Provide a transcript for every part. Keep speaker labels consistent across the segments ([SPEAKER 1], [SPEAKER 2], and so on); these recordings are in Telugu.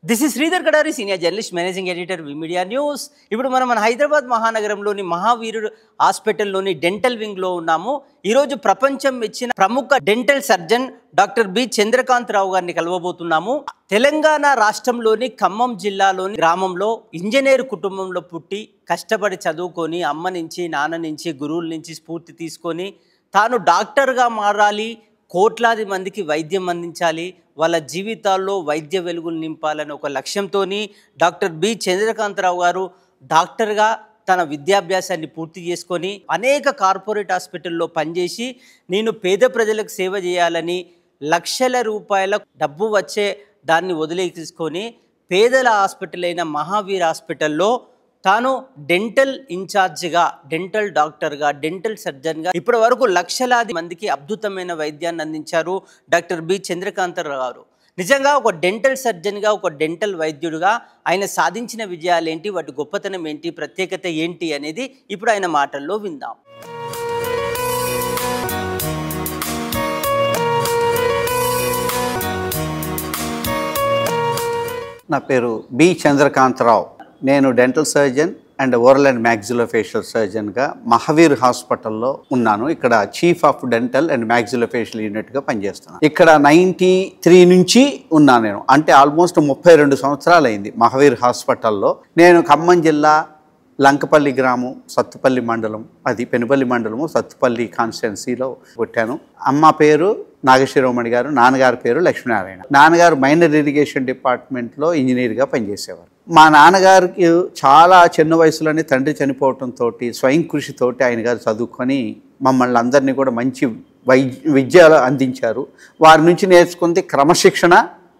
[SPEAKER 1] This is Sridhar Kadari, senior journalist, managing editor, we media news. ఇప్పుడు మన హైదరాబాద్ మహానగరంలోని మహావీరుడు హాస్పిటల్లోని డెంటల్ వింగ్లో ఉన్నాము. ఈరోజు ప్రపంచం ఇచ్చిన ప్రముఖ dental surgeon doctor B Chandrakantharao గారిని కలవబోతున్నాము. తెలంగాణ రాష్ట్రంలోని ఖమ్మం జిల్లాలోని గ్రామంలో ఇంజనీర్ కుటుంబంలో పుట్టి కష్టపడి చదువుకొని అమ్మ నుంచి, నాన్న నుంచి, గురువుల నుంచి స్ఫూర్తి తీసుకొని తాను డాక్టర్గా మారాలి, కోట్లాది మందికి వైద్యం అందించాలి, వాళ్ళ జీవితాల్లో వైద్య వెలుగులు నింపాలని ఒక లక్ష్యంతో డాక్టర్ బి చంద్రకాంతరావు గారు డాక్టర్గా తన విద్యాభ్యాసాన్ని పూర్తి చేసుకొని అనేక కార్పొరేట్ హాస్పిటల్లో పనిచేసి నేను పేద ప్రజలకు సేవ చేయాలని లక్షల రూపాయల డబ్బు వచ్చే దాన్ని వదిలేసుకొని పేదల హాస్పిటల్ అయిన మహావీర్ హాస్పిటల్లో తాను డెంటల్ ఇన్ఛార్జిగా, డెంటల్ డాక్టర్గా, డెంటల్ సర్జన్గా ఇప్పటి వరకు లక్షలాది మందికి అద్భుతమైన వైద్యాన్ని అందించారు డాక్టర్ బి చంద్రకాంతరావు గారు. నిజంగా ఒక డెంటల్ సర్జన్గా, ఒక డెంటల్ వైద్యుడిగా ఆయన సాధించిన విజయాలు ఏంటి, వాటి గొప్పతనం ఏంటి, ప్రత్యేకత ఏంటి అనేది ఇప్పుడు ఆయన మాటల్లో విందాం.
[SPEAKER 2] నా పేరు బి చంద్రకాంతరావు. నేను dental surgeon and oral and maxillofacial సర్జన్గా మహావీర్ హాస్పిటల్లో ఉన్నాను. ఇక్కడ chief of dental and maxillofacial యూనిట్గా పనిచేస్తున్నాను. ఇక్కడ 93 నుంచి ఉన్నాను నేను. అంటే ఆల్మోస్ట్ 32 సంవత్సరాలు అయింది మహావీర్ హాస్పిటల్లో. నేను ఖమ్మం జిల్లా లంకపల్లి గ్రామం, సత్తుపల్లి మండలం, అది పెనుపల్లి మండలము, సత్తుపల్లి కాన్స్టిట్యున్సీలో పుట్టాను. అమ్మ పేరు నాగేశ్వరమణి గారు, నాన్నగారి పేరు లక్ష్మీనారాయణ. నాన్నగారు మైనర్ ఇరిగేషన్ డిపార్ట్మెంట్లో ఇంజనీర్గా పనిచేసేవారు. మా నాన్నగారికి చాలా చిన్న వయసులోనే తండ్రి చనిపోవడంతో స్వయం కృషితోటి ఆయన గారు చదువుకొని మమ్మల్ని అందరినీ కూడా మంచి విద్య అందించారు. వారి నుంచి నేర్చుకుంది క్రమశిక్షణ,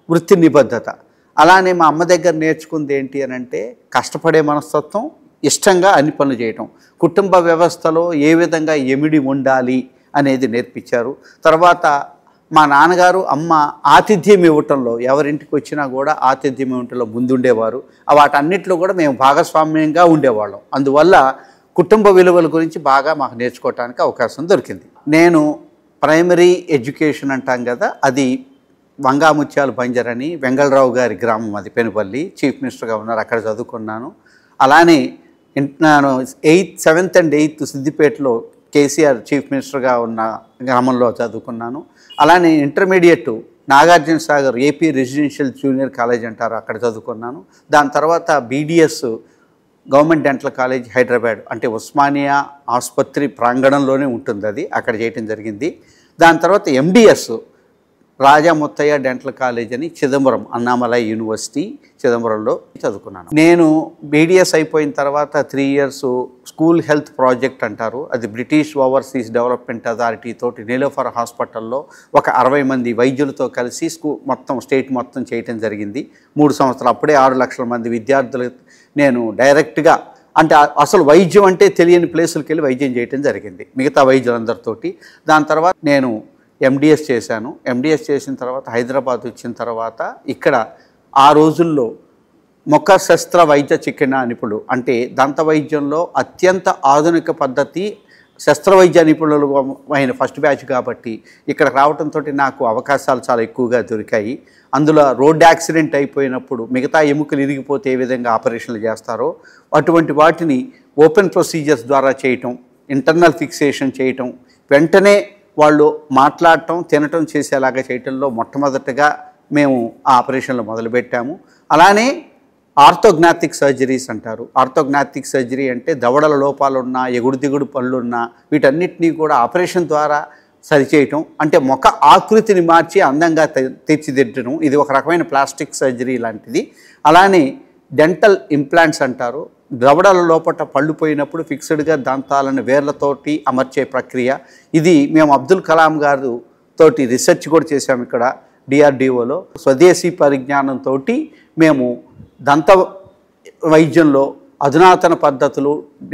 [SPEAKER 2] వృత్తి నిబద్ధత. అలానే మా అమ్మ దగ్గర నేర్చుకుంది ఏంటి అని అంటే కష్టపడే మనస్తత్వం, ఇష్టంగా అన్ని పనులు చేయటం, కుటుంబ వ్యవస్థలో ఏ విధంగా ఎమిడి ఉండాలి అనేది నేర్పించారు. తర్వాత మా నాన్నగారు అమ్మ ఆతిథ్యం ఇవ్వటంలో, ఎవరింటికి వచ్చినా కూడా ఆతిథ్యం ఇవ్వటంలో ముందుండేవారు. వాటన్నిటిలో కూడా మేము భాగస్వామ్యంగా ఉండేవాళ్ళం. అందువల్ల కుటుంబ విలువల గురించి బాగా మాకు నేర్చుకోవడానికి అవకాశం దొరికింది. నేను ప్రైమరీ ఎడ్యుకేషన్ అంటాం కదా, అది వంగాముత్యాలు బంజర్ అని వెంగళరావు గారి గ్రామం, అది పెనుపల్లి, చీఫ్ మినిస్టర్గా ఉన్నారు, అక్కడ చదువుకున్నాను. అలానే నేను 7th and 8th సిద్దిపేటలో కేసీఆర్ చీఫ్ మినిస్టర్గా ఉన్న గ్రామంలో చదువుకున్నాను. అలానే intermediate Nagarjuna Sagar AP residential junior college అంటారు, అక్కడ చదువుకున్నాను. దాని తర్వాత BDS government dental college Hyderabad, అంటే ఉస్మానియా ఆసుపత్రి ప్రాంగణంలోనే ఉంటుంది, అది అక్కడ చేయటం జరిగింది. దాని తర్వాత ఎండిఎస్ రాజా ముత్తయ్య డెంటల్ కాలేజ్ అని చిదంబరం, అన్నామలై యూనివర్సిటీ చిదంబరంలో చదువుకున్నాను. నేను బీడిఎస్ అయిపోయిన తర్వాత 3 years స్కూల్ హెల్త్ ప్రాజెక్ట్ అంటారు, అది బ్రిటిష్ ఓవర్సీస్ డెవలప్మెంట్ అథారిటీ తోటి నీలోఫర్ హాస్పిటల్లో ఒక 60 మంది వైద్యులతో కలిసి స్టేట్ మొత్తం చేయటం జరిగింది. 3 సంవత్సరాలు. అప్పుడే 6 లక్షల మంది విద్యార్థులు నేను డైరెక్ట్గా, అంటే అసలు వైద్యం అంటే తెలియని ప్లేసులకు వెళ్ళి వైద్యం చేయటం జరిగింది మిగతా వైద్యులందరితోటి. దాని తర్వాత నేను ఎండిఎస్ చేశాను. ఎండిఎస్ చేసిన తర్వాత హైదరాబాద్ వచ్చిన తర్వాత ఇక్కడ ఆ రోజుల్లో ముఖ శస్త్ర వైద్య చికిత్స నిపుణులు, అంటే దంత వైద్యంలో అత్యంత ఆధునిక పద్ధతి శస్త్రవైద్య నిపుణులు అయిన ఫస్ట్ బ్యాచ్ కాబట్టి ఇక్కడ రావడంతో నాకు అవకాశాలు చాలా ఎక్కువగా దొరికాయి. అందులో రోడ్ యాక్సిడెంట్ అయిపోయినప్పుడు మిగతా ఎముకలు ఇరిగిపోతే ఏ విధంగా ఆపరేషన్లు చేస్తారో అటువంటి వాటిని ఓపెన్ ప్రొసీజర్స్ ద్వారా చేయటం, ఇంటర్నల్ ఫిక్సేషన్ చేయటం, వెంటనే వాళ్ళు మాట్లాడటం, తినటం చేసేలాగా చేయటంలో మొట్టమొదటిగా మేము ఆ ఆపరేషన్లు మొదలుపెట్టాము. అలానే ఆర్థోగ్నాటిక్ సర్జరీస్ అంటారు. ఆర్థోగ్నాటిక్ సర్జరీ అంటే దవడల లోపాలున్నా, ఎగుడు దిగుడు పళ్ళున్నా వీటన్నిటినీ కూడా ఆపరేషన్ ద్వారా సరిచేయటం, అంటే ముఖ ఆకృతిని మార్చి అందంగా తీర్చిదిద్దడం. ఇది ఒక రకమైన ప్లాస్టిక్ సర్జరీ లాంటిది. అలానే డెంటల్ ఇంప్లాంట్స్ అంటారు. దవడల లోపల పళ్ళు పోయినప్పుడు ఫిక్స్డ్గా దంతాలను వేర్లతోటి అమర్చే ప్రక్రియ. ఇది మేము అబ్దుల్ కలాం గారు తోటి రీసెర్చ్ కూడా చేసాము ఇక్కడ డిఆర్డిఓలో. స్వదేశీ పరిజ్ఞానంతో మేము దంత వైద్యంలో అధునాతన పద్ధతులు,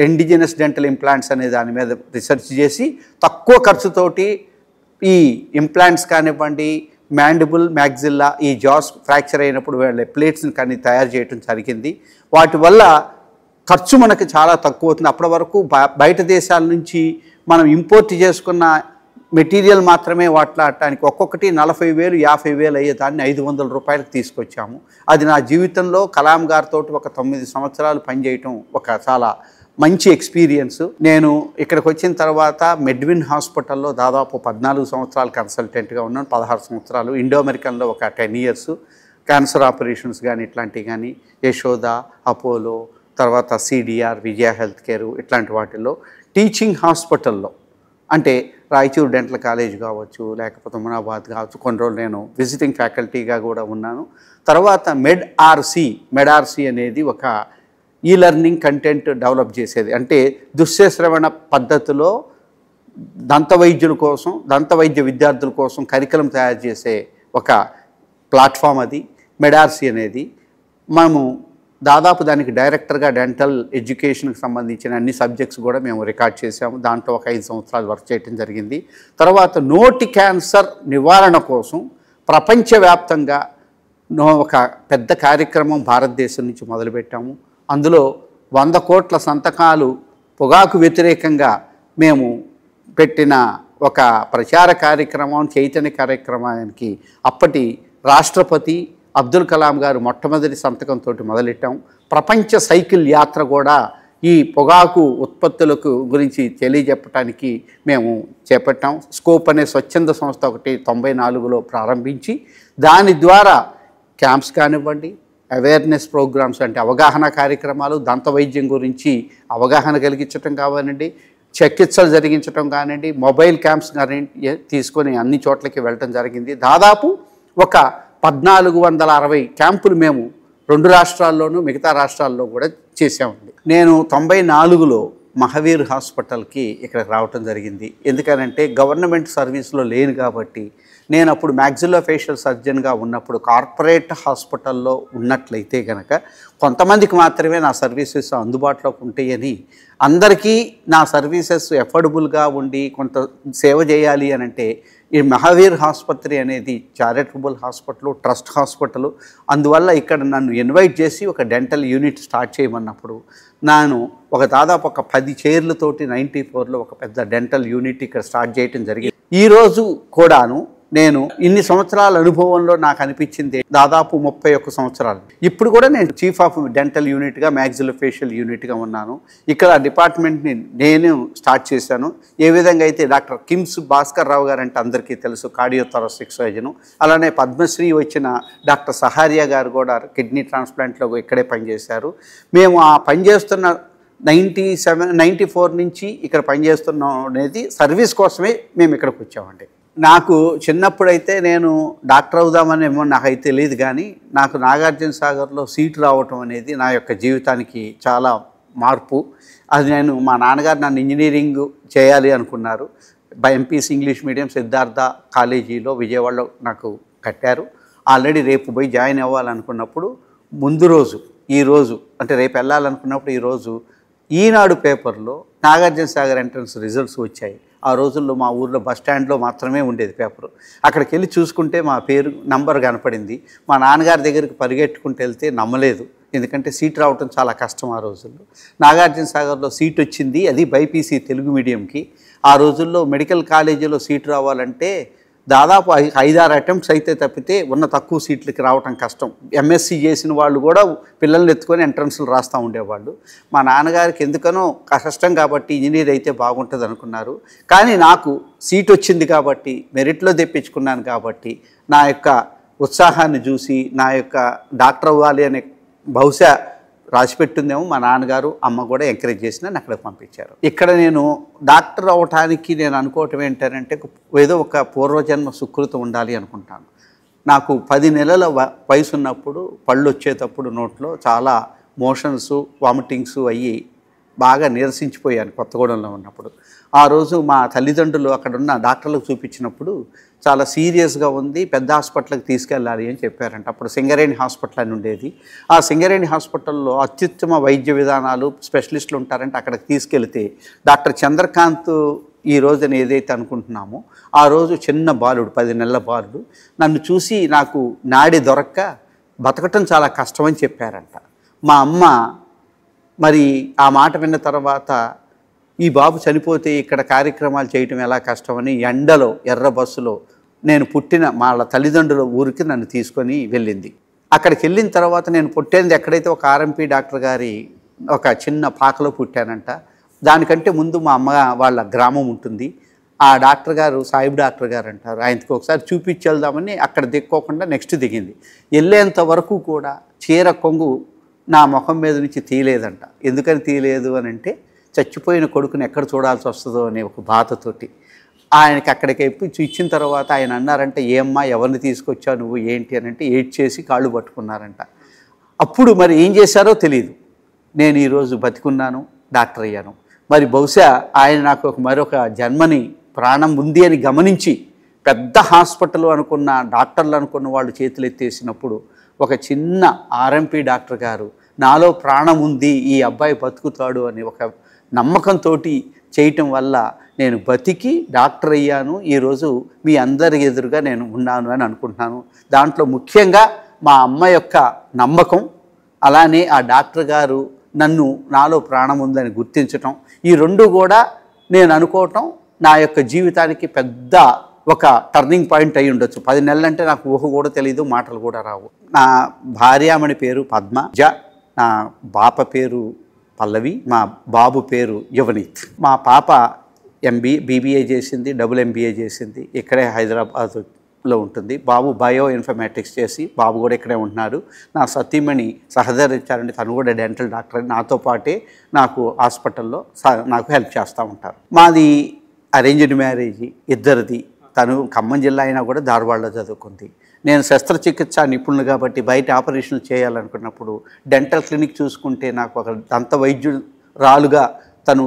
[SPEAKER 2] ఇండిజినస్ డెంటల్ ఇంప్లాంట్స్ అనే దాని మీద రీసెర్చ్ చేసి తక్కువ ఖర్చుతోటి ఈ ఇంప్లాంట్స్ కానివ్వండి, మ్యాండిబుల్, మ్యాగ్జిల్లా, ఈ జాస్ ఫ్రాక్చర్ అయినప్పుడు వాళ్ళ ప్లేట్స్ని కానీ తయారు చేయడం జరిగింది. వాటి వల్ల ఖర్చు మనకు చాలా తక్కువ అవుతుంది. అప్పటి వరకు బయట దేశాల నుంచి మనం ఇంపోర్ట్ చేసుకున్న మెటీరియల్ మాత్రమే వాట్లాడటానికి ఒక్కొక్కటి 40,000 50,000 అయ్యేదాన్ని 500 రూపాయలకు తీసుకొచ్చాము. అది నా జీవితంలో కలాం గారితో ఒక 9 సంవత్సరాలు పనిచేయటం ఒక చాలా మంచి ఎక్స్పీరియన్స్. నేను ఇక్కడికి వచ్చిన తర్వాత మెడ్విన్ హాస్పిటల్లో దాదాపు 14 సంవత్సరాలు కన్సల్టెంట్గా ఉన్నాను. 16 సంవత్సరాలు ఇండో అమెరికన్లో ఒక 10 years క్యాన్సర్ ఆపరేషన్స్ కానీ ఇట్లాంటివి కానీ, యశోద, అపోలో, తర్వాత సిడిఆర్, విజయ హెల్త్ కేర్ ఇట్లాంటి వాటిల్లో టీచింగ్ హాస్పిటల్లో అంటే రాయచూరు డెంటల్ కాలేజ్ కావచ్చు, లేకపోతే మునాబాద్ కావచ్చు, కొన్ని రోజులు నేను విజిటింగ్ ఫ్యాకల్టీగా కూడా ఉన్నాను. తర్వాత మెడ్ఆర్సి అనేది ఒక లెర్నింగ్ కంటెంట్ డెవలప్ చేసేది. అంటే దృశ్య శ్రవణ పద్ధతిలో దంతవైద్య విద్యార్థుల కోసం కరికులం తయారు చేసే ఒక ప్లాట్ఫామ్ అది మెడ్ఆర్సి అనేది. మనము దాదాపు దానికి డైరెక్టర్గా డెంటల్ ఎడ్యుకేషన్కి సంబంధించిన అన్ని సబ్జెక్ట్స్ కూడా మేము రికార్డ్ చేసాము. దాంట్లో ఒక 5 సంవత్సరాలు వర్క్ చేయడం జరిగింది. తర్వాత నోటి క్యాన్సర్ నివారణ కోసం ప్రపంచవ్యాప్తంగా ఒక పెద్ద కార్యక్రమం భారతదేశం నుంచి మొదలుపెట్టాము. అందులో 100 కోట్ల సంతకాలు పొగాకు వ్యతిరేకంగా మేము పెట్టిన ఒక ప్రచార కార్యక్రమం, చైతన్య కార్యక్రమానికి అప్పటి రాష్ట్రపతి అబ్దుల్ కలాం గారు మొట్టమొదటి సంతకంతో మొదలెట్టాం. ప్రపంచ సైకిల్ యాత్ర కూడా ఈ పొగాకు ఉత్పత్తులకు గురించి తెలియజెప్పడానికి మేము చేపట్టాం. స్కోప్ అనే స్వచ్ఛంద సంస్థ ఒకటి 94లో ప్రారంభించి దాని ద్వారా క్యాంప్స్ కానివ్వండి, అవేర్నెస్ ప్రోగ్రామ్స్ అంటే అవగాహన కార్యక్రమాలు, దంతవైద్యం గురించి అవగాహన కలిగించడం కావాలండి, చికిత్సలు జరిగించడం కానివ్వండి, మొబైల్ క్యాంప్స్ కానీ తీసుకొని అన్ని చోట్లకి వెళ్ళటం జరిగింది. దాదాపు ఒక 1460 క్యాంపులు మేము 2 రాష్ట్రాల్లోనూ మిగతా రాష్ట్రాల్లో కూడా చేసామండి. నేను 94లో మహావీర్ హాస్పిటల్కి ఇక్కడికి రావటం జరిగింది. ఎందుకనంటే గవర్నమెంట్ సర్వీస్లో లేను కాబట్టి. నేను అప్పుడు మ్యాక్సిలోఫేషియల్ సర్జన్గా ఉన్నప్పుడు కార్పొరేట్ హాస్పిటల్లో ఉన్నట్లయితే కనుక కొంతమందికి మాత్రమే నా సర్వీసెస్ అందుబాటులోకి ఉంటాయని, అందరికీ నా సర్వీసెస్ ఎఫోర్డబుల్గా ఉండి కొంత సేవ చేయాలి అని అంటే ఈ మహావీర్ ఆసుపత్రి అనేది చారిటబుల్ హాస్పిటల్, ట్రస్ట్ హాస్పిటల్. అందువల్ల ఇక్కడ నన్ను ఇన్వైట్ చేసి ఒక డెంటల్ యూనిట్ స్టార్ట్ చేయమన్నప్పుడు నేను దాదాపు ఒక 10 చైర్లతోటి 94లో ఒక పెద్ద డెంటల్ యూనిట్ ఇక్కడ స్టార్ట్ చేయడం జరిగింది. ఈరోజు కూడాను నేను ఇన్ని సంవత్సరాల అనుభవంలో నాకు అనిపించింది దాదాపు 31 సంవత్సరాలు. ఇప్పుడు కూడా నేను చీఫ్ ఆఫ్ డెంటల్ యూనిట్గా, మ్యాక్సిలోఫేషియల్ యూనిట్గా ఉన్నాను. ఇక్కడ డిపార్ట్మెంట్ని నేను స్టార్ట్ చేశాను. ఏ విధంగా అయితే డాక్టర్ కిమ్స్ భాస్కర్ రావు గారు అంటే అందరికీ తెలుసు, కార్డియోథొరాసిక్ సర్జను. అలానే పద్మశ్రీ వచ్చిన డాక్టర్ సహారియా గారు కూడా కిడ్నీ ట్రాన్స్ప్లాంట్లో ఇక్కడే పనిచేశారు. మేము ఆ పనిచేస్తున్న 94 నుంచి ఇక్కడ పనిచేస్తున్నాం అనేది సర్వీస్ కోసమే మేము ఇక్కడికి వచ్చామండి. నాకు చిన్నప్పుడైతే నేను డాక్టర్ అవుదామనేమో నాకైతే తెలియదు, కానీ నాకు నాగార్జున సాగర్లో సీటు రావటం అనేది నా యొక్క జీవితానికి చాలా మార్పు. అది మా నాన్నగారు నన్ను ఇంజనీరింగ్ చేయాలి అనుకున్నారు. ఎంపీసీ ఇంగ్లీష్ మీడియం సిద్ధార్థ కాలేజీలో విజయవాడలో నాకు కట్టారు. ఆల్రెడీ రేపు పోయి జాయిన్ అవ్వాలనుకున్నప్పుడు ముందు రోజు ఈరోజు అంటే రేపు వెళ్ళాలనుకున్నప్పుడు ఈరోజు ఈనాడు పేపర్లో నాగార్జున సాగర్ ఎంట్రన్స్ రిజల్ట్స్ వచ్చాయి. ఆ రోజుల్లో మా ఊర్లో బస్ స్టాండ్లో మాత్రమే ఉండేది పేపరు. అక్కడికి వెళ్ళి చూసుకుంటే మా పేరు నంబర్ కనపడింది. మా నాన్నగారి దగ్గరికి పరిగెట్టుకుంటూ వెళ్తే నమ్మలేదు, ఎందుకంటే సీట్ రావటం చాలా కష్టం ఆ రోజుల్లో. నాగార్జున సాగర్లో సీట్ వచ్చింది, అది బైపీసీ తెలుగు మీడియంకి. ఆ రోజుల్లో మెడికల్ కాలేజీలో సీటు రావాలంటే దాదాపు 5-6 అటెంప్ట్స్ అయితే తప్పితే ఉన్న తక్కువ సీట్లకి రావటం కష్టం. ఎంఎస్సీ చేసిన వాళ్ళు కూడా పిల్లల్ని ఎత్తుకొని ఎంట్రన్స్లు రాస్తూ ఉండేవాళ్ళు. మా నాన్నగారికి ఎందుకనో కష్టం కాబట్టి ఇంజనీర్ అయితే బాగుంటుంది అనుకున్నారు. కానీ నాకు సీట్ వచ్చింది కాబట్టి, మెరిట్లో తెప్పించుకున్నాను కాబట్టి, నా యొక్క ఉత్సాహాన్ని చూసి నా యొక్క డాక్టర్ అవ్వాలి అనే బహుశా రాసిపెట్టిందేమో మా నాన్నగారు, అమ్మ కూడా ఎంకరేజ్ చేసి నన్ను అక్కడికి పంపించారు. ఇక్కడ నేను డాక్టర్ అవ్వటానికి నేను అనుకోవటం ఏంటంటే ఏదో ఒక పూర్వజన్మ సుకృతం ఉండాలి అనుకుంటాను. నాకు 10 నెలల వయసు ఉన్నప్పుడు పళ్ళు వచ్చేటప్పుడు నోట్లో చాలా మోషన్స్, వామిటింగ్స్ అయ్యి బాగా నీరసించిపోయాను కొత్తగూడెంలో ఉన్నప్పుడు. ఆ రోజు మా తల్లిదండ్రులు అక్కడున్న డాక్టర్లకు చూపించినప్పుడు చాలా సీరియస్గా ఉంది, పెద్ద హాస్పిటల్కి తీసుకెళ్ళాలి అని చెప్పారంట. అప్పుడు సింగరేణి హాస్పిటల్ అని ఉండేది. ఆ సింగరేణి హాస్పిటల్లో అత్యుత్తమ వైద్య విధానాలు స్పెషలిస్టులు ఉంటారంటే అక్కడికి తీసుకెళ్తే డాక్టర్ చంద్రకాంత్ ఈ రోజున ఏదైతే అనుకుంటున్నామో ఆ రోజు చిన్న బాలుడు, 10 నెలల బాలుడు నన్ను చూసి నాకు నాడి దొరక్క బతకటం చాలా కష్టమని చెప్పారంట. మా అమ్మ మరి ఆ మాట విన్న తర్వాత ఈ బాబు చనిపోతే ఇక్కడ కార్యక్రమాలు చేయటం ఎలా కష్టమని ఎండలో ఎర్ర బస్సులో నేను పుట్టిన వాళ్ళ తల్లిదండ్రుల ఊరికి నన్ను తీసుకొని వెళ్ళింది. అక్కడికి వెళ్ళిన తర్వాత నేను పుట్టేది ఎక్కడైతే ఒక ఆర్ఎంపీ డాక్టర్ గారి ఒక చిన్న పాకలో పుట్టానంట. దానికంటే ముందు మా అమ్మ వాళ్ళ గ్రామం ఉంటుంది. ఆ డాక్టర్ గారు సాయిబ్ డాక్టర్ గారు అంటారు, ఆయనకి ఒకసారి చూపించి వెళ్దామని అక్కడ దిక్కోకుండా నెక్స్ట్ దిగింది. వెళ్ళేంత వరకు కూడా చీర కొంగు నా ముఖం మీద నుంచి తీయలేదంట. ఎందుకని తీయలేదు అని అంటే చచ్చిపోయిన కొడుకుని ఎక్కడ చూడాల్సి వస్తుందో అనే ఒక బాధతోటి ఆయనకి అక్కడికి ఇచ్చిన తర్వాత ఆయన అన్నారంటే, ఏమ్మా ఎవరిని తీసుకొచ్చావు నువ్వు ఏంటి అని అంటే ఏడ్చేసి కాళ్ళు పట్టుకున్నారంట. అప్పుడు మరి ఏం చేశారో తెలియదు. నేను ఈరోజు బతికున్నాను, డాక్టర్ అయ్యాను. మరి బహుశా ఆయన నాకు మరొక జన్మని ప్రాణం ఉంది అని గమనించి పెద్ద హాస్పిటల్ అనుకున్న డాక్టర్లు అనుకున్న వాళ్ళు చేతులు ఎత్తేసినప్పుడు ఒక చిన్న ఆర్ఎంపీ డాక్టర్ గారు నాలో ప్రాణం ఉంది, ఈ అబ్బాయి బతుకుతాడు అని ఒక నమ్మకంతో చేయటం వల్ల నేను బతికి డాక్టర్ అయ్యాను. ఈరోజు మీ అందరి ఎదురుగా నేను ఉన్నాను అని అనుకుంటున్నాను. దాంట్లో ముఖ్యంగా మా అమ్మ యొక్క నమ్మకం, అలానే ఆ డాక్టర్ గారు నాలో ప్రాణం ఉందని గుర్తించటం, ఈ రెండు కూడా నేను అనుకోవటం నా యొక్క జీవితానికి పెద్ద ఒక టర్నింగ్ పాయింట్ అయి ఉండొచ్చు. 10 నెలలు అంటే నాకు ఊహ కూడా తెలియదు, మాటలు కూడా రావు. నా భార్యామణి పేరు పద్మజ, నా పాప పేరు పల్లవి, మా బాబు పేరు యువనీత్. మా పాప బీబీఏ చేసింది, డబుల్ MBA చేసింది, ఇక్కడే హైదరాబాద్లో ఉంటుంది. బాబు బయో ఇన్ఫర్మేటిక్స్ చేసి బాబు కూడా ఇక్కడే ఉంటున్నారు. నా సతీమణి సహధరించారంటే తను కూడా డెంటల్ డాక్టర్ అని నాతో పాటే నాకు హాస్పిటల్లో నాకు హెల్ప్ చేస్తూ ఉంటారు. మాది అరేంజ్డ్ మ్యారేజీ, ఇద్దరిది. తను ఖమ్మం జిల్లా అయినా కూడా ధారవాడలో చదువుకుంది. నేను శస్త్రచికిత్స నిపుణులు కాబట్టి బయట ఆపరేషన్లు చేయాలనుకున్నప్పుడు డెంటల్ క్లినిక్ చూసుకుంటే నాకు ఒక దంత వైద్యురాలుగా తను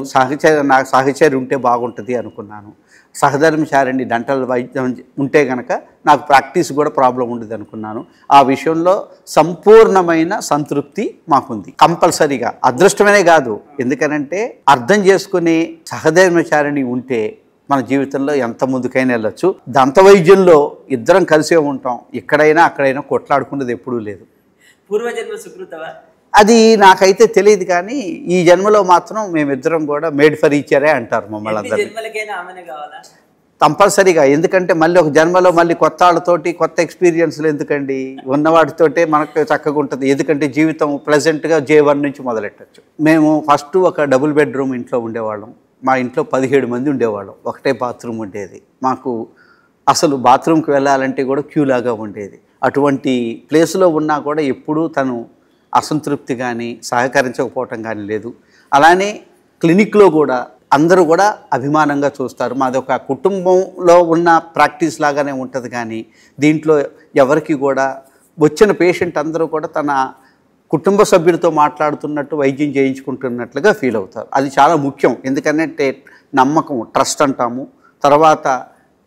[SPEAKER 2] నాకు సహచరి ఉంటే బాగుంటుంది అనుకున్నాను. సహధర్మచారిణి డెంటల్ వైద్యం ఉంటే కనుక నాకు ప్రాక్టీస్ కూడా ప్రాబ్లం ఉండదు అనుకున్నాను. ఆ విషయంలో సంపూర్ణమైన సంతృప్తి మాకుంది. కంపల్సరీగా అదృష్టమనే కాదు, ఎందుకనంటే అర్థం చేసుకునే సహధర్మచారిణి ఉంటే మన జీవితంలో ఎంత ముందుకైనా వెళ్ళొచ్చు. దంత వైద్యంలో ఇద్దరం కలిసే ఉంటాం, ఎక్కడైనా అక్కడైనా కొట్లాడుకున్నది ఎప్పుడూ లేదు.
[SPEAKER 1] పూర్వజన్మ సుకృతవా
[SPEAKER 2] అది నాకైతే తెలియదు, కానీ ఈ జన్మలో మాత్రం మేమిద్దరం కూడా మేడ్ ఫర్ ఈచరే అంటారు మమ్మల్ని అందరూ. కంపల్సరీగా, ఎందుకంటే మళ్ళీ ఒక జన్మలో మళ్ళీ కొత్త వాళ్ళతోటి కొత్త ఎక్స్పీరియన్స్లు ఎందుకండి, ఉన్నవాటితోటే మనకు చక్కగా ఉంటుంది. ఎందుకంటే జీవితం ప్లెజెంట్గా J1 నుంచి మొదలెట్టచ్చు. మేము ఫస్ట్ ఒక డబుల్ బెడ్రూమ్ ఇంట్లో ఉండేవాళ్ళం. మా ఇంట్లో 17 మంది ఉండేవాళ్ళం. ఒకటే బాత్రూమ్ ఉండేది. మాకు అసలు బాత్రూమ్కి వెళ్ళాలంటే కూడా క్యూ లాగా ఉండేది. అటువంటి ప్లేస్లో ఉన్నా కూడా ఎప్పుడూ తను అసంతృప్తి కానీ సహకరించకపోవటం కానీ లేదు. అలానే క్లినిక్లో కూడా అందరూ కూడా అభిమానంగా చూస్తారు. మాది ఒక కుటుంబంలో ఉన్న ప్రాక్టీస్ లాగానే ఉంటుంది, కానీ దీంట్లో ఎవరికి కూడా వచ్చిన పేషెంట్ అందరూ కూడా తన కుటుంబ సభ్యులతో మాట్లాడుతున్నట్టు వైద్యం చేయించుకుంటున్నట్లుగా ఫీల్ అవుతారు. అది చాలా ముఖ్యం. ఎందుకంటే నమ్మకం, ట్రస్ట్ అంటాము. తర్వాత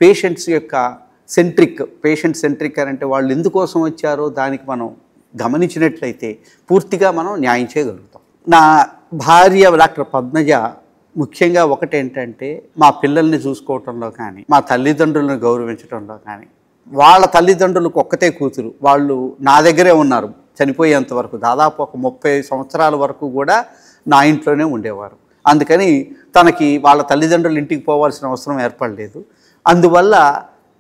[SPEAKER 2] పేషెంట్స్ యొక్క పేషెంట్ సెంట్రిక్ అని అంటే వాళ్ళు ఎందుకోసం వచ్చారో దానికి మనం గమనించినట్లయితే పూర్తిగా మనం న్యాయం చేయగలుగుతాం. నా భార్య డాక్టర్ పద్మజ ముఖ్యంగా ఒకటేంటంటే మా పిల్లల్ని చూసుకోవటంలో కానీ, మా తల్లిదండ్రులను గౌరవించడంలో కానీ, వాళ్ళ తల్లిదండ్రులకు ఒక్కతే కూతురు, వాళ్ళు నా దగ్గరే ఉన్నారు చనిపోయేంత వరకు. దాదాపు ఒక 30 సంవత్సరాల వరకు కూడా నా ఇంట్లోనే ఉండేవారు. అందుకని తనకి వాళ్ళ తల్లిదండ్రుల ఇంటికి పోవాల్సిన అవసరం ఏర్పడలేదు. అందువల్ల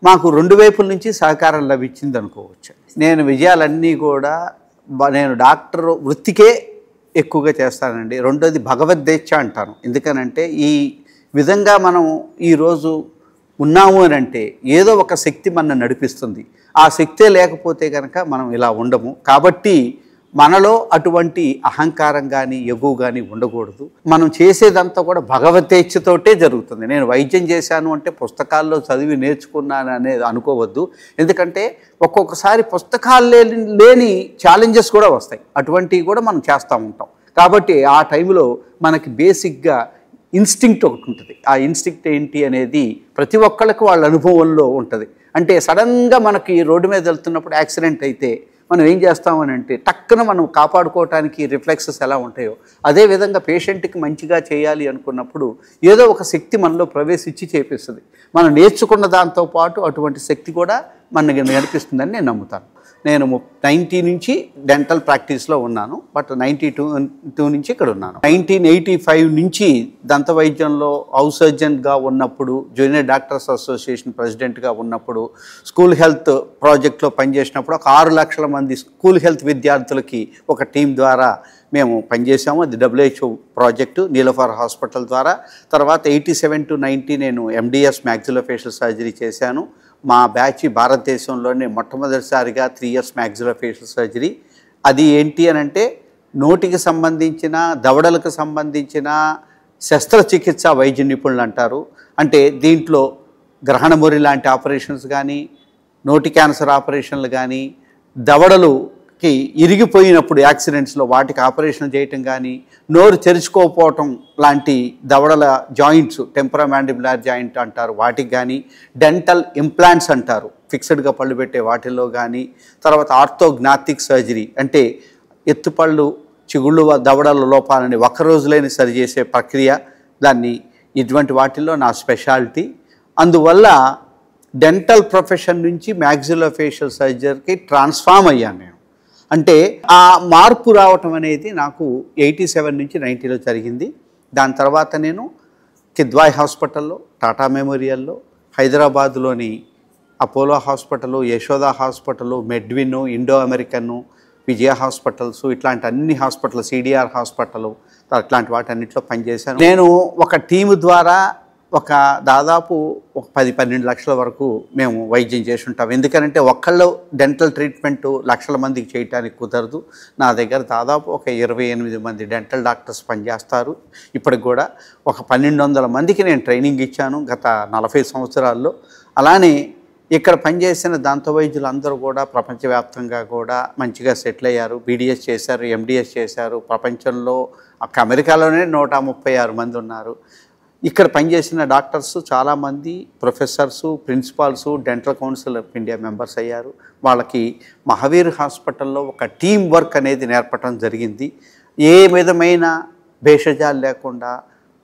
[SPEAKER 2] మాకు 2 వైపుల నుంచి సహకారం లభించింది అనుకోవచ్చు. నేను విజయాలన్నీ కూడా నేను డాక్టర్ వృత్తికే ఎక్కువగా చేస్తానండి. రెండోది భగవద్దేచ్ఛ అంటాను. ఎందుకనంటే ఈ విధంగా మనం ఈరోజు ఉన్నాము అని అంటే ఏదో ఒక శక్తి మన నడిపిస్తుంది. ఆ శక్తే లేకపోతే కనుక మనం ఇలా ఉండము. కాబట్టి మనలో అటువంటి అహంకారం కానీ ఎగువ కానీ ఉండకూడదు. మనం చేసేదంతా కూడా భగవద్దేచ్ఛతోటే జరుగుతుంది. నేను వైద్యం చేశాను అంటే పుస్తకాల్లో చదివి నేర్చుకున్నాను అనేది అనుకోవద్దు. ఎందుకంటే ఒక్కొక్కసారి పుస్తకాలు లేని ఛాలెంజెస్ కూడా వస్తాయి. అటువంటివి కూడా మనం చేస్తూ ఉంటాం. కాబట్టి ఆ టైంలో మనకి బేసిక్గా ఇన్స్టింక్ట్ ఒకటి ఉంటుంది. ఆ ఇన్స్టింక్ట్ ఏంటి అనేది ప్రతి ఒక్కళ్ళకి వాళ్ళ అనుభవంలో ఉంటుంది. అంటే సడన్గా మనకి రోడ్డు మీద వెళ్తున్నప్పుడు యాక్సిడెంట్ అయితే మనం ఏం చేస్తామని అంటే టక్కున మనం కాపాడుకోవడానికి రిఫ్లెక్సెస్ ఎలా ఉంటాయో అదేవిధంగా పేషెంట్కి మంచిగా చేయాలి అనుకున్నప్పుడు ఏదో ఒక శక్తి మనలో ప్రవేశించి చేపిస్తుంది. మనం నేర్చుకున్న దాంతో పాటు అటువంటి శక్తి కూడా మనకి నడిపిస్తుందని నేను నమ్ముతాను. నేను 90 నుంచి డెంటల్ ప్రాక్టీస్లో ఉన్నాను. బట్ 92 నుంచి ఇక్కడ ఉన్నాను. 1985 నుంచి దంత వైద్యంలో హౌస్ సర్జన్గా ఉన్నప్పుడు, జూనియర్ డాక్టర్స్ అసోసియేషన్ ప్రెసిడెంట్గా ఉన్నప్పుడు, స్కూల్ హెల్త్ ప్రాజెక్ట్లో పనిచేసినప్పుడు ఒక 6 లక్షల మంది స్కూల్ హెల్త్ విద్యార్థులకి ఒక టీం ద్వారా మేము పనిచేసాము. అది WHO ప్రాజెక్టు నీలోఫర్ హాస్పిటల్ ద్వారా. తర్వాత 87 to 90 నేను MDS మ్యాక్సిలోఫేషియల్ సర్జరీ చేశాను. మా బ్యాచ్ భారతదేశంలోనే మొట్టమొదటిసారిగా 3 years మ్యాక్సిలోఫేషియల్ సర్జరీ. అది ఏంటి అని అంటే నోటికి సంబంధించిన, దవడలకు సంబంధించిన శస్త్రచికిత్స వైద్య నిపుణులు అంటారు. అంటే దీంట్లో గ్రహణమురి లాంటి ఆపరేషన్స్ కానీ, నోటి క్యాన్సర్ ఆపరేషన్లు కానీ, దవడలుకి ఇరిగిపోయినప్పుడు యాక్సిడెంట్స్లో వాటికి ఆపరేషన్ చేయటం కానీ, నోరు తెరుచుకోకపోవటం లాంటి దవడల జాయింట్స్, టెంపరోమాండిబులర్ జాయింట్ అంటారు, వాటికి కానీ, డెంటల్ ఇంప్లాంట్స్ అంటారు ఫిక్స్డ్గా పళ్ళు పెట్టే వాటిల్లో కానీ, తర్వాత ఆర్థోగ్నాటిక్ సర్జరీ అంటే ఎత్తుపళ్ళు, చిగుళ్ళు, దవడల లోపాలని ఒక రోజులైన సరిచేసే ప్రక్రియ, దాన్ని ఇటువంటి వాటిల్లో నా స్పెషాలిటీ. అందువల్ల డెంటల్ ప్రొఫెషన్ నుంచి మ్యాక్సిలోఫేషియల్ సర్జరీకి ట్రాన్స్ఫార్మ్ అయ్యాను నేను. అంటే ఆ మార్పు రావటం అనేది నాకు 87 నుంచి 90లో జరిగింది. దాని తర్వాత నేను కిద్వాయ్ హాస్పిటల్లో, టాటా మెమోరియల్లో, హైదరాబాద్లోని Apollo hospital, Yashoda hospital, Medwin, Indo American, Vijaya hospitals, ఇట్లాంటి అన్ని హాస్పిటల్, CDR హాస్పిటల్, అట్లాంటి వాటన్నిటిలో పనిచేశాను. నేను ఒక టీము ద్వారా దాదాపు 10-12 లక్షల వరకు మేము వైద్యం చేసి ఉంటాం. ఎందుకంటే ఒక్కళ్ళు డెంటల్ ట్రీట్మెంట్ లక్షల మందికి చేయడానికి కుదరదు. నా దగ్గర దాదాపు 28 మంది డెంటల్ డాక్టర్స్ పనిచేస్తారు. ఇప్పటికి కూడా 1200 మందికి నేను ట్రైనింగ్ ఇచ్చాను గత 40 సంవత్సరాల్లో. అలానే ఇక్కడ పనిచేసిన దంత వైద్యులు అందరూ కూడా ప్రపంచవ్యాప్తంగా కూడా మంచిగా సెటిల్ అయ్యారు. BDS చేశారు, MDS చేశారు. ప్రపంచంలో అమెరికాలోనే 136 మంది ఉన్నారు. ఇక్కడ పనిచేసిన డాక్టర్స్ చాలామంది professors, principals, dental council of India members అయ్యారు. వాళ్ళకి మహావీర్ హాస్పిటల్లో ఒక టీం వర్క్ అనేది నేర్పడం జరిగింది. ఏ విధమైన భేషజాలు లేకుండా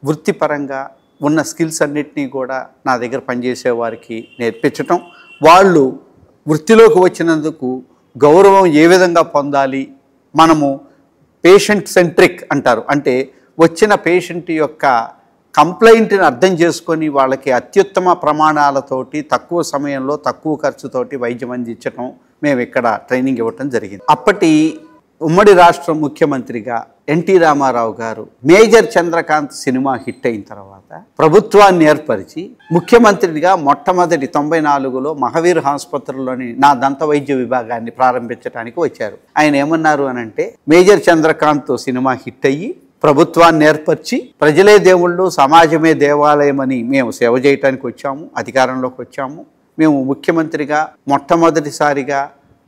[SPEAKER 2] వృత్తిపరంగా ఉన్న స్కిల్స్ అన్నిటినీ కూడా నా దగ్గర పనిచేసే వారికి నేర్పించటం, వాళ్ళు వృత్తిలోకి వచ్చినందుకు గౌరవం ఏ విధంగా పొందాలి, మనము పేషెంట్ సెంట్రిక్ అంటారు, అంటే వచ్చిన పేషెంట్ యొక్క కంప్లైంట్ని అర్థం చేసుకొని వాళ్ళకి అత్యుత్తమ ప్రమాణాలతోటి తక్కువ సమయంలో తక్కువ ఖర్చుతోటి వైద్యం అందించడం మేము ఇక్కడ ట్రైనింగ్ ఇవ్వటం జరిగింది. అప్పటి ఉమ్మడి రాష్ట్ర ముఖ్యమంత్రిగా ఎన్టీ రామారావు గారు మేజర్ చంద్రకాంత్ సినిమా హిట్ అయిన తర్వాత ప్రభుత్వాన్ని ఏర్పరిచి ముఖ్యమంత్రిగా మొట్టమొదటి 94లో మహావీర్ ఆసుపత్రిలోని నా దంత వైద్య విభాగాన్ని ప్రారంభించడానికి వచ్చారు. ఆయన ఏమన్నారు అనంటే, మేజర్ చంద్రకాంత్ సినిమా హిట్ అయ్యి ప్రభుత్వాన్ని ఏర్పరిచి ప్రజలే దేవుళ్ళు, సమాజమే దేవాలయం అని మేము సేవ చేయడానికి వచ్చాము, అధికారంలోకి వచ్చాము. మేము ముఖ్యమంత్రిగా మొట్టమొదటిసారిగా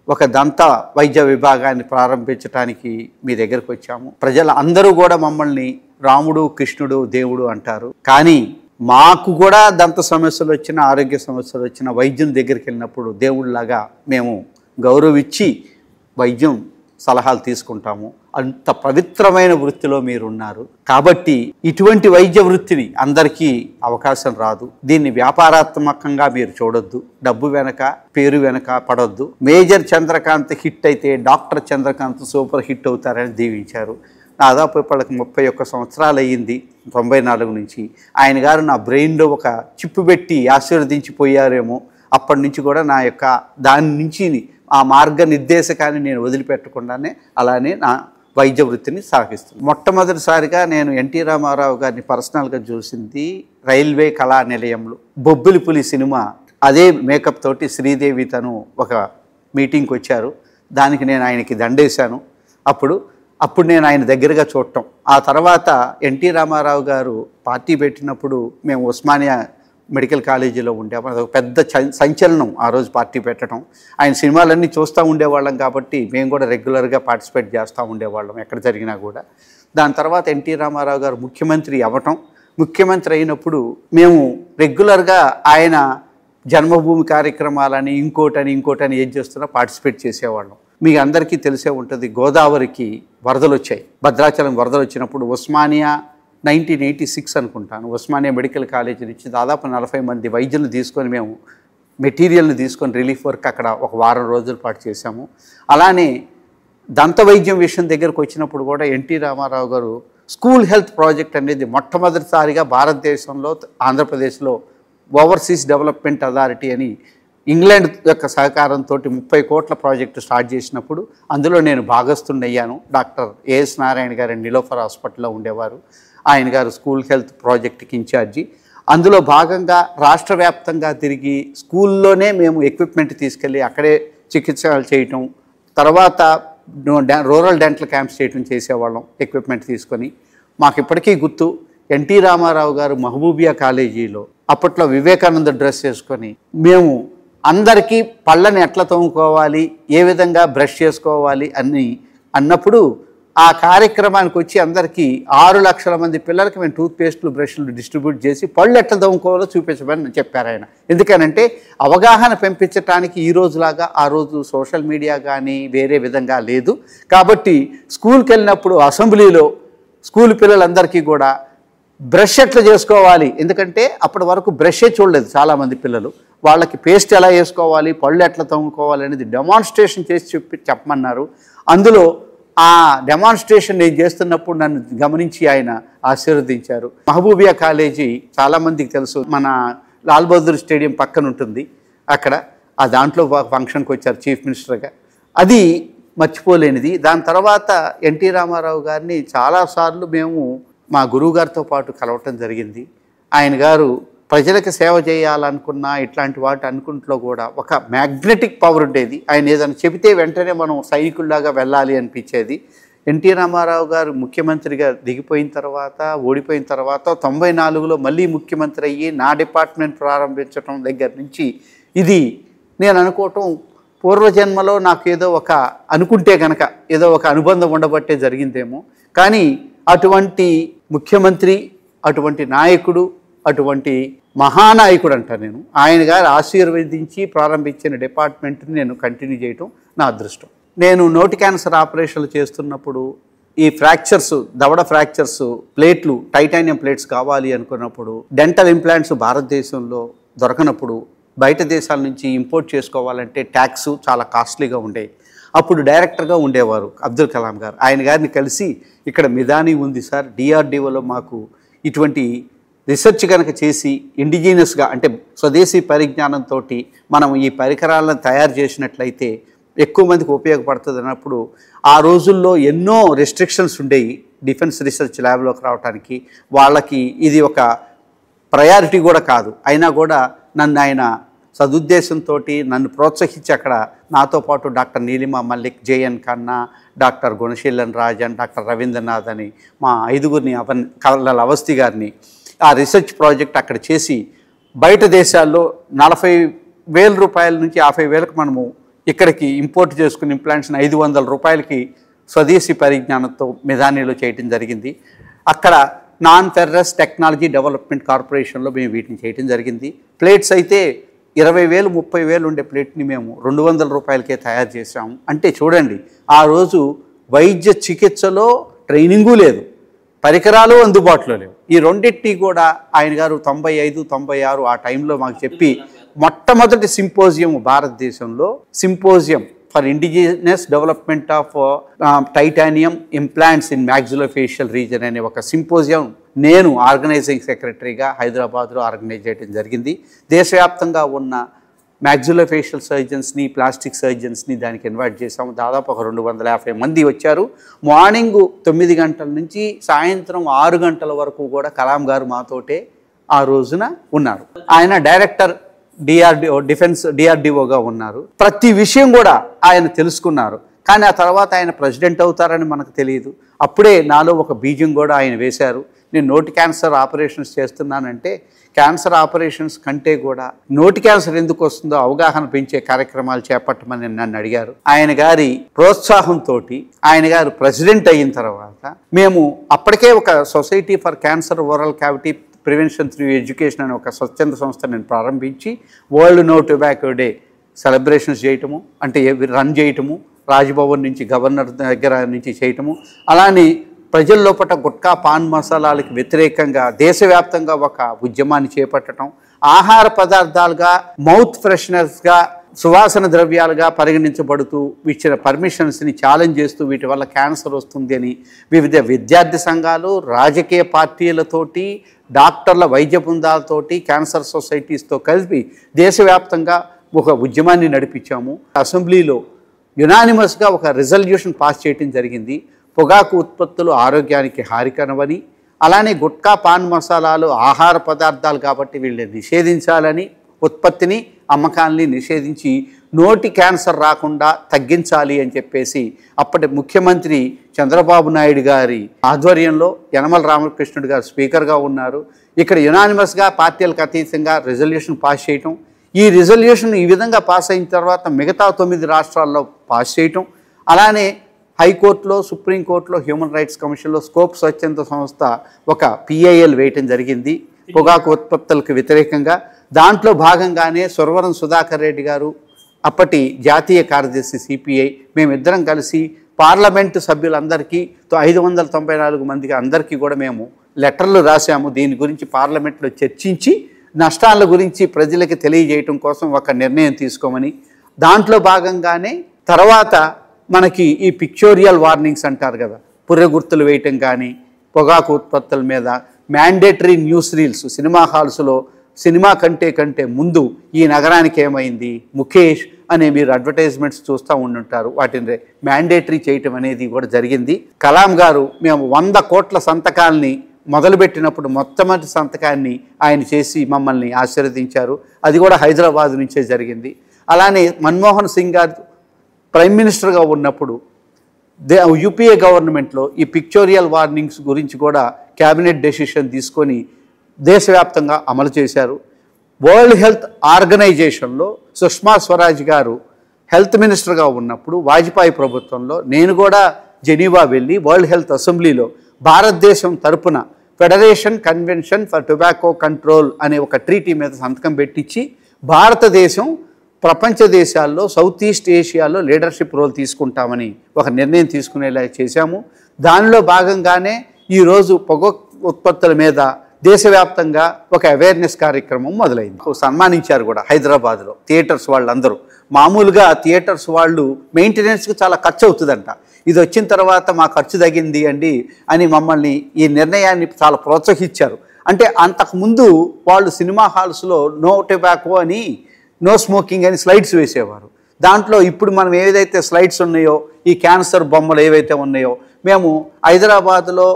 [SPEAKER 2] ఒక దంత వైద్య విభాగాన్ని ప్రారంభించడానికి మీ దగ్గరకు వచ్చాము. ప్రజలు అందరూ కూడా మమ్మల్ని రాముడు, కృష్ణుడు, దేవుడు అంటారు. కానీ మాకు కూడా దంత సమస్యలు వచ్చిన, ఆరోగ్య సమస్యలు వచ్చిన వైద్యం దగ్గరికి వెళ్ళినప్పుడు దేవుళ్ళలాగా మేము గౌరవించి వైద్యం సలహాలు తీసుకుంటాము. అంత పవిత్రమైన వృత్తిలో మీరున్నారు కాబట్టి ఇటువంటి వైద్య వృత్తిని అందరికీ అవకాశం రాదు. దీన్ని వ్యాపారాత్మకంగా మీరు చూడొద్దు, డబ్బు వెనక, పేరు వెనక పడొద్దు. మేజర్ చంద్రకాంత్ హిట్ అయితే డాక్టర్ చంద్రకాంత్ సూపర్ హిట్ అవుతారని దీవించారు. దాదాపు ఇప్పటికి 31 సంవత్సరాలు అయ్యింది, 94 నుంచి. ఆయన గారు నా బ్రెయిన్లో ఒక చిప్పు పెట్టి ఆశీర్వదించిపోయారేమో. అప్పటి నుంచి కూడా నా యొక్క దాని నుంచి ఆ మార్గనిర్దేశకాన్ని నేను వదిలిపెట్టకుండానే అలానే నా వైద్య వృత్తిని సాగిస్తున్నాను. మొట్టమొదటిసారిగా నేను ఎన్టీ రామారావు గారిని పర్సనల్గా చూసింది రైల్వే కళా నిలయంలో. బొబ్బిలి పులి సినిమా అదే మేకప్ తోటి శ్రీదేవి తను ఒక మీటింగ్కి వచ్చారు. దానికి నేను ఆయనకి దండేశాను. అప్పుడు నేను ఆయన దగ్గరగా చూడటం. ఆ తర్వాత ఎన్టీ రామారావు గారు పార్టీ పెట్టినప్పుడు మేము ఉస్మానియా మెడికల్ కాలేజీలో ఉండేవాళ్ళం. అదొక పెద్ద సంచలనం ఆ రోజు పార్టీ పెట్టడం. ఆయన సినిమాలన్నీ చూస్తూ ఉండేవాళ్ళం కాబట్టి మేము కూడా రెగ్యులర్గా పార్టిసిపేట్ చేస్తూ ఉండేవాళ్ళం ఎక్కడ జరిగినా కూడా. దాని తర్వాత ఎన్టీ రామారావు గారు ముఖ్యమంత్రి అవ్వటం, ముఖ్యమంత్రి అయినప్పుడు మేము రెగ్యులర్గా ఆయన జన్మభూమి కార్యక్రమాలని ఇంకోటని ఏం చేస్తున్నా పార్టిసిపేట్ చేసేవాళ్ళం. మీ అందరికీ తెలిసే ఉంటుంది, గోదావరికి వరదలు వచ్చాయి, భద్రాచలం వరదలు వచ్చినప్పుడు ఉస్మానియా 1986 అనుకుంటాను, ఉస్మానియా మెడికల్ కాలేజీ నుంచి దాదాపు 40 మంది వైద్యులు తీసుకొని మేము మెటీరియల్ని తీసుకొని రిలీఫ్ వర్క్ అక్కడ ఒక వారం రోజుల పాటు చేశాము. అలానే దంత వైద్యం విషయం దగ్గరకు వచ్చినప్పుడు కూడా ఎన్టీ రామారావు గారు స్కూల్ హెల్త్ ప్రాజెక్ట్ అనేది మొట్టమొదటిసారిగా భారతదేశంలో ఆంధ్రప్రదేశ్లో ఓవర్సీస్ డెవలప్మెంట్ అథారిటీ అని ఇంగ్లాండ్ యొక్క సహకారంతో 30 కోట్ల ప్రాజెక్టు స్టార్ట్ చేసినప్పుడు అందులో నేను భాగస్థుడయ్యాను. డాక్టర్ ఏఎస్ నారాయణ గారు నిలోఫర్ హాస్పిటల్లో ఉండేవారు. ఆయన గారు స్కూల్ హెల్త్ ప్రాజెక్ట్కి ఇన్ఛార్జి. అందులో భాగంగా రాష్ట్ర వ్యాప్తంగా తిరిగి స్కూల్లోనే మేము ఎక్విప్మెంట్ తీసుకెళ్ళి అక్కడే చికిత్సలు చేయటం, తర్వాత రూరల్ డెంటల్ క్యాంప్స్ చేయటం చేసేవాళ్ళం ఎక్విప్మెంట్ తీసుకొని. మాకు ఇప్పటికీ గుర్తు, ఎన్టీ రామారావు గారు మహబూబియా కాలేజీలో అప్పట్లో వివేకానంద డ్రెస్ వేసుకొని మేము అందరికీ పళ్ళని ఎట్లా తోముకోవాలి, ఏ విధంగా బ్రష్ చేసుకోవాలి అన్నప్పుడు ఆ కార్యక్రమానికి వచ్చి అందరికీ 6 లక్షల మంది పిల్లలకి మేము టూత్పేస్ట్లు బ్రష్లు డిస్ట్రిబ్యూట్ చేసి పళ్ళు ఎట్లా తోముకోవాలో చూపించమని చెప్పారు ఆయన. ఎందుకనంటే అవగాహన పెంపించడానికి ఈ రోజులాగా ఆ రోజు సోషల్ మీడియా కానీ వేరే విధంగా లేదు. కాబట్టి స్కూల్కి వెళ్ళినప్పుడు అసెంబ్లీలో స్కూల్ పిల్లలందరికీ కూడా బ్రష్ ఎట్లా చేసుకోవాలి, ఎందుకంటే అప్పటి వరకు బ్రషే చూడలేదు చాలామంది పిల్లలు, వాళ్ళకి పేస్ట్ ఎలా వేసుకోవాలి, పళ్ళు ఎట్లా తోముకోవాలి అనేది డెమాన్స్ట్రేషన్ చేసి చెప్పమన్నారు. అందులో ఆ డెమాన్స్ట్రేషన్ నేను చేస్తున్నప్పుడు నన్ను గమనించి ఆయన ఆశీర్వదించారు. మహబూబియా కాలేజీ చాలామందికి తెలుసు, మన లాల్ బహదూర్ స్టేడియం పక్కన ఉంటుంది. అక్కడ ఆ దాంట్లో ఫంక్షన్కి వచ్చారు చీఫ్ మినిస్టర్గా, అది మర్చిపోలేనిది. దాని తర్వాత ఎన్టీ రామారావు గారిని చాలాసార్లు మేము మా గురువుగారితో పాటు కలవటం జరిగింది. ఆయన గారు ప్రజలకు సేవ చేయాలనుకున్నా ఇట్లాంటి వాటి అనుకుంట్లో కూడా ఒక మ్యాగ్నెటిక్ పవర్ ఉండేది. ఆయన ఏదైనా చెబితే వెంటనే మనం సైనికుల్లాగా వెళ్ళాలి అనిపించేది. ఎన్టీ రామారావు గారు ముఖ్యమంత్రిగా దిగిపోయిన తర్వాత, ఓడిపోయిన తర్వాత 94లో మళ్ళీ ముఖ్యమంత్రి అయ్యి నా డిపార్ట్మెంట్ ప్రారంభించడం దగ్గర నుంచి ఇది నేను అనుకోవటం పూర్వజన్మలో నాకు ఏదో ఒక అనుకుంటే కనుక ఏదో ఒక అనుబంధం ఉండబట్టే జరిగిందేమో. కానీ అటువంటి ముఖ్యమంత్రి, అటువంటి నాయకుడు, అటువంటి మహానాయకుడు అంటాను నేను, ఆయన గారు ఆశీర్వదించి ప్రారంభించిన డిపార్ట్మెంట్ని నేను కంటిన్యూ చేయటం నా అదృష్టం. నేను నోటి క్యాన్సర్ ఆపరేషన్లు చేస్తున్నప్పుడు ఈ ఫ్రాక్చర్స్, దవడ ఫ్రాక్చర్స్ ప్లేట్లు, టైటానియం ప్లేట్స్ కావాలి అనుకున్నప్పుడు, డెంటల్ ఇంప్లాంట్స్ భారతదేశంలో దొరకనప్పుడు బయట దేశాల నుంచి ఇంపోర్ట్ చేసుకోవాలంటే ట్యాక్స్ చాలా కాస్ట్లీగా ఉండేది. అప్పుడు డైరెక్టర్గా ఉండేవారు అబ్దుల్ కలాం గారు. ఆయన గారిని కలిసి ఇక్కడ మిదాని ఉంది సార్, డిఆర్డిఓలో మాకు ఇటువంటి రీసెర్చ్ కనుక చేసి ఇండిజినస్గా అంటే స్వదేశీ పరిజ్ఞానంతో మనం ఈ పరికరాలను తయారు చేసినట్లయితే ఎక్కువ మందికి ఉపయోగపడుతుంది అన్నప్పుడు, ఆ రోజుల్లో ఎన్నో రెస్ట్రిక్షన్స్ ఉండేవి డిఫెన్స్ రీసెర్చ్ ల్యాబ్లోకి రావడానికి. వాళ్ళకి ఇది ఒక ప్రయారిటీ కూడా కాదు. అయినా కూడా నన్ను ఆయన సదుద్దేశంతో నన్ను ప్రోత్సహించి అక్కడ నాతో పాటు doctor Neelima Mallik, JN Khanna, doctor Gunaseelan Rajan, doctor Ravindranath అని మా 5గురిని కల్లల అవస్థి గారిని ఆ రీసెర్చ్ ప్రాజెక్ట్ అక్కడ చేసి బయట దేశాల్లో 40,000 రూపాయల నుంచి 50,000కి మనము ఇక్కడికి ఇంపోర్ట్ చేసుకుని ఇంప్లాంట్స్ని 500 రూపాయలకి స్వదేశీ పరిజ్ఞానంతో మిదానీలో చేయటం జరిగింది. అక్కడ నాన్ ఫెర్రస్ టెక్నాలజీ డెవలప్మెంట్ కార్పొరేషన్లో మేము వీటిని చేయటం జరిగింది. ప్లేట్స్ అయితే 20,000, 30,000 ఉండే ప్లేట్ని మేము 200 రూపాయలకే తయారు చేసాము. అంటే చూడండి, ఆ రోజు వైద్య చికిత్సలో ట్రైనింగు లేదు, పరికరాలు అందుబాటులో లేవు. ఈ రెండింటినీ కూడా ఆయన గారు 95, 96 ఆ టైంలో మాకు చెప్పి మొట్టమొదటి సింపోజియం భారతదేశంలో, symposium for indigenous development of titanium implants in maxillofacial reason అనే ఒక సింపోజియం నేను ఆర్గనైజింగ్ సెక్రటరీగా హైదరాబాద్లో ఆర్గనైజ్ చేయడం జరిగింది. దేశవ్యాప్తంగా ఉన్న మ్యాక్సిలోఫేషియల్ సర్జన్స్ని, ప్లాస్టిక్ సర్జన్స్ని దానికి ఇన్వైట్ చేసాము. దాదాపు ఒక 250 మంది వచ్చారు. మార్నింగ్ 9 గంటల నుంచి సాయంత్రం 6 గంటల వరకు కూడా కలాం గారు మాతోటే ఆ రోజున ఉన్నారు. ఆయన డైరెక్టర్ డిఆర్డిఓగా ఉన్నారు. ప్రతి విషయం కూడా ఆయన తెలుసుకున్నారు. కానీ ఆ తర్వాత ఆయన ప్రెసిడెంట్ అవుతారని మనకు తెలియదు. అప్పుడే నాలో ఒక బీజం కూడా ఆయన వేశారు. నేను నోటి క్యాన్సర్ ఆపరేషన్స్ చేస్తున్నానంటే క్యాన్సర్ ఆపరేషన్స్ కంటే కూడా నోటి క్యాన్సర్ ఎందుకు వస్తుందో అవగాహన పెంచే కార్యక్రమాలు చేపట్టమని నన్ను అడిగారు. ఆయన గారి ప్రోత్సాహంతో ఆయన గారు ప్రెసిడెంట్ అయిన తర్వాత మేము అప్పటికే ఒక society for cancer oral cavity prevention through education అనే ఒక స్వచ్ఛంద సంస్థ నేను ప్రారంభించి world no tobacco day celebrations చేయటము, అంటే రన్ చేయటము, రాజ్భవన్ నుంచి గవర్నర్ దగ్గర నుంచి చేయటము, అలానే ప్రజల లోపల గుట్కా పాన్ మసాలాలకు వ్యతిరేకంగా దేశవ్యాప్తంగా ఒక ఉద్యమాన్ని చేపట్టడం, ఆహార పదార్థాలుగా, మౌత్ ఫ్రెషనర్స్గా, సువాసన ద్రవ్యాలుగా పరిగణించబడుతూ ఇచ్చిన పర్మిషన్స్ని ఛాలెంజ్ చేస్తూ వీటి వల్ల క్యాన్సర్ వస్తుంది అని వివిధ విద్యార్థి సంఘాలు, రాజకీయ పార్టీలతోటి, డాక్టర్ల వైద్య బృందాలతోటి, క్యాన్సర్ సొసైటీస్తో కలిపి దేశవ్యాప్తంగా ఒక ఉద్యమాన్ని నడిపించాము. అసెంబ్లీలో యునానిమస్గా ఒక రిజల్యూషన్ పాస్ చేయడం జరిగింది. పొగాకు ఉత్పత్తులు ఆరోగ్యానికి హానికరమని, అలానే గుట్కా, పాన్ మసాలాలు ఆహార పదార్థాలు కాబట్టి వీళ్ళని నిషేధించాలని, ఉత్పత్తిని, అమ్మకాన్ని నిషేధించి నోటి క్యాన్సర్ రాకుండా తగ్గించాలి అని చెప్పేసి అప్పటి ముఖ్యమంత్రి చంద్రబాబు నాయుడు గారి ఆధ్వర్యంలో యనమల రామకృష్ణుడు గారు స్పీకర్గా ఉన్నారు. ఇక్కడ యునానిమస్గా పార్టీలకు అతీతంగా రిజల్యూషన్ పాస్ చేయటం, ఈ రిజల్యూషన్ ఈ విధంగా పాస్ అయిన తర్వాత మిగతా 9 రాష్ట్రాల్లో పాస్ చేయటం, అలానే హైకోర్టులో, సుప్రీంకోర్టులో, హ్యూమన్ రైట్స్ కమిషన్లో స్కోప్ స్వచ్ఛంద సంస్థ ఒక PIL వేయటం జరిగింది పొగాకు ఉత్పత్తులకు వ్యతిరేకంగా. దాంట్లో భాగంగానే సురవరం సుధాకర్ రెడ్డి గారు, అప్పటి జాతీయ కార్యదర్శి CPI, మేమిద్దరం కలిసి పార్లమెంటు సభ్యులందరికీ 594 మందికి అందరికీ కూడా మేము లెటర్లు రాశాము. దీని గురించి పార్లమెంట్లో చర్చించి నష్టాల గురించి ప్రజలకి తెలియజేయటం కోసం ఒక నిర్ణయం తీసుకోమని. దాంట్లో భాగంగానే తర్వాత మనకి ఈ పిక్చోరియల్ వార్నింగ్స్ అంటారు కదా, పుర్రె గుర్తులు వేయటం కానీ, పొగాకు ఉత్పత్తుల మీద మ్యాండేటరీ న్యూస్ రీల్స్, సినిమా హాల్స్లో సినిమా కంటే ముందు ఈ నగరానికి ఏమైంది, ముఖేష్ అనే మీరు అడ్వర్టైజ్మెంట్స్ చూస్తూ ఉండుంటారు, వాటిని మ్యాండేటరీ చేయటం అనేది కూడా జరిగింది. కలాం గారు మేము 100 కోట్ల సంతకాల్ని మొదలుపెట్టినప్పుడు మొట్టమొదటి సంతకాన్ని ఆయన చేసి మమ్మల్ని ఆశీర్వదించారు. అది కూడా హైదరాబాద్ నుంచే జరిగింది. అలానే మన్మోహన్ సింగ్ గారు ప్రైమ్ మినిస్టర్గా ఉన్నప్పుడు UPA గవర్నమెంట్లో ఈ పిక్చోరియల్ వార్నింగ్స్ గురించి కూడా క్యాబినెట్ డెసిషన్ తీసుకొని దేశవ్యాప్తంగా అమలు చేశారు. వరల్డ్ హెల్త్ ఆర్గనైజేషన్లో సుష్మా స్వరాజ్ గారు హెల్త్ మినిస్టర్గా ఉన్నప్పుడు వాజ్పేయి ప్రభుత్వంలో నేను కూడా జెనీవా వెళ్ళి వరల్డ్ హెల్త్ అసెంబ్లీలో భారతదేశం తరపున federation convention for tobacco control అనే ఒక ట్రీటీ మీద సంతకం పెట్టించి భారతదేశం ప్రపంచ దేశాల్లో సౌత్ ఈస్ట్ ఏషియాలో లీడర్షిప్ రోల్ తీసుకుంటామని ఒక నిర్ణయం తీసుకునేలా చేశాము. దానిలో భాగంగానే ఈరోజు పొగాకు ఉత్పత్తుల మీద దేశవ్యాప్తంగా ఒక అవేర్నెస్ కార్యక్రమం మొదలైంది. సన్మానించారు కూడా హైదరాబాద్లో థియేటర్స్ వాళ్ళందరూ. మామూలుగా థియేటర్స్ వాళ్ళు మెయింటెనెన్స్కి చాలా ఖర్చు అవుతుందంట, ఇది వచ్చిన తర్వాత మా ఖర్చు తగ్గింది అండి అని మమ్మల్ని ఈ నిర్ణయాన్ని చాలా ప్రోత్సహించారు. అంటే అంతకుముందు వాళ్ళు సినిమా హాల్స్లో నో టొబాకో అని, నో స్మోకింగ్ అని స్లైడ్స్ వేసేవారు. దాంట్లో ఇప్పుడు మనం ఏదైతే స్లైడ్స్ ఉన్నాయో, ఈ క్యాన్సర్ బొమ్మలు ఏవైతే ఉన్నాయో, మేము హైదరాబాద్లో,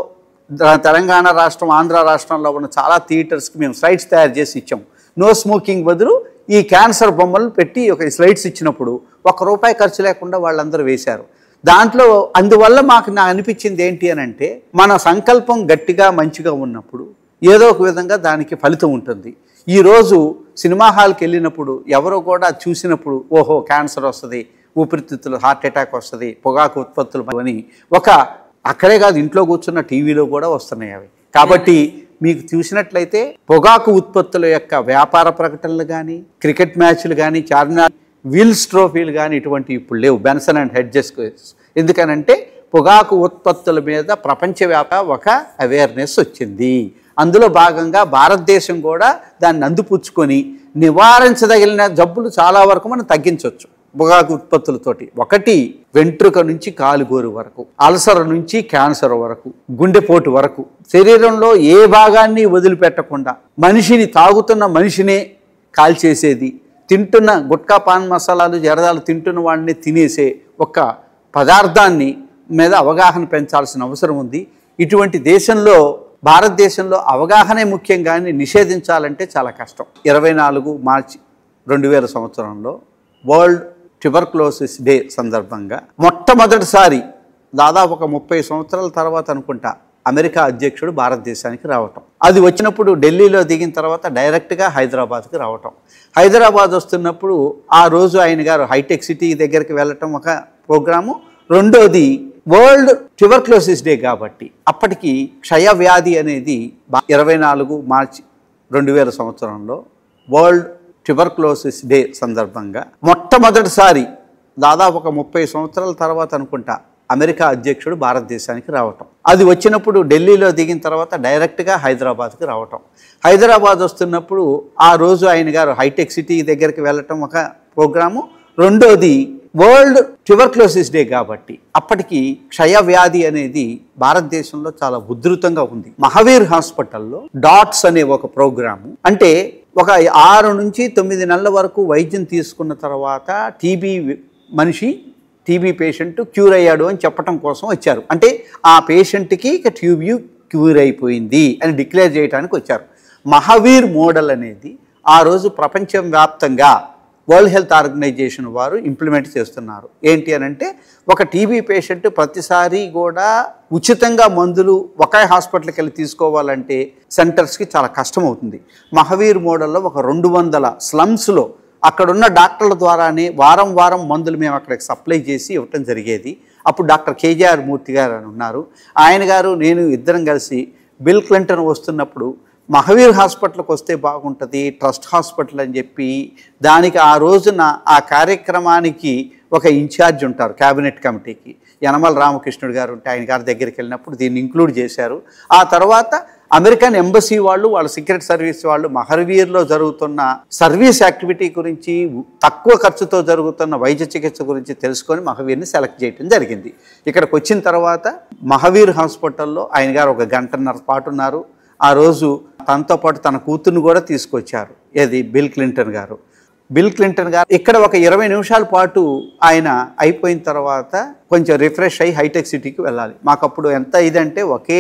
[SPEAKER 2] తెలంగాణ రాష్ట్రం, ఆంధ్ర రాష్ట్రంలో ఉన్న చాలా థియేటర్స్కి మేము స్లైడ్స్ తయారు చేసి ఇచ్చాము. నో స్మోకింగ్ బదులు ఈ క్యాన్సర్ బొమ్మలు పెట్టి ఒక స్లైడ్స్ ఇచ్చినప్పుడు ₹1 ఖర్చు లేకుండా వాళ్ళందరూ వేశారు. దాంట్లో అందువల్ల నాకు అనిపించింది ఏంటి అని అంటే, మన సంకల్పం గట్టిగా మంచిగా ఉన్నప్పుడు ఏదో ఒక విధంగా దానికి ఫలితం ఉంటుంది. ఈరోజు సినిమా హాల్కి వెళ్ళినప్పుడు ఎవరో కూడా చూసినప్పుడు ఓహో క్యాన్సర్ వస్తుంది, ఊపిరితిత్తులు హార్ట్ అటాక్ వస్తుంది, పొగాకు ఉత్పత్తులు అని ఒక అక్కడే కాదు ఇంట్లో కూర్చున్న టీవీలో కూడా వస్తున్నాయి అవి. కాబట్టి మీకు చూసినట్లయితే పొగాకు ఉత్పత్తుల యొక్క వ్యాపార ప్రకటనలు కానీ, క్రికెట్ మ్యాచ్లు కానీ, చార్మినార్ విల్స్ ట్రోఫీలు కానీ ఇటువంటివి ఇప్పుడు లేవు, బెన్సన్ అండ్ హెడ్జెస్. ఎందుకనంటే పొగాకు ఉత్పత్తుల మీద ప్రపంచవ్యాప్తంగా ఒక అవేర్నెస్ వచ్చింది. అందులో భాగంగా భారతదేశం కూడా దాన్ని అందిపుచ్చుకొని నివారించదగిన జబ్బులు చాలా వరకు మనం తగ్గించవచ్చు పొగాకు ఉత్పత్తులతోటి. ఒకటి, వెంట్రుక నుంచి కాలుగోరు వరకు, అల్సర్ నుంచి క్యాన్సర్ వరకు, గుండెపోటు వరకు, శరీరంలో ఏ భాగాన్ని వదిలిపెట్టకుండా మనిషిని, తాగుతున్న మనిషినే కాల్చేసేది, తింటున్న గుట్కా, పాన్ మసాలాలు, జరదాలు తింటున్న వాడిని తినేసే ఒక పదార్థాన్ని మీద అవగాహన పెంచాల్సిన అవసరం ఉంది. ఇటువంటి దేశంలో, భారతదేశంలో అవగాహనే ముఖ్యం, కానీ నిషేధించాలంటే చాలా కష్టం. 24 మార్చి 2000 సంవత్సరంలో వరల్డ్ ట్యూబర్క్లోసిస్ డే సందర్భంగా మొట్టమొదటిసారి దాదాపు ఒక 30 సంవత్సరాల తర్వాత అనుకుంటా అమెరికా అధ్యక్షుడు భారతదేశానికి రావటం. అది వచ్చినప్పుడు ఢిల్లీలో దిగిన తర్వాత డైరెక్ట్గా హైదరాబాద్కి రావటం. హైదరాబాద్ వస్తున్నప్పుడు ఆ రోజు ఆయన గారు హైటెక్ సిటీ దగ్గరికి వెళ్ళటం ఒక ప్రోగ్రాము. రెండోది వరల్డ్ ట్యూబర్క్లోసిస్ డే కాబట్టి అప్పటికి క్షయవ్యాధి అనేది 24 మార్చి 2000 సంవత్సరంలో వరల్డ్ ట్యూబర్క్లోసిస్ డే సందర్భంగా మొట్టమొదటిసారి దాదాపు ఒక 30 సంవత్సరాల తర్వాత అనుకుంటా అమెరికా అధ్యక్షుడు భారతదేశానికి రావటం. అది వచ్చినప్పుడు ఢిల్లీలో దిగిన తర్వాత డైరెక్ట్గా హైదరాబాద్కి రావటం. హైదరాబాద్ వస్తున్నప్పుడు ఆ రోజు ఆయన గారు హైటెక్ సిటీ దగ్గరికి వెళ్ళటం ఒక ప్రోగ్రాము. రెండోది వరల్డ్ ట్యూబర్క్లోసిస్ డే కాబట్టి అప్పటికి క్షయవ్యాధి అనేది భారతదేశంలో చాలా ఉధృతంగా ఉంది. మహావీర్ హాస్పిటల్లో డాట్స్ అనే ఒక ప్రోగ్రాము, అంటే ఒక 6 నుంచి 9 నెలల వరకు వైద్యం తీసుకున్న తర్వాత టీబీ పేషెంట్ క్యూర్ అయ్యాడు అని చెప్పడం కోసం వచ్చారు. అంటే ఆ పేషెంట్కి ఇక ట్యూబ్యూ క్యూర్ అయిపోయింది అని డిక్లేర్ చేయడానికి వచ్చారు. మహావీర్ మోడల్ అనేది ఆ రోజు ప్రపంచవ్యాప్తంగా వరల్డ్ హెల్త్ ఆర్గనైజేషన్ వారు ఇంప్లిమెంట్ చేస్తున్నారు. ఏంటి అని అంటే ఒక టీబీ పేషెంట్ ప్రతిసారి కూడా ఉచితంగా మందులు ఒకే హాస్పిటల్కి వెళ్ళి తీసుకోవాలంటే సెంటర్స్కి చాలా కష్టం అవుతుంది. మహావీర్ మోడల్లో ఒక 200 స్లమ్స్లో అక్కడున్న డాక్టర్ల ద్వారానే వారం వారం మందులు మేము అక్కడికి సప్లై చేసి ఇవ్వటం జరిగేది. అప్పుడు డాక్టర్ కేజీఆర్ మూర్తి గారు అని ఉన్నారు. ఆయన గారు నేను ఇద్దరం కలిసి బిల్ క్లింటన్ వస్తున్నప్పుడు మహావీర్ హాస్పిటల్కి వస్తే బాగుంటుంది, ట్రస్ట్ హాస్పిటల్ అని చెప్పి దానికి ఆ రోజున ఆ కార్యక్రమానికి ఒక ఇన్ఛార్జ్ ఉంటారు క్యాబినెట్ కమిటీకి, యనమల రామకృష్ణుడు గారు ఉంటే ఆయన గారి దగ్గరికి వెళ్ళినప్పుడు దీన్ని ఇంక్లూడ్ చేశారు. ఆ తర్వాత అమెరికన్ ఎంబసీ వాళ్ళు, వాళ్ళ సీక్రెట్ సర్వీస్ వాళ్ళు మహావీర్లో జరుగుతున్న సర్వీస్ యాక్టివిటీ గురించి, తక్కువ ఖర్చుతో జరుగుతున్న వైద్య చికిత్స గురించి తెలుసుకొని మహావీర్ని సెలెక్ట్ చేయడం జరిగింది. ఇక్కడికి వచ్చిన తర్వాత మహావీర్ హాస్పిటల్లో ఆయన గారు ఒక 1.5 గంటల పాటు ఉన్నారు. ఆ రోజు తనతో పాటు తన కూతుర్ని కూడా తీసుకొచ్చారు. ఏది బిల్ క్లింటన్ గారు ఇక్కడ ఒక 20 నిమిషాల పాటు ఆయన అయిపోయిన తర్వాత కొంచెం రిఫ్రెష్ అయ్యి హైటెక్ సిటీకి వెళ్ళాలి. మాకు అప్పుడు ఎంత ఇదంటే ఒకే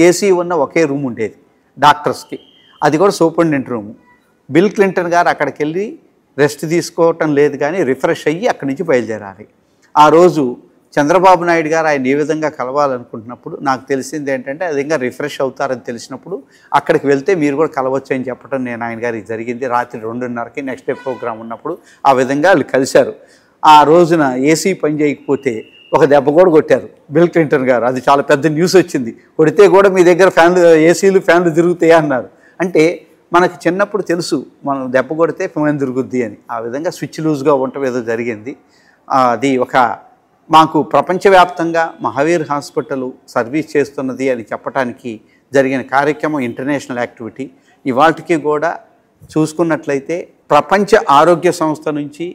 [SPEAKER 2] ఏసీ ఉన్న ఒకే రూమ్ ఉండేది డాక్టర్స్కి, అది కూడా సూపరింటెండెంట్ రూము. బిల్ క్లింటన్ గారు అక్కడికి వెళ్ళి రెస్ట్ తీసుకోవటం లేదు కానీ రిఫ్రెష్ అయ్యి అక్కడి నుంచి బయలుదేరాలి. ఆ రోజు చంద్రబాబు నాయుడు గారు ఆయన ఏ విధంగా కలవాలనుకుంటున్నప్పుడు నాకు తెలిసింది ఏంటంటే అది ఇంకా రిఫ్రెష్ అవుతారని తెలిసినప్పుడు అక్కడికి వెళ్తే మీరు కూడా కలవచ్చు అని చెప్పడం నేను ఆయన గారికి జరిగింది. రాత్రి 2:30కి నెక్స్ట్ డే ప్రోగ్రాం ఉన్నప్పుడు ఆ విధంగా వాళ్ళు కలిశారు. ఆ రోజున ఏసీ పని చేయకపోతే ఒక దెబ్బ కూడా కొట్టారు బిల్ క్లింటన్ గారు. అది చాలా పెద్ద న్యూస్ వచ్చింది. కొడితే కూడా మీ దగ్గర ఫ్యాన్లు తిరుగుతాయా అన్నారు. అంటే మనకు చిన్నప్పుడు తెలుసు మనం దెబ్బ కొడితే ఫ్యాన్ తిరుగుద్ది అని. ఆ విధంగా స్విచ్ లూజ్గా ఉండటం ఏదో జరిగింది. అది ఒక మాకు ప్రపంచవ్యాప్తంగా మహావీర్ హాస్పిటల్ సర్వీస్ చేస్తున్నది అని చెప్పడానికి జరిగిన కార్యక్రమం ఇంటర్నేషనల్ యాక్టివిటీ. ఇవాటికి కూడా చూసుకున్నట్లయితే ప్రపంచ ఆరోగ్య సంస్థ నుంచి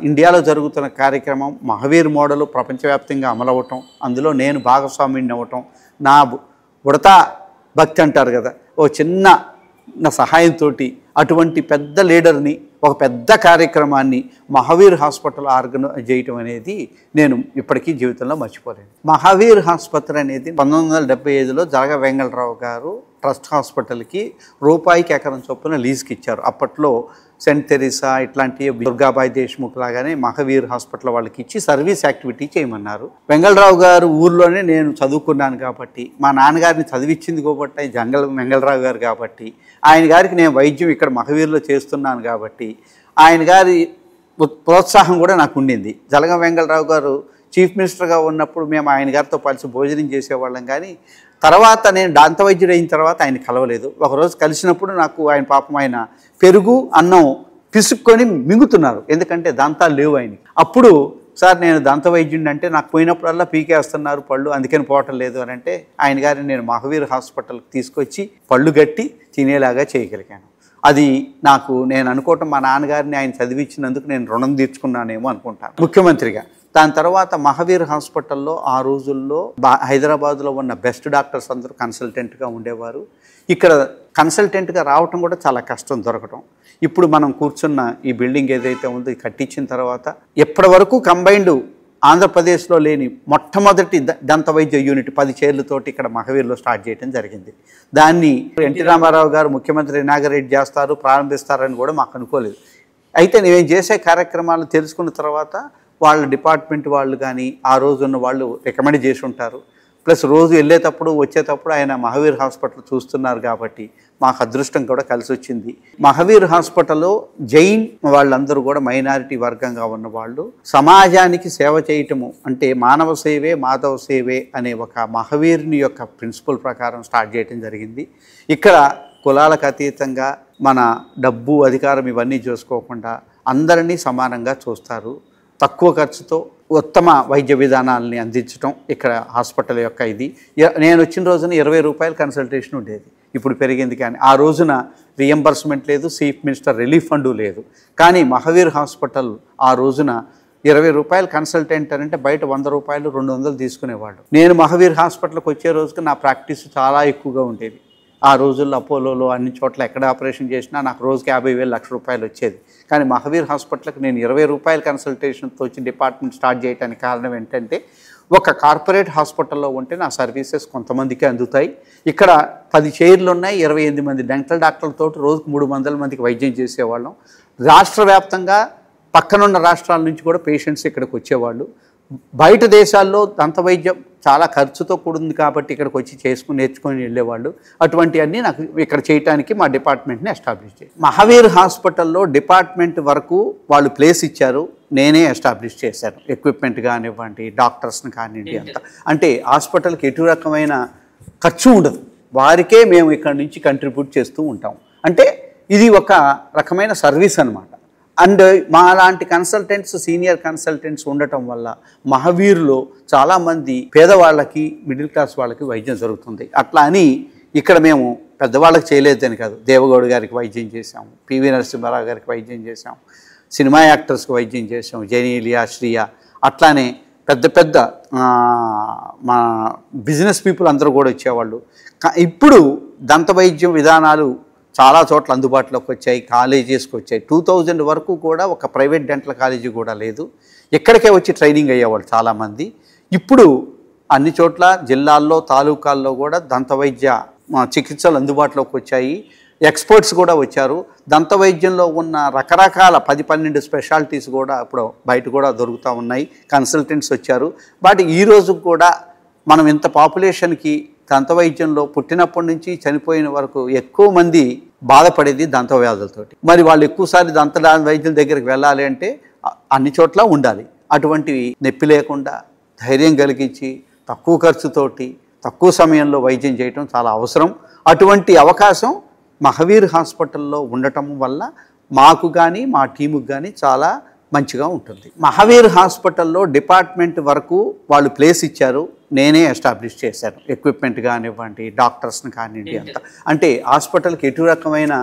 [SPEAKER 2] ఇండియాలో జరుగుతున్న కార్యక్రమం మహావీర్ మోడల్ ప్రపంచవ్యాప్తంగా అమలవటం, అందులో నేను భాగస్వామిని అవ్వటం, నా ఉడతా భక్తి అంటారు కదా, ఓ చిన్న నా సహాయంతో అటువంటి పెద్ద లీడర్ని, ఒక పెద్ద కార్యక్రమాన్ని మహావీర్ హాస్పిటల్ ఆర్గనైజ్ చేయటం అనేది నేను ఇప్పటికీ జీవితంలో మర్చిపోలేను. మహావీర్ హాస్పిటల్ అనేది 1975లో జలగ వెంగళరావు గారు ట్రస్ట్ హాస్పిటల్కి రూపాయికి ఎకరం చొప్పున లీజ్కి ఇచ్చారు. అప్పట్లో సెంట్ తెరీసా ఇట్లాంటి దుర్గాబాయి దేశ్ముఖ్ లాగానే మహావీర్ హాస్పిటల్ వాళ్ళకి ఇచ్చి సర్వీస్ యాక్టివిటీ చేయమన్నారు. వెంగళరావు గారు ఊర్లోనే నేను చదువుకున్నాను కాబట్టి, మా నాన్నగారిని చదివించింది కాబట్టి వెంగళరావు గారు కాబట్టి, ఆయన గారికి నేను వైద్యం ఇక్కడ మహావీర్లో చేస్తున్నాను కాబట్టి ఆయన గారి ప్రోత్సాహం కూడా నాకు ఉండింది. జలగ వెంగళరావు గారు చీఫ్ మినిస్టర్గా ఉన్నప్పుడు మేము ఆయన గారితో కలిసి భోజనం చేసేవాళ్ళం. కానీ తర్వాత నేను దంతవైద్యుడు అయిన తర్వాత ఆయన కలవలేదు. ఒకరోజు కలిసినప్పుడు నాకు ఆయన పాపం ఆయన పెరుగు అన్నం పిసుక్కొని మింగుతున్నారు, ఎందుకంటే దంతాలు లేవు ఆయనకి. అప్పుడు సార్ నేను దంతవైద్యుడిని అంటే నాకు పోయినప్పుడల్లా పీకేస్తున్నారు పళ్ళు, అందుకని పోవటం లేదు అని అంటే ఆయన గారిని నేను మహావీర్ హాస్పిటల్కి తీసుకొచ్చి పళ్ళు గట్టి తినేలాగా చేయగలిగాను. అది నాకు నేను అనుకోవటం మా నాన్నగారిని ఆయన చదివించినందుకు నేను రుణం తీర్చుకున్నానేమో అనుకుంటాను ముఖ్యమంత్రిగా. దాని తర్వాత మహావీర్ హాస్పిటల్లో ఆ రోజుల్లో హైదరాబాద్లో ఉన్న బెస్ట్ డాక్టర్స్ అందరూ కన్సల్టెంట్గా ఉండేవారు. ఇక్కడ కన్సల్టెంట్గా రావటం కూడా చాలా కష్టం దొరకటం. ఇప్పుడు మనం కూర్చున్న ఈ బిల్డింగ్ ఏదైతే ఉందో కట్టించిన తర్వాత ఎప్పటి వరకు కంబైన్డ్ ఆంధ్రప్రదేశ్లో లేని మొట్టమొదటి దంత వైద్య యూనిట్ 10 చైర్లతోటి ఇక్కడ మహావీర్లో స్టార్ట్ చేయడం జరిగింది. దాన్ని ఎన్టీ రామారావు గారు ముఖ్యమంత్రి ఇనాగరేట్ చేస్తారు, ప్రారంభిస్తారని కూడా మాకు అనుకోలేదు. అయితే నేను చేసే కార్యక్రమాలు తెలుసుకున్న తర్వాత వాళ్ళ డిపార్ట్మెంట్ వాళ్ళు కానీ ఆ రోజు ఉన్న వాళ్ళు రికమెండ్ చేసి ఉంటారు. ప్లస్ రోజు వెళ్ళేటప్పుడు వచ్చేటప్పుడు ఆయన మహావీర్ హాస్పిటల్ చూస్తున్నారు కాబట్టి మాకు అదృష్టం కూడా కలిసి వచ్చింది. మహావీర్ హాస్పిటల్లో జైన్ వాళ్ళందరూ కూడా మైనారిటీ వర్గంగా ఉన్న వాళ్ళు సమాజానికి సేవ చేయటము అంటే మానవ సేవే మాధవ సేవే అనే ఒక మహావీర్ని యొక్క ప్రిన్సిపల్ ప్రకారం స్టార్ట్ చేయటం జరిగింది. ఇక్కడ కులాలకు అతీతంగా మన డబ్బు అధికారం ఇవన్నీ చూసుకోకుండా అందరినీ సమానంగా చూస్తారు. తక్కువ ఖర్చుతో ఉత్తమ వైద్య విధానాలని అందించడం ఇక్కడ హాస్పిటల్ యొక్క ఇది. నేను వచ్చిన రోజున 20 రూపాయల కన్సల్టేషన్ ఉండేది, ఇప్పుడు పెరిగింది. కానీ ఆ రోజున రియంబర్స్మెంట్ లేదు, చీఫ్ మినిస్టర్ రిలీఫ్ ఫండ్ లేదు. కానీ మహావీర్ హాస్పిటల్ ఆ రోజున 20 రూపాయలు కన్సల్టెంట్ అంటే బయట 100 రూపాయలు 200 తీసుకునేవాళ్ళు. నేను మహావీర్ హాస్పిటల్కి వచ్చే రోజుకి నా ప్రాక్టీస్ చాలా ఎక్కువగా ఉండేది. ఆ రోజుల్లో అపోలోలో అన్ని చోట్ల ఎక్కడ ఆపరేషన్ చేసినా నాకు రోజుకి 50,000 లక్ష రూపాయలు వచ్చేది. కానీ మహావీర్ హాస్పిటల్కి నేను 20 రూపాయల కన్సల్టేషన్తో వచ్చి డిపార్ట్మెంట్ స్టార్ట్ చేయడానికి కారణం ఏంటంటే, ఒక కార్పొరేట్ హాస్పిటల్లో ఉంటే నా సర్వీసెస్ కొంతమందికి అందుతాయి. ఇక్కడ 10 చైర్లు ఉన్నాయి, 28 మంది డెంటల్ డాక్టర్లతో రోజుకు 300 మందికి వైద్యం చేసేవాళ్ళం. రాష్ట్ర వ్యాప్తంగా పక్కనున్న రాష్ట్రాల నుంచి కూడా పేషెంట్స్ ఇక్కడికి వచ్చేవాళ్ళు. బయట దేశాల్లో దంత వైద్యం చాలా ఖర్చుతో కూడింది కాబట్టి ఇక్కడికి వచ్చి నేర్చుకొని వెళ్ళేవాళ్ళు. అటువంటివన్నీ నాకు ఇక్కడ చేయడానికి మా డిపార్ట్మెంట్ని ఎస్టాబ్లిష్ చేశారు. మహావీర్ హాస్పిటల్లో డిపార్ట్మెంట్ వరకు వాళ్ళు ప్లేస్ ఇచ్చారు, నేనే ఎస్టాబ్లిష్ చేశాను. ఎక్విప్మెంట్ కానివ్వండి, డాక్టర్స్ని కానివ్వండి, అంతా. అంటే హాస్పిటల్కి ఎటు రకమైన ఖర్చు ఉండదు, వారికే మేము ఇక్కడ నుంచి కంట్రిబ్యూట్ చేస్తూ ఉంటాం. అంటే ఇది ఒక రకమైన సర్వీస్ అన్నమాట. అండ్ మా లాంటి కన్సల్టెంట్స్, సీనియర్ కన్సల్టెంట్స్ ఉండటం వల్ల మహావీర్లో చాలామంది పేదవాళ్ళకి, మిడిల్ క్లాస్ వాళ్ళకి వైద్యం జరుగుతుంది. అట్లా అని ఇక్కడ మేము పెద్దవాళ్ళకి చేయలేదని కాదు, దేవగౌడ గారికి వైద్యం చేశాము, పివి నరసింహారావు గారికి వైద్యం చేశాము, సినిమా యాక్టర్స్కి వైద్యం చేసాము, జెనీలియా, శ్రియ, అట్లానే పెద్ద పెద్ద మా బిజినెస్ పీపుల్ అందరూ కూడా వచ్చేవాళ్ళు. ఇప్పుడు దంత వైద్యం విధానాలు చాలా చోట్ల అందుబాటులోకి వచ్చాయి, కాలేజెస్కి వచ్చాయి. 2000 వరకు కూడా ఒక ప్రైవేట్ డెంటల్ కాలేజీ కూడా లేదు, ఇక్కడికే వచ్చి ట్రైనింగ్ అయ్యేవాళ్ళు చాలామంది. ఇప్పుడు అన్ని చోట్ల జిల్లాల్లో, తాలూకాల్లో కూడా దంత వైద్య చికిత్సలు అందుబాటులోకి వచ్చాయి. ఎక్స్పర్ట్స్ కూడా వచ్చారు. దంత వైద్యంలో ఉన్న రకరకాల 10-12 స్పెషాలిటీస్ కూడా ఇప్పుడు బయట కూడా దొరుకుతూ ఉన్నాయి. కన్సల్టెంట్స్ వచ్చారు. బట్ ఈరోజు కూడా మనం ఇంత పాపులేషన్కి దంత వైద్యంలో పుట్టినప్పటి నుంచి చనిపోయిన వరకు ఎక్కువ మంది బాధపడేది దంత వ్యాధులతోటి. మరి వాళ్ళు ఎక్కువసారి దంత వైద్యుల దగ్గరికి వెళ్ళాలి అంటే అన్ని చోట్ల ఉండాలి. అటువంటివి నొప్పి లేకుండా ధైర్యం కలిగించి తక్కువ ఖర్చుతోటి తక్కువ సమయంలో వైద్యం చేయటం చాలా అవసరం. అటువంటి అవకాశం మహావీర్ హాస్పిటల్లో ఉండటం వల్ల మాకు కానీ మా టీముకు కానీ చాలా మంచిగా ఉంటుంది. మహావీర్ హాస్పిటల్లో డిపార్ట్మెంట్ వరకు వాళ్ళు ప్లేస్ ఇచ్చారు, నేనే ఎస్టాబ్లిష్ చేశాను. ఎక్విప్మెంట్ కానివ్వండి, డాక్టర్స్ని కానివ్వండి, అంతా. అంటే హాస్పిటల్కి ఎటు రకమైన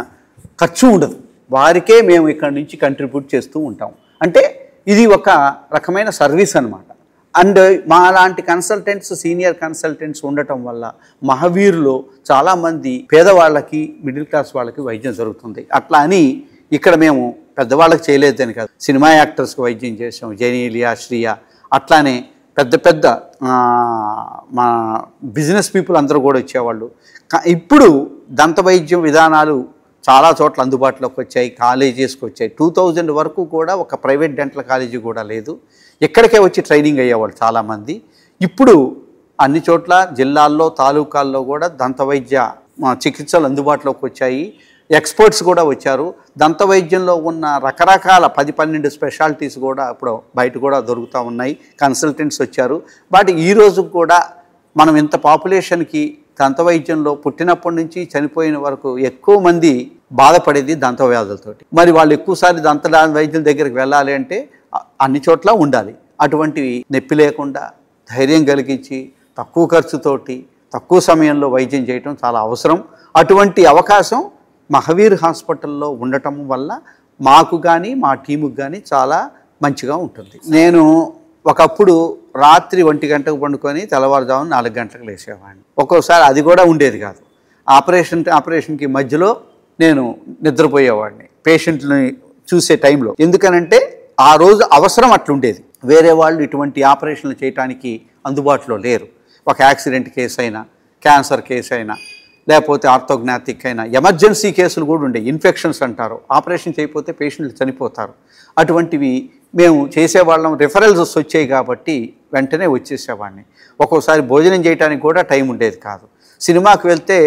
[SPEAKER 2] ఖర్చు ఉండదు, వారికే మేము ఇక్కడ నుంచి కంట్రిబ్యూట్ చేస్తూ ఉంటాం. అంటే ఇది ఒక రకమైన సర్వీస్ అన్నమాట. అండ్ మా లాంటి కన్సల్టెంట్స్, సీనియర్ కన్సల్టెంట్స్ ఉండటం వల్ల మహావీర్లో చాలామంది పేదవాళ్ళకి, మిడిల్ క్లాస్ వాళ్ళకి వైద్యం జరుగుతుంది. అట్లా అని ఇక్కడ మేము పెద్దవాళ్ళకి చేయలేదని కాదు, సినిమా యాక్టర్స్కి వైద్యం చేసాము, జెనీలియా, శ్రియ, అట్లానే పెద్ద పెద్ద మా బిజినెస్ పీపుల్ అందరూ కూడా వచ్చేవాళ్ళు. ఇప్పుడు దంత వైద్యం విధానాలు చాలా చోట్ల అందుబాటులోకి వచ్చాయి, కాలేజెస్కి వచ్చాయి. 2000 వరకు కూడా ఒక ప్రైవేట్ డెంటల్ కాలేజీ కూడా లేదు, ఇక్కడికే వచ్చి ట్రైనింగ్ అయ్యేవాళ్ళు చాలామంది. ఇప్పుడు అన్ని చోట్ల జిల్లాల్లో, తాలూకాల్లో కూడా దంత వైద్య చికిత్సలు అందుబాటులోకి వచ్చాయి. ఎక్స్పర్ట్స్ కూడా వచ్చారు. దంత వైద్యంలో ఉన్న రకరకాల 10-12 స్పెషాలిటీస్ కూడా ఇప్పుడు బయట కూడా దొరుకుతూ ఉన్నాయి. కన్సల్టెంట్స్ వచ్చారు. బట్ ఈరోజు కూడా మనం ఇంత పాపులేషన్కి దంత వైద్యంలో పుట్టినప్పటి నుంచి చనిపోయిన వరకు ఎక్కువ మంది బాధపడేది దంత వ్యాధులతోటి. మరి వాళ్ళు ఎక్కువసారి దంత వైద్యుల దగ్గరికి వెళ్ళాలి అంటే అన్ని చోట్ల ఉండాలి. అటువంటివి నొప్పి లేకుండా ధైర్యం కలిగించి తక్కువ ఖర్చుతోటి తక్కువ సమయంలో వైద్యం చేయటం చాలా అవసరం. అటువంటి అవకాశం మహావీర్ హాస్పిటల్లో ఉండటం వల్ల మాకు కానీ మా టీముకు కానీ చాలా మంచిగా ఉంటుంది. నేను ఒకప్పుడు రాత్రి 1 గంటకు పండుకొని తెల్లవారుజామున 4 గంటలకు లేచేవాడిని. ఒక్కోసారి అది కూడా ఉండేది కాదు. ఆపరేషన్కి మధ్యలో నేను నిద్రపోయేవాడిని పేషెంట్లని చూసే టైంలో. ఎందుకనంటే ఆ రోజు అవసరం అట్లుండేది. వేరే వాళ్ళు ఇటువంటి ఆపరేషన్లు చేయడానికి అందుబాటులో లేరు. ఒక యాక్సిడెంట్ కేసు అయినా, క్యాన్సర్ కేసు అయినా, లేకపోతే ఆర్థోగ్నాటిక్ అయినా, ఎమర్జెన్సీ కేసులు కూడా ఉండే, ఇన్ఫెక్షన్స్ అంటారు, ఆపరేషన్ చేయకపోతే పేషెంట్లు చనిపోతారు. అటువంటివి మేము చేసేవాళ్ళం. రిఫరల్స్ వచ్చాయి కాబట్టి వెంటనే వచ్చేసేవాడిని. ఒక్కోసారి భోజనం చేయడానికి కూడా టైం ఉండేది కాదు. సినిమాకి వెళ్తే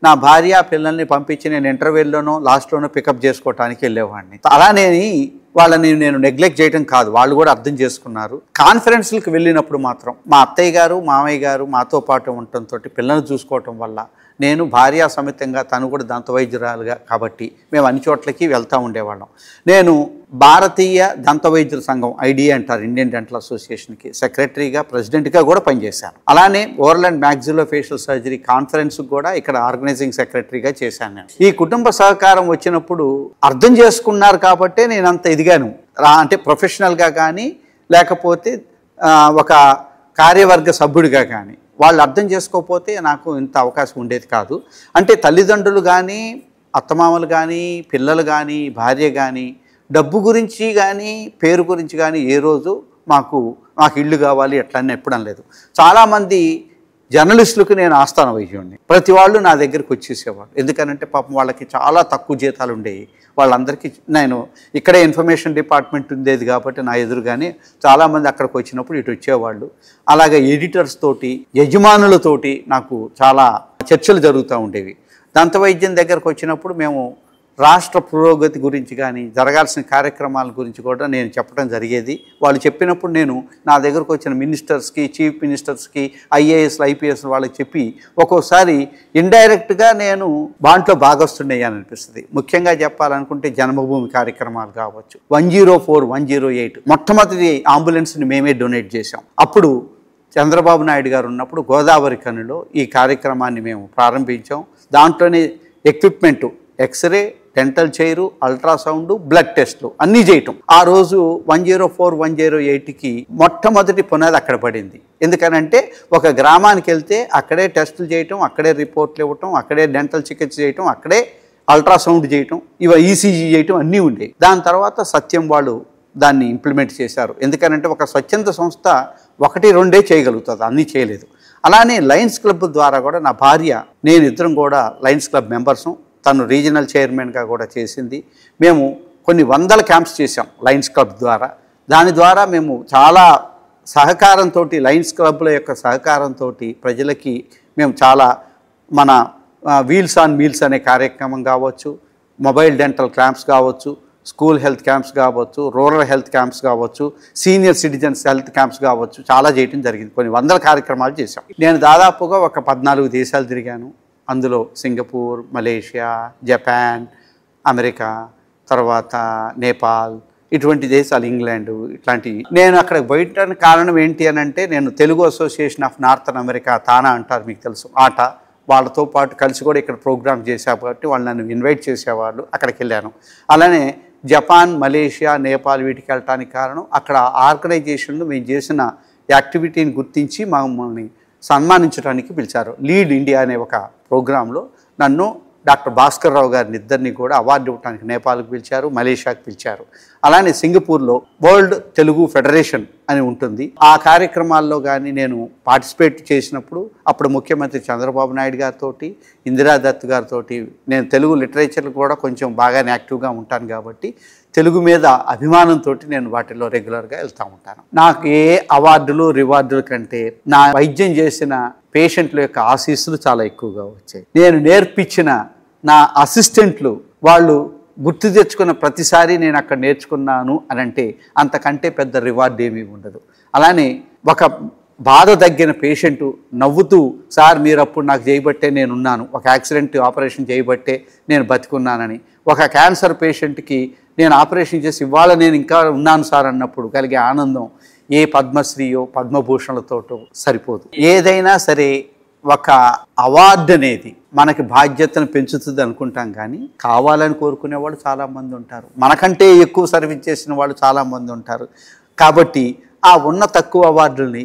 [SPEAKER 2] నా భార్య పిల్లల్ని పంపించి నేను ఇంటర్వెల్లోనో లాస్ట్లోనో పికప్ చేసుకోవడానికి వెళ్ళేవాడిని. అలానే వాళ్ళని నేను నెగ్లెక్ట్ చేయడం కాదు, వాళ్ళు కూడా అర్థం చేసుకున్నారు. కాన్ఫరెన్స్లకు వెళ్ళినప్పుడు మాత్రం మా అత్తయ్య గారు, మామయ్య గారు మాతో పాటు ఉండటంతో పిల్లల్ని చూసుకోవటం వల్ల నేను భార్యా సమేతంగా, తను కూడా దంతవైద్యురాలుగా కాబట్టి మేము అన్ని చోట్లకి వెళ్తూ ఉండేవాళ్ళం. నేను భారతీయ దంతవైద్యుల సంఘం ఐడిఏ అంటారు, ఇండియన్ డెంటల్ అసోసియేషన్కి సెక్రటరీగా, ప్రెసిడెంట్గా కూడా పనిచేశాను. అలానే ఓరల్ అండ్ మ్యాక్సిలోఫేషియల్ సర్జరీ కాన్ఫరెన్స్కి కూడా ఇక్కడ ఆర్గనైజింగ్ సెక్రటరీగా చేశాను నేను. ఈ కుటుంబ సహకారం వచ్చినప్పుడు అర్థం చేసుకున్నారు కాబట్టే నేను అంత ఎదిగాను. అంటే ప్రొఫెషనల్గా కానీ లేకపోతే ఒక కార్యవర్గ సభ్యుడిగా కానీ వాళ్ళు అర్థం చేసుకోకపోతే నాకు ఇంత అవకాశం ఉండేది కాదు. అంటే తల్లిదండ్రులు కానీ, అత్తమామలు కానీ, పిల్లలు కానీ, భార్య కానీ డబ్బు గురించి కానీ, పేరు గురించి కానీ ఏ రోజు మాకు ఇల్లు కావాలి ఎట్లన్నీ ఎప్పుడు అనలేదు. చాలామంది జర్నలిస్టులకు నేను ఆస్థాన వైద్యుడిని. ప్రతి వాళ్ళు నా దగ్గరికి వచ్చేసేవాళ్ళు. ఎందుకనంటే పాపం వాళ్ళకి చాలా తక్కువ జీతాలు ఉండేవి. వాళ్ళందరికీ నేను ఇక్కడే ఇన్ఫర్మేషన్ డిపార్ట్మెంట్ ఉండేది కాబట్టి నా ఎదురుగానే చాలామంది అక్కడికి వచ్చినప్పుడు ఇటు వచ్చేవాళ్ళు. అలాగే ఎడిటర్స్ తోటి, యజమానులతోటి నాకు చాలా చర్చలు జరుగుతూ ఉండేవి. దంతవైద్యం దగ్గరకు వచ్చినప్పుడు మేము రాష్ట్ర పురోగతి గురించి కానీ, జరగాల్సిన కార్యక్రమాల గురించి కూడా నేను చెప్పడం జరిగేది. వాళ్ళు చెప్పినప్పుడు నేను నా దగ్గరకు వచ్చిన మినిస్టర్స్కి, చీఫ్ మినిస్టర్స్కి, ఐఏఎస్లు, ఐపీఎస్లు వాళ్ళకి చెప్పి ఒక్కోసారి ఇండైరెక్ట్గా నేను దాంట్లో భాగస్తుండేయాలని అనిపిస్తుంది. ముఖ్యంగా చెప్పాలనుకుంటే జన్మభూమి కార్యక్రమాలు కావచ్చు, 104, 108 మొట్టమొదటి అంబులెన్స్ని మేమే డొనేట్ చేశాం. అప్పుడు చంద్రబాబు నాయుడు గారు ఉన్నప్పుడు గోదావరి కనులో ఈ కార్యక్రమాన్ని మేము ప్రారంభించాం. దాంట్లోనే equipment, x ray, dental chair, ultrasound, blood టెస్ట్లు అన్నీ చేయటం. ఆ రోజు 104, 108కి మొట్టమొదటి పునాది అక్కడ పడింది. ఎందుకనంటే ఒక గ్రామానికి వెళ్తే అక్కడే టెస్టులు చేయటం, అక్కడే రిపోర్ట్లు ఇవ్వటం, అక్కడే డెంటల్ చికిత్స చేయటం, అక్కడే అల్ట్రాసౌండ్ చేయటం, ఈసీజీ చేయటం అన్నీ ఉండేవి. దాని తర్వాత సత్యం వాళ్ళు దాన్ని ఇంప్లిమెంట్ చేశారు. ఎందుకనంటే ఒక స్వచ్ఛంద సంస్థ 1-2 చేయగలుగుతుంది, అన్నీ చేయలేదు. అలానే లయన్స్ క్లబ్ ద్వారా కూడా నా భార్య, నేను ఇద్దరం కూడా లయన్స్ క్లబ్ మెంబర్సు. తను రీజనల్ చైర్మన్గా కూడా చేసింది. మేము కొన్ని 100 క్యాంప్స్ చేసాం లయన్స్ క్లబ్ ద్వారా. దాని ద్వారా మేము చాలా సహకారంతో, లయన్స్ క్లబ్ల యొక్క సహకారంతో ప్రజలకి మేము చాలా మన వీల్స్ ఆన్ మీల్స్ అనే కార్యక్రమం కావచ్చు, మొబైల్ డెంటల్ క్యాంప్స్ కావచ్చు, స్కూల్ హెల్త్ క్యాంప్స్ కావచ్చు, రూరల్ హెల్త్ క్యాంప్స్ కావచ్చు, సీనియర్ సిటిజన్స్ హెల్త్ క్యాంప్స్ కావచ్చు, చాలా చేయడం జరిగింది. కొన్ని 100 కార్యక్రమాలు చేశాం. నేను దాదాపుగా ఒక 14 దేశాలు తిరిగాను. అందులో సింగపూర్, మలేషియా, జపాన్, అమెరికా, తర్వాత నేపాల్, ఇటువంటి దేశాలు, ఇంగ్లాండ్, ఇట్లాంటివి. నేను అక్కడికి పోయటానికి కారణం ఏంటి అని అంటే, నేను Telugu association of Northern America, TANA అంటారు మీకు తెలుసు, ఆట, వాళ్ళతో పాటు కలిసి కూడా ఇక్కడ ప్రోగ్రామ్ చేశారు కాబట్టి వాళ్ళు నన్ను ఇన్వైట్ చేసేవాళ్ళు. అక్కడికి వెళ్ళాను. అలానే జపాన్, మలేషియా, నేపాల్ వీటికి వెళ్ళటానికి కారణం అక్కడ ఆర్గనైజేషన్లు మేము చేసిన యాక్టివిటీని గుర్తించి మమ్మల్ని సన్మానించడానికి పిలిచారు. లీడ్ ఇండియా అనే ఒక ప్రోగ్రాంలో నన్ను, డాక్టర్ భాస్కర్ రావు గారిని ఇద్దరిని కూడా అవార్డు ఇవ్వడానికి నేపాల్కి పిలిచారు, మలేషియాకి పిలిచారు. అలానే సింగపూర్లో వరల్డ్ తెలుగు ఫెడరేషన్ అని ఉంటుంది. ఆ కార్యక్రమాల్లో కానీ నేను పార్టిసిపేట్ చేసినప్పుడు అప్పుడు ముఖ్యమంత్రి చంద్రబాబు నాయుడు గారితో, ఇందిరాదత్ గారితో నేను తెలుగు లిటరేచర్ కూడా కొంచెం బాగానే యాక్టివ్గా ఉంటాను కాబట్టి తెలుగు మీద అభిమానంతో నేను వాటిల్లో రెగ్యులర్గా వెళ్తూ ఉంటాను. నాకు ఏ అవార్డులు, రివార్డుల కంటే నా వైద్యం చేసిన పేషెంట్ల యొక్క ఆశీస్సులు చాలా ఎక్కువగా వచ్చాయి. నేను నేర్పించిన నా అసిస్టెంట్లు వాళ్ళు గుర్తు తెచ్చుకున్న ప్రతిసారి నేను అక్కడ నేర్చుకున్నాను అని అంటే అంతకంటే పెద్ద రివార్డ్ ఏమీ ఉండదు. అలానే ఒక బాధ తగ్గిన పేషెంటు నవ్వుతూ, సార్ మీరు అప్పుడు నాకు చేయబట్టే నేనున్నాను, ఒక యాక్సిడెంట్ ఆపరేషన్ చేయబట్టే నేను బతికున్నానని, ఒక క్యాన్సర్ పేషెంట్కి నేను ఆపరేషన్ చేసి ఇవాళ నేను ఇంకా ఉన్నాను సార్ అన్నప్పుడు కలిగే ఆనందం ఏ పద్మశ్రీయో పద్మభూషణలతోటో సరిపోదు. ఏదైనా సరే ఒక అవార్డు అనేది మనకి బాధ్యతను పెంచుతుంది అనుకుంటాం, కానీ కావాలని కోరుకునేవాళ్ళు చాలామంది ఉంటారు, మనకంటే ఎక్కువ సర్వీస్ చేసిన వాళ్ళు చాలామంది ఉంటారు. కాబట్టి ఆ ఉన్న తక్కువ అవార్డుల్ని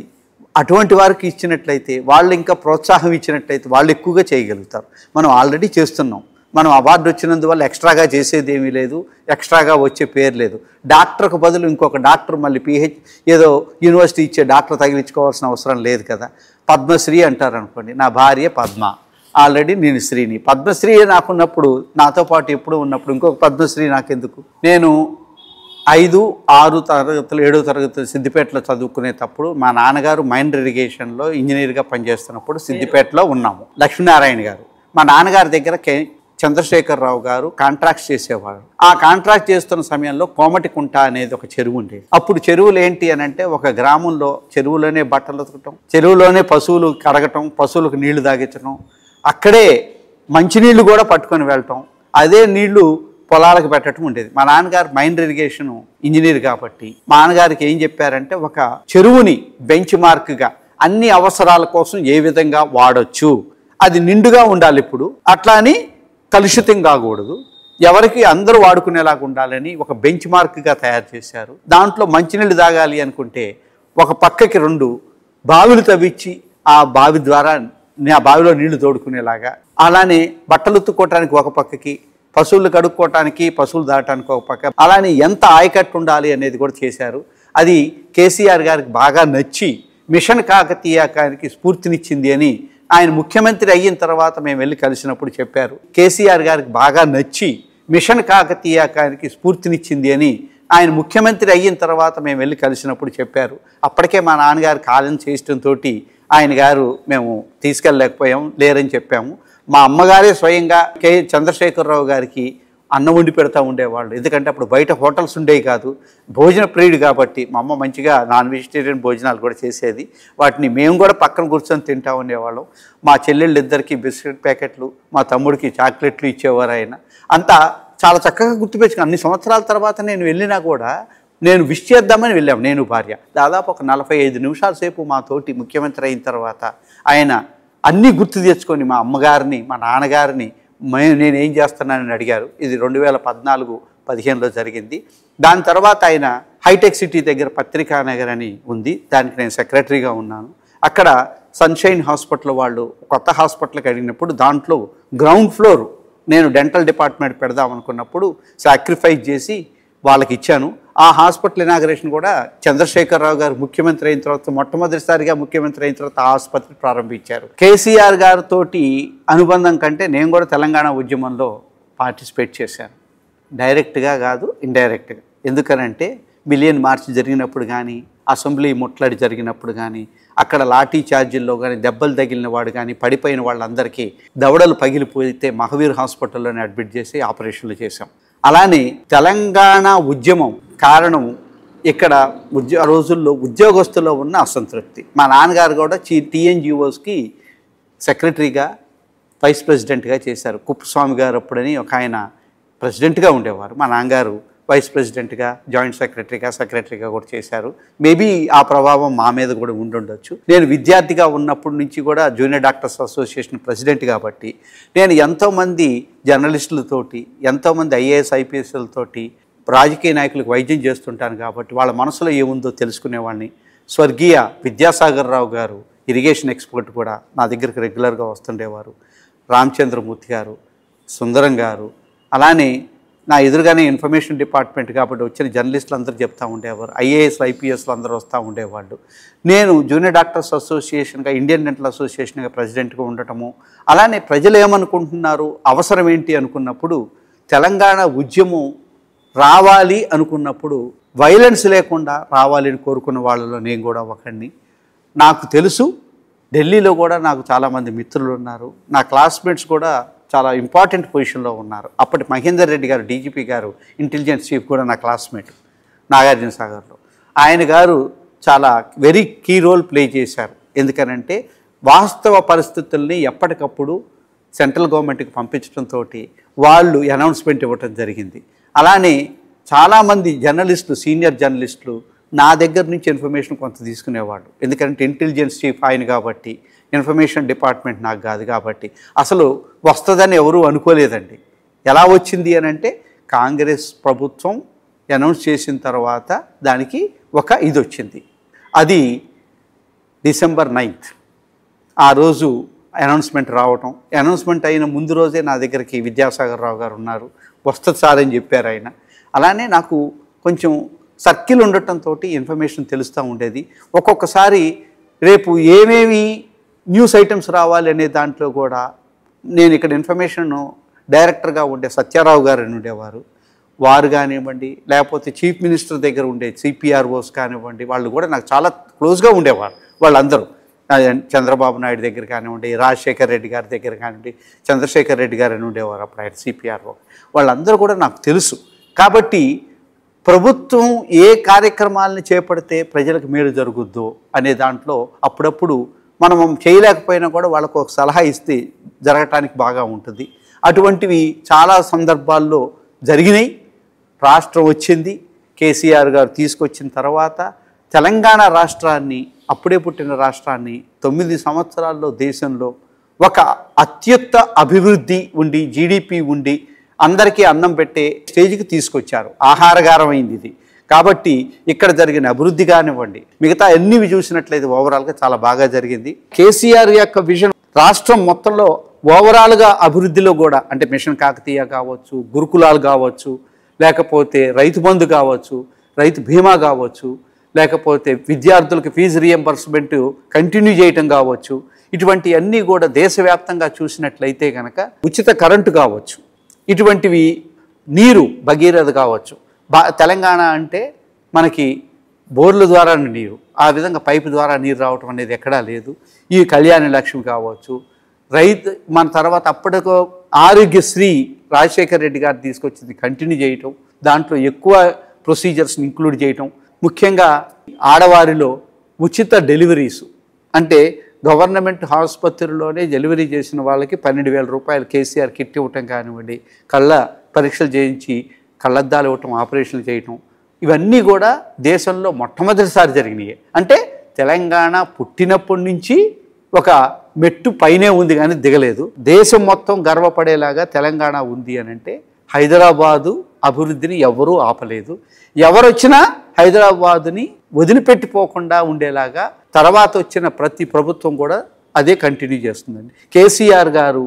[SPEAKER 2] అటువంటి వారికి ఇచ్చినట్లయితే, వాళ్ళు ఇంకా ప్రోత్సాహం ఇచ్చినట్లయితే వాళ్ళు ఎక్కువగా చేయగలుగుతారు. మనం ఆల్రెడీ చేస్తున్నాం. మనం అవార్డు వచ్చినందువల్ల ఎక్స్ట్రాగా చేసేది ఏమీ లేదు, ఎక్స్ట్రాగా వచ్చే పేరు లేదు. డాక్టర్కు బదులు ఇంకొక డాక్టర్ మళ్ళీ ఏదో యూనివర్సిటీ ఇచ్చే డాక్టర్ తగిలించుకోవాల్సిన అవసరం లేదు కదా. పద్మశ్రీ అంటారు అనుకోండి, నా భార్య పద్మ, ఆల్రెడీ నేను శ్రీని. పద్మశ్రీ నాకున్నప్పుడు, నాతో పాటు ఎప్పుడు ఉన్నప్పుడు ఇంకొక పద్మశ్రీ నాకెందుకు? నేను 5, 6 తరగతులు 7వ తరగతులు సిద్దిపేటలో చదువుకునేటప్పుడు మా నాన్నగారు మైండ్ ఇరిగేషన్లో ఇంజనీర్గా పనిచేస్తున్నప్పుడు సిద్దిపేటలో ఉన్నాము. లక్ష్మీనారాయణ గారు మా నాన్నగారి దగ్గర చంద్రశేఖరరావు గారు కాంట్రాక్ట్స్ చేసేవారు. ఆ కాంట్రాక్ట్ చేస్తున్న సమయంలో కోమటికుంట అనేది ఒక చెరువు ఉండేది. అప్పుడు చెరువులు ఏంటి అని అంటే, ఒక గ్రామంలో చెరువులోనే బట్టలు ఉతకటం, చెరువులోనే పశువులు కడగటం, పశువులకు నీళ్లు తాగించడం, అక్కడే మంచినీళ్ళు కూడా పట్టుకొని వెళ్ళటం, అదే నీళ్లు పొలాలకు పెట్టడం ఉండేది. మా నాన్నగారు మైండ్ ఇరిగేషన్ ఇంజనీర్ కాబట్టి మా నాన్నగారికి ఏం చెప్పారంటే, ఒక చెరువుని బెంచ్ మార్క్గా అన్ని అవసరాల కోసం ఏ విధంగా వాడొచ్చు, అది నిండుగా ఉండాలి, ఇప్పుడు అట్లా అని కలుషితం కాకూడదు, ఎవరికి అందరూ వాడుకునేలాగా ఉండాలని ఒక బెంచ్ మార్క్గా తయారు చేశారు. దాంట్లో మంచినీళ్ళు తాగాలి అనుకుంటే ఒక పక్కకి 2 బావిలు తవ్వించి ఆ బావి ద్వారా ఆ బావిలో నీళ్లు తోడుకునేలాగా, అలానే బట్టలు ఉత్తుకోవటానికి ఒక పక్కకి, పశువులు కడుక్కోవటానికి, పశువులు దాటానికి ఒక పక్క, అలానే ఎంత ఆయకట్టు ఉండాలి అనేది కూడా చేశారు. అది కేసీఆర్ గారికి బాగా నచ్చి మిషన్ కాకతీయకానికి స్ఫూర్తినిచ్చింది అని ఆయన ముఖ్యమంత్రి అయిన తర్వాత మేము వెళ్ళి కలిసినప్పుడు చెప్పారు. కేసీఆర్ గారికి బాగా నచ్చి మిషన్ కాకతీయకానికి స్ఫూర్తినిచ్చింది అని ఆయన ముఖ్యమంత్రి అయిన తర్వాత మేము వెళ్ళి కలిసినప్పుడు చెప్పారు. అప్పటికే మా నాన్నగారు కాలం చేయడంతో ఆయన గారు మేము తీసుకెళ్ళలేకపోయాం, లేరని చెప్పాము. మా అమ్మగారే స్వయంగా చంద్రశేఖరరావు గారికి అన్నం వండి పెడతా ఉండేవాళ్ళు. ఎందుకంటే అప్పుడు బయట హోటల్స్ ఉండేవి కాదు, భోజన ప్రియుడు కాబట్టి మా అమ్మ మంచిగా నాన్ వెజిటేరియన్ భోజనాలు కూడా చేసేది. వాటిని మేము కూడా పక్కన కూర్చొని తింటా ఉండేవాళ్ళం. మా చెల్లెళ్ళు ఇద్దరికి బిస్కెట్ ప్యాకెట్లు, మా తమ్ముడికి చాక్లెట్లు ఇచ్చేవారు ఆయన. అంతా చాలా చక్కగా గుర్తుపెట్టుకుని అన్ని సంవత్సరాల తర్వాత నేను వెళ్ళినా కూడా నేను విష్ చేద్దామని వెళ్ళాము, నేను భార్య. దాదాపు ఒక 45 నిమిషాల సేపు మాతోటి ముఖ్యమంత్రి అయిన తర్వాత ఆయన అన్నీ గుర్తు తెచ్చుకొని మా అమ్మగారిని, మా నాన్నగారిని నేనేం చేస్తున్నానని అడిగారు. ఇది 2014-15లో జరిగింది. దాని తర్వాత ఆయన హైటెక్ సిటీ దగ్గర పత్రికానగర్ అని ఉంది, దానికి నేను సెక్రటరీగా ఉన్నాను. అక్కడ సన్షైన్ హాస్పిటల్ వాళ్ళు కొత్త హాస్పిటల్కి అడిగినప్పుడు దాంట్లో గ్రౌండ్ ఫ్లోర్ నేను డెంటల్ డిపార్ట్మెంట్ పెడదాం అనుకున్నప్పుడు సాక్రిఫైస్ చేసి వాళ్ళకి ఇచ్చాను. ఆ హాస్పిటల్ ఇనాగరేషన్ కూడా చంద్రశేఖరరావు గారు ముఖ్యమంత్రి అయిన తర్వాత, మొట్టమొదటిసారిగా ముఖ్యమంత్రి అయిన తర్వాత ఆ ఆసుపత్రి ప్రారంభించారు. కేసీఆర్ గారితో అనుబంధం కంటే నేను కూడా తెలంగాణ ఉద్యమంలో పార్టిసిపేట్ చేశాను, డైరెక్ట్గా కాదు ఇండైరెక్ట్గా. ఎందుకనంటే మిలియన్ మార్చ్ జరిగినప్పుడు కానీ, అసెంబ్లీ ముట్టడి జరిగినప్పుడు కానీ, అక్కడ లాఠీ ఛార్జీల్లో కానీ దెబ్బలు తగిలిన వాడు కానీ, పడిపోయిన వాళ్ళందరికీ దవడలు పగిలిపోతే మహావీర్ హాస్పిటల్లోనే అడ్మిట్ చేసి ఆపరేషన్లు చేశాం. అలానే తెలంగాణ ఉద్యమం కారణం ఇక్కడ ఆ రోజుల్లో ఉద్యోగస్తుల్లో ఉన్న అసంతృప్తి. మా నాన్నగారు కూడా టీఎన్జిఓస్కి సెక్రటరీగా, వైస్ ప్రెసిడెంట్గా చేశారు. కుప్పస్వామి గారు అప్పుడని ఒక ఆయన ప్రెసిడెంట్గా ఉండేవారు, మా నాన్నగారు వైస్ ప్రెసిడెంట్గా, జాయింట్ సెక్రటరీగా కూడా చేశారు. మేబీ ఆ ప్రభావం మా మీద కూడా ఉండుండొచ్చు. నేను విద్యార్థిగా ఉన్నప్పటి నుంచి కూడా జూనియర్ డాక్టర్స్ అసోసియేషన్ ప్రెసిడెంట్ కాబట్టి నేను ఎంతోమంది జర్నలిస్టులతోటి, ఎంతోమంది ఐఏఎస్ ఐపీఎస్లతోటి, రాజకీయ నాయకులకు వైద్యం చేస్తుంటాను కాబట్టి వాళ్ళ మనసులో ఏముందో తెలుసుకునేవాడిని. స్వర్గీయ విద్యాసాగర్ రావు గారు ఇరిగేషన్ ఎక్స్పర్ట్ కూడా నా దగ్గరికి రెగ్యులర్గా వస్తుండేవారు. రామచంద్రమూర్తి గారు, సుందరం గారు, అలానే నా ఎదురుగానే ఇన్ఫర్మేషన్ డిపార్ట్మెంట్ కాబట్టి వచ్చిన జర్నలిస్టులు అందరూ చెప్తూ ఉండేవారు. ఐఏఎస్ ఐపీఎస్లు అందరూ వస్తూ ఉండేవాళ్ళు. నేను జూనియర్ డాక్టర్స్ అసోసియేషన్గా, ఇండియన్ డెంటల్ అసోసియేషన్గా ప్రెసిడెంట్గా ఉండటము, అలానే ప్రజలు ఏమనుకుంటున్నారు, అవసరం ఏంటి అనుకున్నప్పుడు, తెలంగాణ ఉద్యమం రావాలి అనుకున్నప్పుడు వైలెన్స్ లేకుండా రావాలని కోరుకున్న వాళ్ళలో నేను కూడా ఒకడిని. నాకు తెలుసు ఢిల్లీలో కూడా నాకు చాలామంది మిత్రులు ఉన్నారు, నా క్లాస్మేట్స్ కూడా చాలా ఇంపార్టెంట్ పొజిషన్లో ఉన్నారు. అప్పటి మహేందర్ రెడ్డి గారు డీజీపీ గారు, ఇంటెలిజెన్స్ చీఫ్ కూడా నా క్లాస్మేట్ నాగార్జున సాగర్లో. ఆయన గారు చాలా వెరీ కీ రోల్ ప్లే చేశారు. ఎందుకనంటే వాస్తవ పరిస్థితుల్ని ఎప్పటికప్పుడు సెంట్రల్ గవర్నమెంట్కి పంపించడంతో వాళ్ళు అనౌన్స్మెంట్ ఇవ్వటం జరిగింది. అలానే చాలామంది జర్నలిస్టులు, సీనియర్ జర్నలిస్టులు నా దగ్గర నుంచి ఇన్ఫర్మేషన్ కొంత తీసుకునేవాళ్ళు. ఎందుకంటే ఇంటెలిజెన్స్ చీఫ్ ఆయన కాబట్టి, ఇన్ఫర్మేషన్ డిపార్ట్మెంట్ నాకు కాదు కాబట్టి అసలు వస్తుందని ఎవరూ అనుకోలేదండి. ఎలా వచ్చింది అని అంటే కాంగ్రెస్ ప్రభుత్వం అనౌన్స్ చేసిన తర్వాత దానికి ఒక ఇది వచ్చింది. అది డిసెంబర్ 9th ఆ రోజు అనౌన్స్మెంట్ రావటం. అనౌన్స్మెంట్ అయిన ముందు రోజే నా దగ్గరికి విద్యాసాగర్ రావు గారు ఉన్నారు, వస్తుంది సార్ అని చెప్పారు ఆయన. అలానే నాకు కొంచెం సర్కిల్ ఉండటంతో ఇన్ఫర్మేషన్ తెలుస్తూ ఉండేది. ఒక్కొక్కసారి రేపు ఏమేమి న్యూస్ ఐటమ్స్ రావాలి అనే దాంట్లో కూడా నేను ఇక్కడ ఇన్ఫర్మేషన్ డైరెక్టర్గా ఉండే సత్యారావు గారు అని ఉండేవారు, వారు కానివ్వండి, లేకపోతే చీఫ్ మినిస్టర్ దగ్గర ఉండే సిపిఆర్ఓస్ కానివ్వండి, వాళ్ళు కూడా నాకు చాలా క్లోజ్గా ఉండేవారు. వాళ్ళందరూ చంద్రబాబు నాయుడు దగ్గర కానివ్వండి, రాజశేఖర్ రెడ్డి గారి దగ్గర కానివ్వండి, చంద్రశేఖర్ రెడ్డి గారు అని ఉండేవారు అప్పుడు ఆయన సిపిఆర్ఓ. వాళ్ళందరూ కూడా నాకు తెలుసు. కాబట్టి ప్రభుత్వం ఏ కార్యక్రమాలను చేపడితే ప్రజలకు మేలు జరుగుద్దో అనే దాంట్లో అప్పుడప్పుడు మనం చేయలేకపోయినా కూడా వాళ్ళకు ఒక సలహా ఇస్తే జరగటానికి బాగా ఉంటుంది. అటువంటివి చాలా సందర్భాల్లో జరిగినాయి. రాష్ట్రం వచ్చింది, కేసీఆర్ గారు తీసుకొచ్చిన తర్వాత తెలంగాణ రాష్ట్రాన్ని, అప్పుడే పుట్టిన రాష్ట్రాన్ని 9 సంవత్సరాల్లో దేశంలో ఒక అత్యుత్త అభివృద్ధి ఉండి, జీడిపి ఉండి, అందరికీ అన్నం పెట్టే స్టేజ్కి తీసుకొచ్చారు. ఆహారగారం అయింది ఇది. కాబట్టి ఇక్కడ జరిగిన అభివృద్ధి కానివ్వండి, మిగతా అన్నివి చూసినట్లయితే ఓవరాల్గా చాలా బాగా జరిగింది. కేసీఆర్ యొక్క విజన్ రాష్ట్రం మొత్తంలో ఓవరాల్గా అభివృద్ధిలో కూడా, అంటే మిషన్ కాకతీయ కావచ్చు, గురుకులాలు కావచ్చు, లేకపోతే రైతు బంధు కావచ్చు, రైతు బీమా కావచ్చు, లేకపోతే విద్యార్థులకు ఫీజు రియంబర్స్మెంట్ కంటిన్యూ చేయటం కావచ్చు, ఇటువంటి అన్నీ కూడా దేశవ్యాప్తంగా చూసినట్లయితే కనుక ఉచిత కరెంటు కావచ్చు, ఇటువంటివి నీరు భగీరథ కావచ్చు. తెలంగాణ అంటే మనకి బోర్ల ద్వారా నీరు, ఆ విధంగా పైపు ద్వారా నీరు రావటం అనేది ఎక్కడా లేదు. ఈ కళ్యాణ లక్ష్మి కావచ్చు, రైతు మన తర్వాత అప్పటికో ఆరోగ్యశ్రీ రాజశేఖర్ రెడ్డి గారు తీసుకొచ్చింది కంటిన్యూ చేయటం, దాంట్లో ఎక్కువ ప్రొసీజర్స్ని ఇంక్లూడ్ చేయటం, ముఖ్యంగా ఆడవారిలో ఉచిత డెలివరీసు, అంటే గవర్నమెంట్ ఆసుపత్రిలోనే డెలివరీ చేసిన వాళ్ళకి 12,000 రూపాయలు కేసీఆర్ కిట్ ఇవ్వటం కానివ్వండి, కళ్ళ పరీక్షలు చేయించి కళ్ళద్దాలు ఇవ్వటం, ఆపరేషన్లు చేయటం, ఇవన్నీ కూడా దేశంలో మొట్టమొదటిసారి జరిగినాయి. అంటే తెలంగాణ పుట్టినప్పటి నుంచి ఒక మెట్టు పైనే ఉంది కానీ దిగలేదు. దేశం మొత్తం గర్వపడేలాగా తెలంగాణ ఉంది అని అంటే హైదరాబాదు అభివృద్ధిని ఎవరూ ఆపలేదు. ఎవరు వచ్చినా హైదరాబాదుని వదిలిపెట్టిపోకుండా ఉండేలాగా తర్వాత వచ్చిన ప్రతి ప్రభుత్వం కూడా అదే కంటిన్యూ చేస్తుందండి. కేసీఆర్ గారు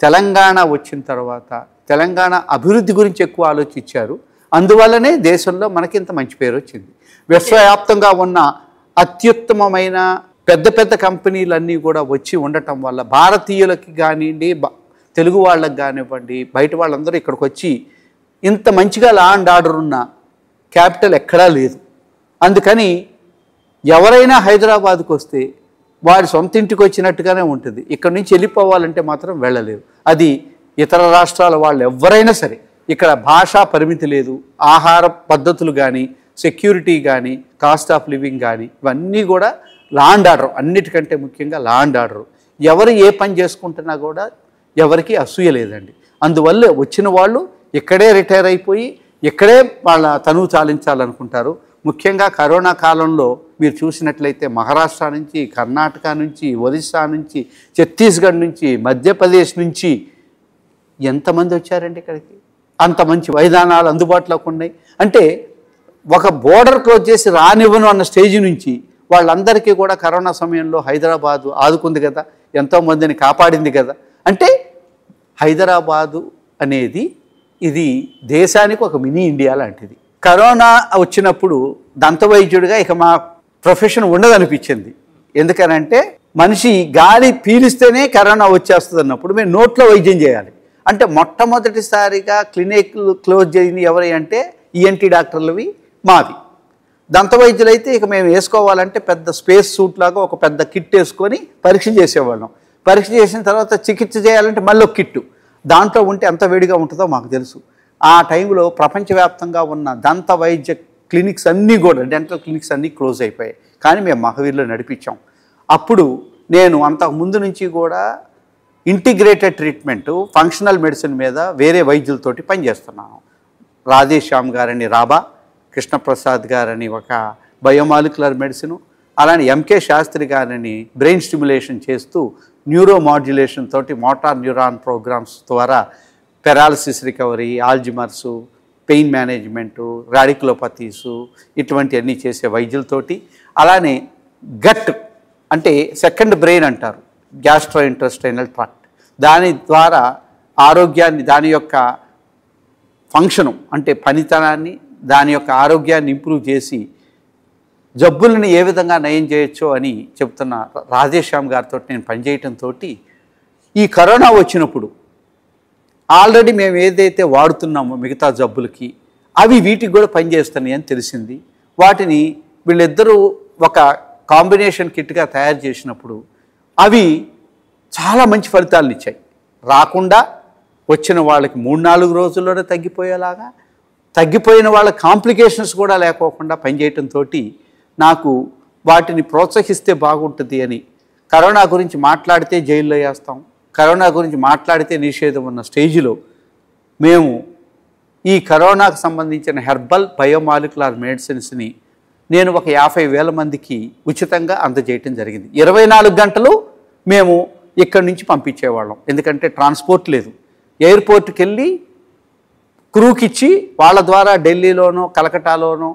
[SPEAKER 2] తెలంగాణ వచ్చిన తర్వాత తెలంగాణ అభివృద్ధి గురించి ఎక్కువ ఆలోచించారు. అందువల్లనే దేశంలో మనకి ఇంత మంచి పేరు వచ్చింది. విశ్వవ్యాప్తంగా ఉన్న అత్యుత్తమమైన పెద్ద పెద్ద కంపెనీలన్నీ కూడా వచ్చి ఉండటం వల్ల భారతీయులకి కానివ్వండి, తెలుగు వాళ్ళకి కానివ్వండి, బయట వాళ్ళందరూ ఇక్కడికి వచ్చి ఇంత మంచిగా లా అండ్ ఆర్డర్ ఉన్న క్యాపిటల్ ఎక్కడా లేదు. అందుకని ఎవరైనా హైదరాబాద్కు వస్తే వాడి సొంత ఇంటికి వచ్చినట్టుగానే ఉంటుంది. ఇక్కడి నుంచి వెళ్ళిపోవాలంటే మాత్రం వెళ్ళలేరు. అది ఇతర రాష్ట్రాల వాళ్ళు ఎవరైనా సరే. ఇక్కడ భాషా పరిమితి లేదు, ఆహార పద్ధతులు కానీ, సెక్యూరిటీ కానీ, కాస్ట్ ఆఫ్ లివింగ్ కానీ, ఇవన్నీ కూడా లా అండ్ ఆర్డర్, అన్నిటికంటే ముఖ్యంగా లా అండ్ ఆర్డర్. ఎవరు ఏ పని చేసుకుంటున్నా కూడా ఎవరికి అసూయ లేదండి. అందువల్ల వచ్చిన వాళ్ళు ఇక్కడే రిటైర్ అయిపోయి ఇక్కడే వాళ్ళ తనువు చాలించాలనుకుంటారు. ముఖ్యంగా కరోనా కాలంలో మీరు చూసినట్లయితే మహారాష్ట్ర నుంచి, కర్ణాటక నుంచి, ఒరిస్సా నుంచి, ఛత్తీస్గఢ్ నుంచి, మధ్యప్రదేశ్ నుంచి ఎంతమంది వచ్చారండి ఇక్కడికి. అంత మంచి మైదానాలు అందుబాటులోకి ఉన్నాయి. అంటే ఒక బోర్డర్ క్లోజ్ చేసి రానివ్వను అన్న స్టేజ్ నుంచి వాళ్ళందరికీ కూడా కరోనా సమయంలో హైదరాబాదు ఆదుకుంది కదా, ఎంతోమందిని కాపాడింది కదా. అంటే హైదరాబాదు అనేది ఇది దేశానికి ఒక మినీ ఇండియా లాంటిది. కరోనా వచ్చినప్పుడు దంతవైద్యుడిగా ఇక మా ప్రొఫెషన్ ఉండదనిపించింది. ఎందుకనంటే మనిషి గాలి పీలిస్తేనే కరోనా వచ్చేస్తుంది అన్నప్పుడు మేము నోట్లో వైద్యం చేయాలి. అంటే మొట్టమొదటిసారిగా క్లినిక్లు క్లోజ్ చేయింది ఎవరి అంటే ఈఎన్టీ డాక్టర్లవి, మావి. దంతవైద్యులు అయితే ఇక మేము వేసుకోవాలంటే పెద్ద స్పేస్ సూట్ లాగా ఒక పెద్ద కిట్ వేసుకొని పరీక్ష చేసేవాళ్ళం. పరీక్ష చేసిన తర్వాత చికిత్స చేయాలంటే మళ్ళీ ఒక కిట్టు, దాంట్లో ఉంటే ఎంత వేడిగా ఉంటుందో మాకు తెలుసు. ఆ టైంలో ప్రపంచవ్యాప్తంగా ఉన్న దంత వైద్య క్లినిక్స్ అన్నీ కూడా, డెంటల్ క్లినిక్స్ అన్నీ క్లోజ్ అయిపోయాయి. కానీ మేము మహావీర్లో నడిపించాం. అప్పుడు నేను అంతకు ముందు నుంచి కూడా ఇంటిగ్రేటెడ్ ట్రీట్మెంటు, ఫంక్షనల్ మెడిసిన్ మీద వేరే వైద్యులతోటి పనిచేస్తున్నాను. రాధేశ్యామ్ గారని రాబా, కృష్ణప్రసాద్ గారని ఒక బయోమాలిక్యులర్ మెడిసిను, అలానే ఎంకే శాస్త్రి గారని బ్రెయిన్ స్టిమ్యులేషన్ చేస్తూ న్యూరో మాడ్యులేషన్ తోటి మోటార్ న్యూరాన్ ప్రోగ్రామ్స్ ద్వారా పెరాలసిస్ రికవరీ, ఆల్జిమర్సు, పెయిన్ మేనేజ్మెంటు, రాడికులోపతీసు ఇటువంటి అన్నీ చేసే వైద్యులతోటి, అలానే గట్ అంటే సెకండ్ బ్రెయిన్ అంటారు, గ్యాస్ట్రో ఇంటెస్టైనల్ ట్రాక్ట్, దాని ద్వారా ఆరోగ్యాన్ని, దాని యొక్క ఫంక్షను అంటే పనితనాన్ని, దాని యొక్క ఆరోగ్యాన్ని ఇంప్రూవ్ చేసి జబ్బులను ఏ విధంగా నయం చేయొచ్చో అని చెప్తున్న రాధేశ్యామ్ గారితో నేను పనిచేయటంతో ఈ కరోనా వచ్చినప్పుడు ఆల్రెడీ మేము ఏదైతే వాడుతున్నామో మిగతా జబ్బులకి అవి వీటికి కూడా పనిచేస్తున్నాయి అని తెలిసింది. వాటిని వీళ్ళిద్దరూ ఒక కాంబినేషన్ కిట్గా తయారు చేసినప్పుడు అవి చాలా మంచి ఫలితాలను ఇచ్చాయి. రాకుండా వచ్చిన వాళ్ళకి 3-4 రోజుల్లోనే తగ్గిపోయేలాగా, తగ్గిపోయిన వాళ్ళ కాంప్లికేషన్స్ కూడా లేకోకుండా పనిచేయటంతో నాకు వాటిని ప్రోత్సహిస్తే బాగుంటుంది అని కరోనా గురించి మాట్లాడితే జైల్లో వేస్తాం, కరోనా గురించి మాట్లాడితే నిషేధం ఉన్న స్టేజిలో మేము ఈ కరోనాకు సంబంధించిన హెర్బల్ బయోమాలిక్యులర్ మెడిసిన్స్ని నేను ఒక 50,000 మందికి ఉచితంగా అందజేయటం జరిగింది. 24 గంటలు మేము ఇక్కడి నుంచి పంపించేవాళ్ళం, ఎందుకంటే ట్రాన్స్పోర్ట్ లేదు. ఎయిర్పోర్ట్కి వెళ్ళి క్రూకి ఇచ్చి వాళ్ళ ద్వారా ఢిల్లీలోనో కలకటాలోనో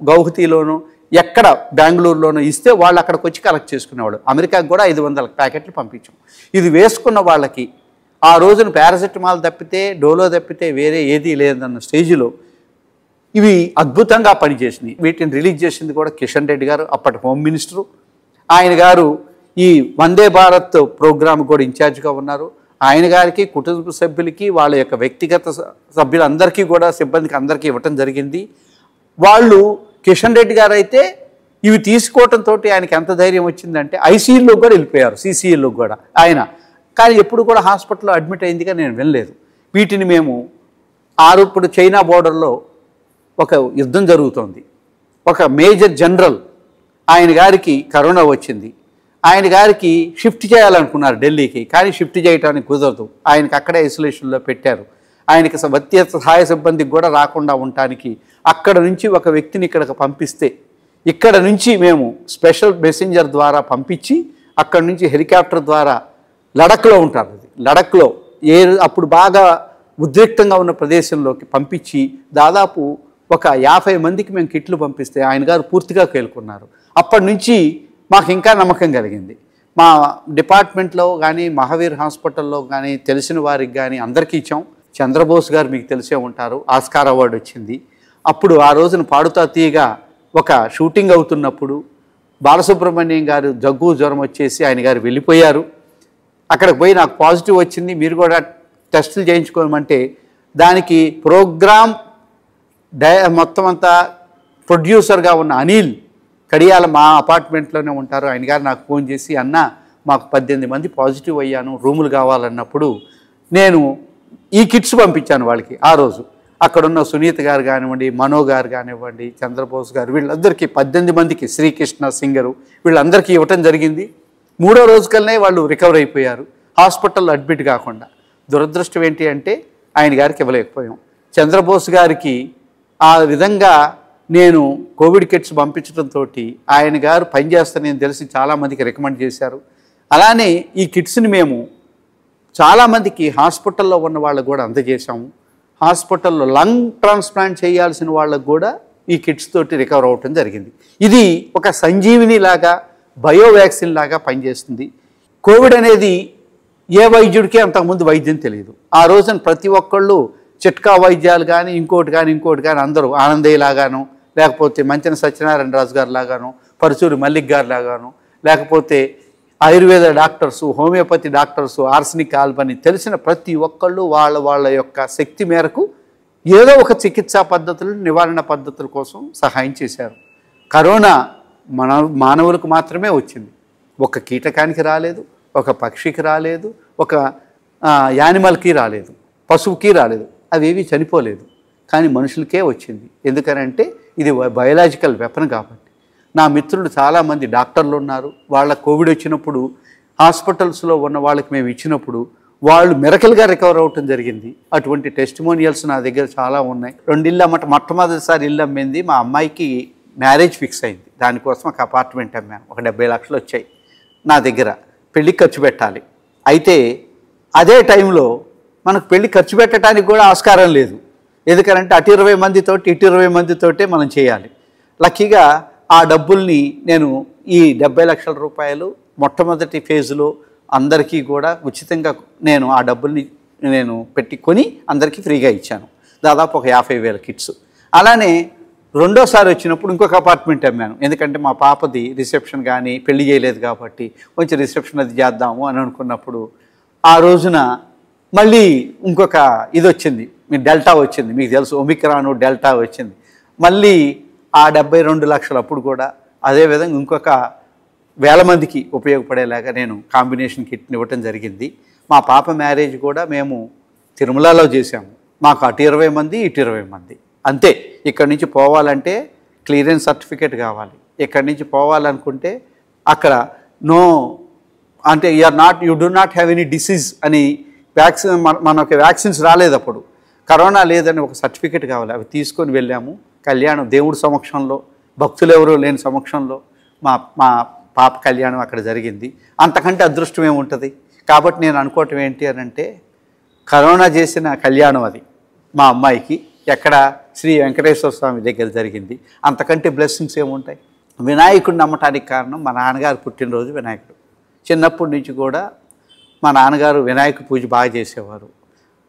[SPEAKER 2] గౌహతిలోనో ఎక్కడ బెంగళూరులోనో ఇస్తే వాళ్ళు అక్కడికి వచ్చి కలెక్ట్ చేసుకునేవాడు. అమెరికాకు కూడా 500 ప్యాకెట్లు పంపించాం. ఇది వేసుకున్న వాళ్ళకి ఆ రోజున పారాసెటమాల్ తప్పితే డోలో తప్పితే వేరే ఏదీ లేదన్న స్టేజిలో ఇవి అద్భుతంగా పనిచేసినాయి. వీటిని రిలీజ్ చేసింది కూడా కిషన్ రెడ్డి గారు, అప్పటి హోమ్ మినిస్టరు. ఆయన గారు ఈ వందే భారత్ ప్రోగ్రామ్ కూడా ఇన్ఛార్జ్గా ఉన్నారు. ఆయన గారికి, కుటుంబ సభ్యులకి, వాళ్ళ యొక్క వ్యక్తిగత సభ్యులందరికీ కూడా సిబ్బందికి అందరికీ ఇవ్వటం జరిగింది. వాళ్ళు కిషన్ రెడ్డి గారు అయితే ఇవి తీసుకోవటంతో ఆయనకి ఎంత ధైర్యం వచ్చిందంటే ఐసీయూలోకి కూడా వెళ్ళిపోయారు, సీసీయూలోకి కూడా ఆయన. కానీ ఎప్పుడు కూడా హాస్పిటల్లో అడ్మిట్ అయిందిగా నేను వినలేదు. వీటిని మేము ఇప్పుడు చైనా బోర్డర్లో ఒక యుద్ధం జరుగుతోంది. ఒక మేజర్ జనరల్ ఆయన గారికి కరోనా వచ్చింది. ఆయన గారికి షిఫ్ట్ చేయాలనుకున్నారు ఢిల్లీకి, కానీ షిఫ్ట్ చేయడానికి కుదరదు. ఆయనకి అక్కడే ఐసోలేషన్లో పెట్టారు. ఆయనకి వ్యక్తిగత సహాయ సిబ్బందికి కూడా రాకుండా ఉండటానికి అక్కడ నుంచి ఒక వ్యక్తిని ఇక్కడికి పంపిస్తే ఇక్కడ నుంచి మేము స్పెషల్ మెసెంజర్ ద్వారా పంపించి అక్కడి నుంచి హెలికాప్టర్ ద్వారా లడఖ్లో ఉంటారు, లడఖ్లో అప్పుడు బాగా ఉద్రిక్తంగా ఉన్న ప్రదేశంలోకి పంపించి దాదాపు ఒక 50 మందికి మేము కిట్లు పంపిస్తే ఆయన గారు పూర్తిగా కేలుకున్నారు. అప్పటి నుంచి మాకు ఇంకా నమ్మకం కలిగింది. మా డిపార్ట్మెంట్లో కానీ మహావీర్ హాస్పిటల్లో కానీ తెలిసిన వారికి కానీ అందరికీ ఇచ్చాం. చంద్రబోస్ గారు మీకు తెలిసే ఉంటారు, ఆస్కార్ అవార్డు వచ్చింది. అప్పుడు ఆ రోజున పాడుతా తీయగా ఒక షూటింగ్ అవుతున్నప్పుడు బాలసుబ్రహ్మణ్యం గారు జగ్గు జ్వరం వచ్చేసి ఆయన గారు వెళ్ళిపోయారు. అక్కడికి పోయి నాకు పాజిటివ్ వచ్చింది, మీరు కూడా టెస్టులు చేయించుకోమంటే దానికి ప్రోగ్రామ్ మొత్తం అంతా ప్రొడ్యూసర్గా ఉన్న అనిల్ కడియాల మా అపార్ట్మెంట్లోనే ఉంటారు. ఆయన గారు నాకు ఫోన్ చేసి, అన్న మాకు 18 మంది పాజిటివ్ అయ్యాను, రూములు కావాలన్నప్పుడు నేను ఈ కిట్స్ పంపించాను వాళ్ళకి. ఆ రోజు అక్కడున్న సునీత గారు కానివ్వండి, మనో గారు కానివ్వండి, చంద్రబోస్ గారు, వీళ్ళందరికీ 18 మందికి, శ్రీకృష్ణ సింగరు, వీళ్ళందరికీ ఇవ్వటం జరిగింది. 3వ రోజుకల్నే వాళ్ళు రికవర్ అయిపోయారు, హాస్పిటల్లో అడ్మిట్ కాకుండా. దురదృష్టం ఏంటి అంటే ఆయన గారికి ఇవ్వలేకపోయాం. చంద్రబోస్ గారికి ఆ విధంగా నేను కోవిడ్ కిట్స్ పంపించడంతో ఆయన గారు పనిచేస్తానని తెలిసి చాలామందికి రికమెండ్ చేశారు. అలానే ఈ కిట్స్ని మేము చాలామందికి హాస్పిటల్లో ఉన్న వాళ్ళకు కూడా అందజేశాము. హాస్పిటల్లో లంగ్ ట్రాన్స్ప్లాంట్ చేయాల్సిన వాళ్ళకు కూడా ఈ కిట్స్ తోటి రికవర్ అవ్వటం జరిగింది. ఇది ఒక సంజీవిని లాగా, బయో వ్యాక్సిన్ లాగా పనిచేస్తుంది. కోవిడ్ అనేది ఏ వైద్యుడికి అంతకుముందు వైద్యం తెలియదు. ఆ రోజున ప్రతి ఒక్కళ్ళు చిట్కా వైద్యాలు కానీ ఇంకోటి కానీ అందరూ ఆనందయ్య లాగాను, లేకపోతే మంచెన సత్యనారాయణ రాజు గారు లాగాను, పరుచూరి మల్లిక్ గారు లాగాను, లేకపోతే Ayurveda doctors, homeopathy doctors, arsenic ఆల్బని తెలిసిన ప్రతి ఒక్కళ్ళు వాళ్ళ యొక్క శక్తి మేరకు ఏదో ఒక చికిత్సా పద్ధతులు, నివారణ పద్ధతుల కోసం సహాయం చేశారు. కరోనా మానవులకు మాత్రమే వచ్చింది, ఒక కీటకానికి రాలేదు, ఒక పక్షికి రాలేదు, ఒక యానిమల్కి రాలేదు, పశువుకి రాలేదు, అవేవి చనిపోలేదు. కానీ మనుషులకే వచ్చింది. ఎందుకనంటే ఇది బయోలాజికల్ వెపన్ కాబట్టి. నా మిత్రులు చాలామంది డాక్టర్లు ఉన్నారు, వాళ్ళ కోవిడ్ వచ్చినప్పుడు హాస్పిటల్స్లో ఉన్న వాళ్ళకి మేము ఇచ్చినప్పుడు వాళ్ళు మిరకల్గా రికవర్ అవ్వటం జరిగింది. అటువంటి టెస్టిమోనియల్స్ నా దగ్గర చాలా ఉన్నాయి. 2 ఇళ్ళు అమ్మట, మొట్టమొదటిసారి ఇల్లు అమ్మింది మా అమ్మాయికి మ్యారేజ్ ఫిక్స్ అయింది. దానికోసం ఒక అపార్ట్మెంట్ అమ్మాను, ఒక 70 లక్షలు వచ్చాయి నా దగ్గర. పెళ్ళికి ఖర్చు పెట్టాలి. అయితే అదే టైంలో మనకు పెళ్ళి ఖర్చు పెట్టడానికి కూడా ఆస్కారం లేదు. ఎందుకంటే అటు 20 మందితోటి ఇటు 20 మందితోటే మనం చేయాలి. లక్కీగా ఆ డబ్బుల్ని నేను ఈ 70 లక్షల రూపాయలు మొట్టమొదటి ఫేజ్లో అందరికీ కూడా ఉచితంగా నేను ఆ డబ్బుల్ని నేను పెట్టుకొని అందరికీ ఫ్రీగా ఇచ్చాను. దాదాపు ఒక 50,000 కిట్స్. అలానే రెండోసారి వచ్చినప్పుడు ఇంకొక అపార్ట్మెంట్ అమ్మాను. ఎందుకంటే మా పాపది రిసెప్షన్ కానీ పెళ్లి చేయలేదు కాబట్టి కొంచెం రిసెప్షన్ అది చేద్దాము అని అనుకున్నప్పుడు ఆ రోజున మళ్ళీ ఇంకొక ఇది వచ్చింది, మీ డెల్టా వచ్చింది, మీకు తెలుసు ఒమిక్రాను డెల్టా వచ్చింది. మళ్ళీ ఆ 72 లక్షలు అప్పుడు కూడా అదేవిధంగా ఇంకొక 1000 మందికి ఉపయోగపడేలాగా నేను కాంబినేషన్ కిట్ని ఇవ్వటం జరిగింది. మా పాప మ్యారేజ్ కూడా మేము తిరుమలలో చేశాము. మాకు అటు 20 మంది ఇటు 20 మంది అంతే. ఇక్కడి నుంచి పోవాలంటే క్లియరెన్స్ సర్టిఫికేట్ కావాలి. ఇక్కడి నుంచి పోవాలనుకుంటే అక్కడ నో అంటే you do not have any disease అని వ్యాక్సిన్ మనకి వ్యాక్సిన్స్ రాలేదు అప్పుడు, కరోనా లేదని ఒక సర్టిఫికేట్ కావాలి. అవి తీసుకొని వెళ్ళాము. కళ్యాణం దేవుడి సమక్షంలో, భక్తులు ఎవరూ లేని సమక్షంలో మా పాప కళ్యాణం అక్కడ జరిగింది. అంతకంటే అదృష్టం ఏముంటుంది? కాబట్టి నేను అనుకోవటం ఏంటి అని అంటే, కరోనా చేసిన కళ్యాణం అది మా అమ్మాయికి ఎక్కడ శ్రీ వెంకటేశ్వర స్వామి దగ్గర జరిగింది. అంతకంటే బ్లెస్సింగ్స్ ఏముంటాయి? వినాయకుడిని నమ్మటానికి కారణం మా నాన్నగారు పుట్టినరోజు వినాయకుడు. చిన్నప్పటి నుంచి కూడా మా నాన్నగారు వినాయక పూజ బాగా చేసేవారు.